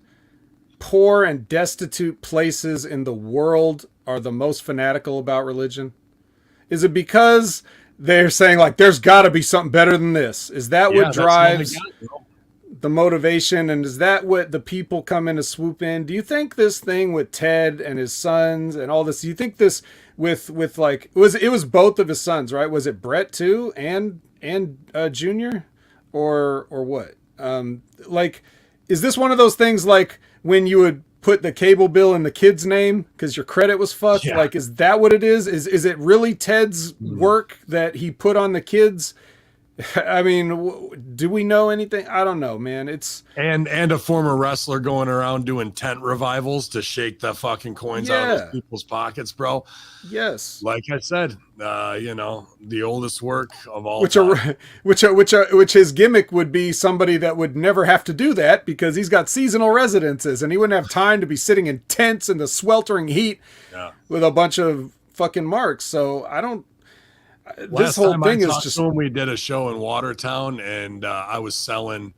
poor and destitute places in the world are the most fanatical about religion? Is it because they're saying like there's got to be something better than this? Is that what drives the motivation, and is that what the people come in to swoop in? Do you think this thing with Ted and his sons and all this, do you think this with like it was both of his sons, right? Was it Brett too and Junior or what? Like, is this one of those things like when you would put the cable bill in the kid's name because your credit was fucked? Yeah. Like, is that what it is? Is it really Ted's work that he put on the kids? I mean, do we know anything? I don't know, man. It's and a former wrestler going around doing tent revivals to shake the fucking coins out of those people's pockets, bro. Yes, like I said, the oldest work of all time. Which his gimmick would be somebody that would never have to do that because he's got seasonal residences and he wouldn't have time to be sitting in tents in the sweltering heat with a bunch of fucking marks. So I don't. This whole thing is just. When we did a show in Watertown, and I was selling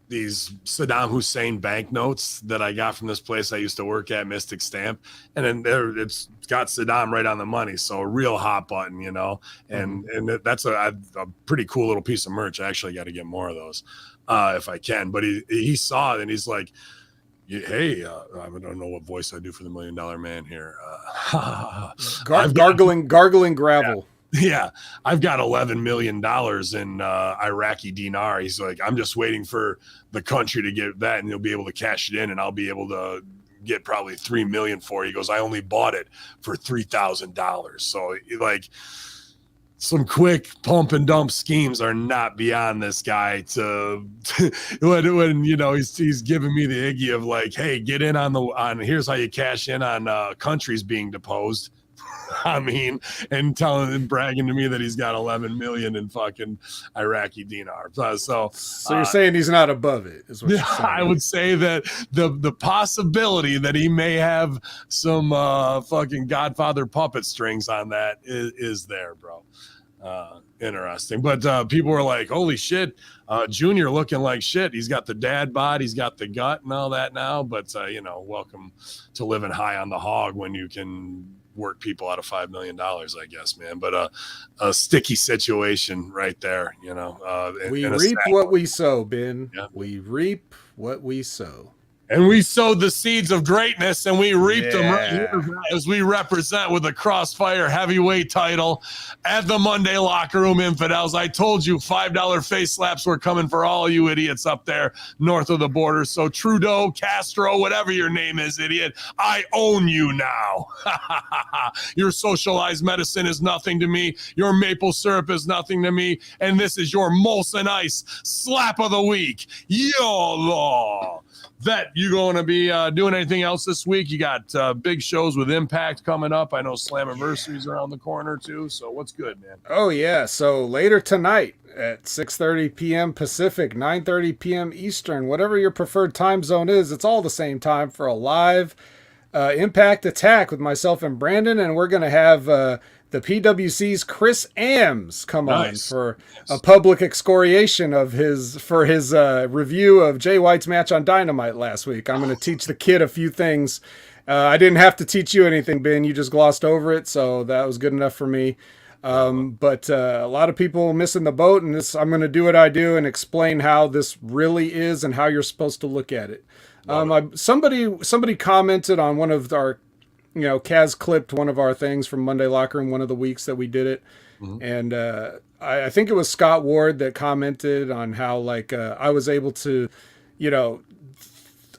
these Saddam Hussein banknotes that I got from this place I used to work at, Mystic Stamp, and then it's got Saddam right on the money, so a real hot button, and that's a pretty cool little piece of merch. I actually got to get more of those if I can. But he saw it and he's like, hey, I don't know what voice I do for the $1 Million Man here. Gargling gravel. Yeah, I've got $11 million in Iraqi dinar. He's like, I'm just waiting for the country to get that, and you'll be able to cash it in, and I'll be able to get probably $3 million for it. He goes, I only bought it for $3,000. So like, some quick pump and dump schemes are not beyond this guy to when he's giving me the Iggy of like, hey, get in on here's how you cash in on countries being deposed. I mean, and bragging to me that he's got 11 million in fucking Iraqi dinar. So you're saying he's not above it, is what you're saying. I would say that the possibility that he may have some fucking Godfather puppet strings on that is there, bro. Interesting. But people were like, holy shit, Junior looking like shit. He's got the dad bod, he's got the gut and all that now. But welcome to living high on the hog when you can work people out of $5 million, I guess, man. But a sticky situation right there, we reap what we sow, Ben. Yeah. We reap what we sow. And we sowed the seeds of greatness, and we reaped them right here as we represent with the Crossfire Heavyweight title at the Monday Locker Room Infidels. I told you $5 face slaps were coming for all you idiots up there north of the border. So Trudeau, Castro, whatever your name is, idiot, I own you now. Your socialized medicine is nothing to me. Your maple syrup is nothing to me. And this is your Molson Ice slap of the week. YOLO. Vet, you going to be doing anything else this week? You got big shows with Impact coming up. I know Slammiversary's around the corner too. So what's good, man? Oh yeah. So later tonight at 6:30 p.m. Pacific, 9:30 p.m. Eastern, whatever your preferred time zone is, it's all the same time for a live Impact Attack with myself and Brandon, and we're gonna have the PWC's Chris Ames come on for a public excoriation of his review of Jay White's match on Dynamite last week. I'm going to teach the kid a few things. I didn't have to teach you anything, Ben. You just glossed over it, so that was good enough for me. But a lot of people missing the boat, and I'm going to do what I do and explain how this really is and how you're supposed to look at it. Somebody commented on one of our, Kaz clipped one of our things from Monday Locker Room, one of the weeks that we did it. And I think it was Scott Ward that commented on how I was able to,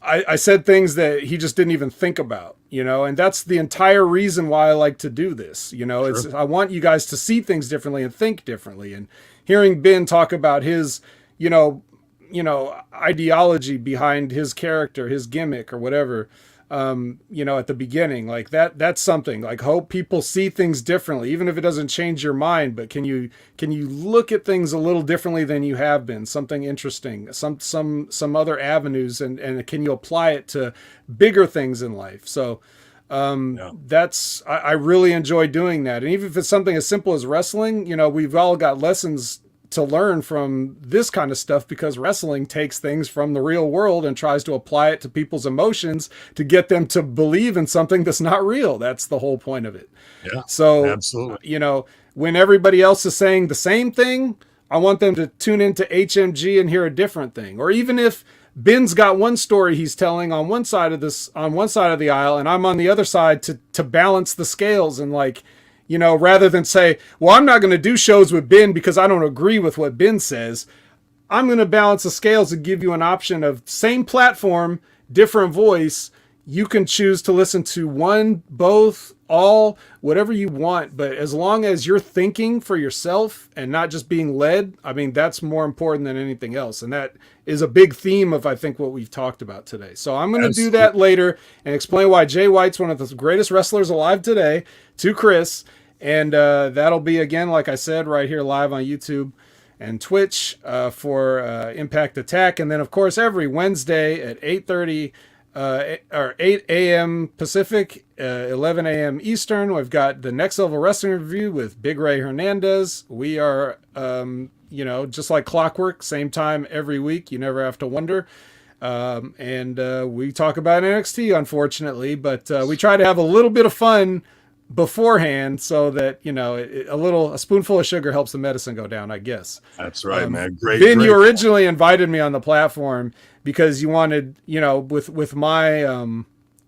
I said things that he just didn't even think about, and that's the entire reason why I like to do this. It's, I want you guys to see things differently and think differently. And hearing Ben talk about his, ideology behind his character, his gimmick or whatever, at the beginning, that's something. Hope people see things differently, even if it doesn't change your mind. But can you look at things a little differently than you have been? Something interesting, some other avenues, and can you apply it to bigger things in life? So I really enjoy doing that. And even if it's something as simple as wrestling, we've all got lessons to learn from this kind of stuff, because wrestling takes things from the real world and tries to apply it to people's emotions to get them to believe in something that's not real. That's the whole point of it. Yeah. So, absolutely. When everybody else is saying the same thing, I want them to tune into HMG and hear a different thing. Or even if Ben's got one story he's telling on one side of the aisle, and I'm on the other side to balance the scales and rather than say, well, I'm not going to do shows with Ben because I don't agree with what Ben says. I'm going to balance the scales and give you an option of same platform, different voice. You can choose to listen to one, both, all, whatever you want. But as long as you're thinking for yourself and not just being led, that's more important than anything else. And that is a big theme of, I think, what we've talked about today. So I'm going to do that later and explain why Jay White's one of the greatest wrestlers alive today to Chris. And that'll be, again, like I said, right here live on YouTube and Twitch for Impact Attack. And then, of course, every Wednesday at 8:30 or 8 a.m. Pacific, 11 a.m. Eastern, we've got the Next Level Wrestling Review with Big Ray Hernandez. We are, just like clockwork, same time every week. You never have to wonder. And we talk about NXT, unfortunately, but we try to have a little bit of fun beforehand so that a spoonful of sugar helps the medicine go down, I guess. That's right, man. Great. Ben, you originally invited me on the platform because you wanted, with my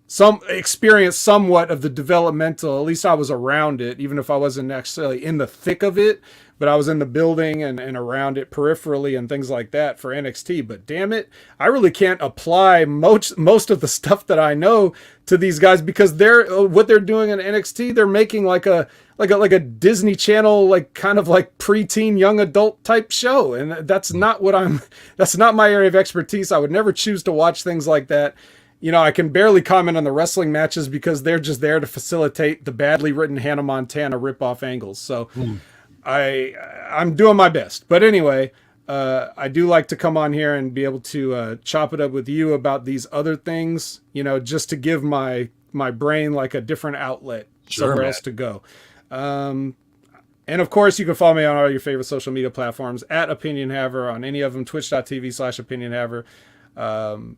some experience somewhat of the developmental, at least I was around it, even if I wasn't necessarily in the thick of it, but I was in the building and around it peripherally and things like that for NXT. But damn it, I really can't apply most of the stuff that I know to these guys, because what they're doing in NXT, they're making like a Disney Channel, kind of preteen young adult type show. And that's not that's not my area of expertise. I would never choose to watch things like that. I can barely comment on the wrestling matches because they're just there to facilitate the badly written Hannah Montana ripoff angles. So I'm doing my best. But anyway, I do like to come on here and be able to chop it up with you about these other things, just to give my brain a different outlet, somewhere else to go. And of course, you can follow me on all your favorite social media platforms at Opinion Haver, on any of them, twitch.tv/Opinion Haver.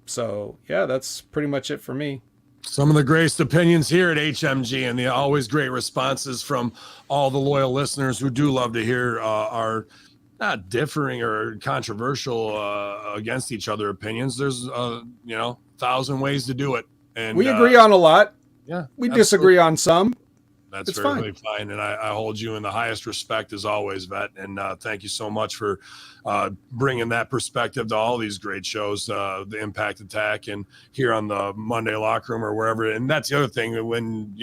So yeah, that's pretty much it for me. Some of the greatest opinions here at HMG, and the always great responses from all the loyal listeners who do love to hear our not differing or controversial against each other opinions. There's 1,000 ways to do it, and we agree on a lot. Yeah, we disagree on some. That's very fine. And I hold you in the highest respect as always, Vet. And thank you so much for bringing that perspective to all these great shows, the Impact Attack and here on the Monday Locker Room or wherever. And that's the other thing, when,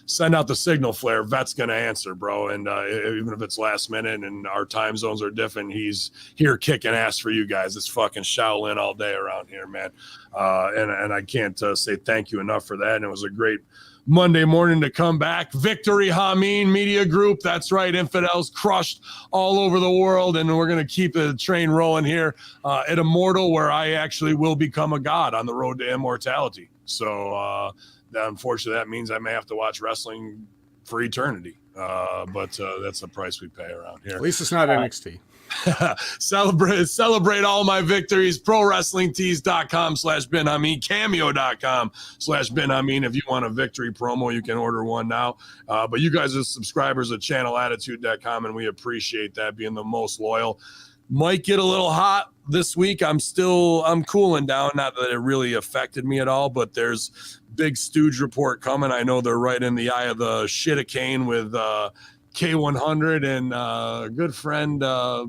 send out the signal flare, Vet's going to answer, bro. And even if it's last minute and our time zones are different, he's here kicking ass for you guys. It's fucking Shaolin all day around here, man. And I can't say thank you enough for that. And it was a great Monday morning to come back. Victory HAMIN Media Group. That's right. Infidels crushed all over the world. And we're going to keep the train rolling here at Immortal, where I actually will become a god on the road to immortality. So unfortunately, that means I may have to watch wrestling for eternity. But that's the price we pay around here. At least it's not NXT. Celebrate all my victories. ProWrestlingTees.com/Ben Hameen, Cameo.com/Ben Hameen. If you want a victory promo, you can order one now. But you guys are subscribers of ChannelAttitude.com, and we appreciate that, being the most loyal. Might get a little hot this week. I'm cooling down. Not that it really affected me at all, but there's big Stooge report coming. I know they're right in the eye of the shit-a-cane with K100 and good friend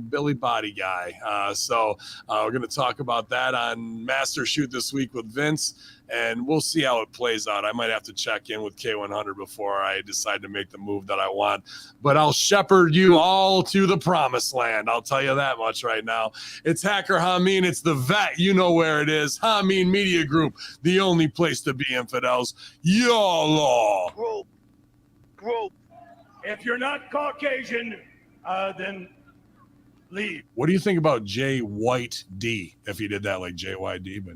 Billy Body Guy. So we're going to talk about that on Master Shoot this week with Vince, and we'll see how it plays out. I might have to check in with K100 before I decide to make the move that I want, but I'll shepherd you all to the promised land. I'll tell you that much right now. It's Hacker Hameen. It's the vet. You know where it is. Hameen Media Group, the only place to be, infidels. YOLO. Group. If you're not Caucasian, then leave. What do you think about Jay White D? If he did that like JYD, but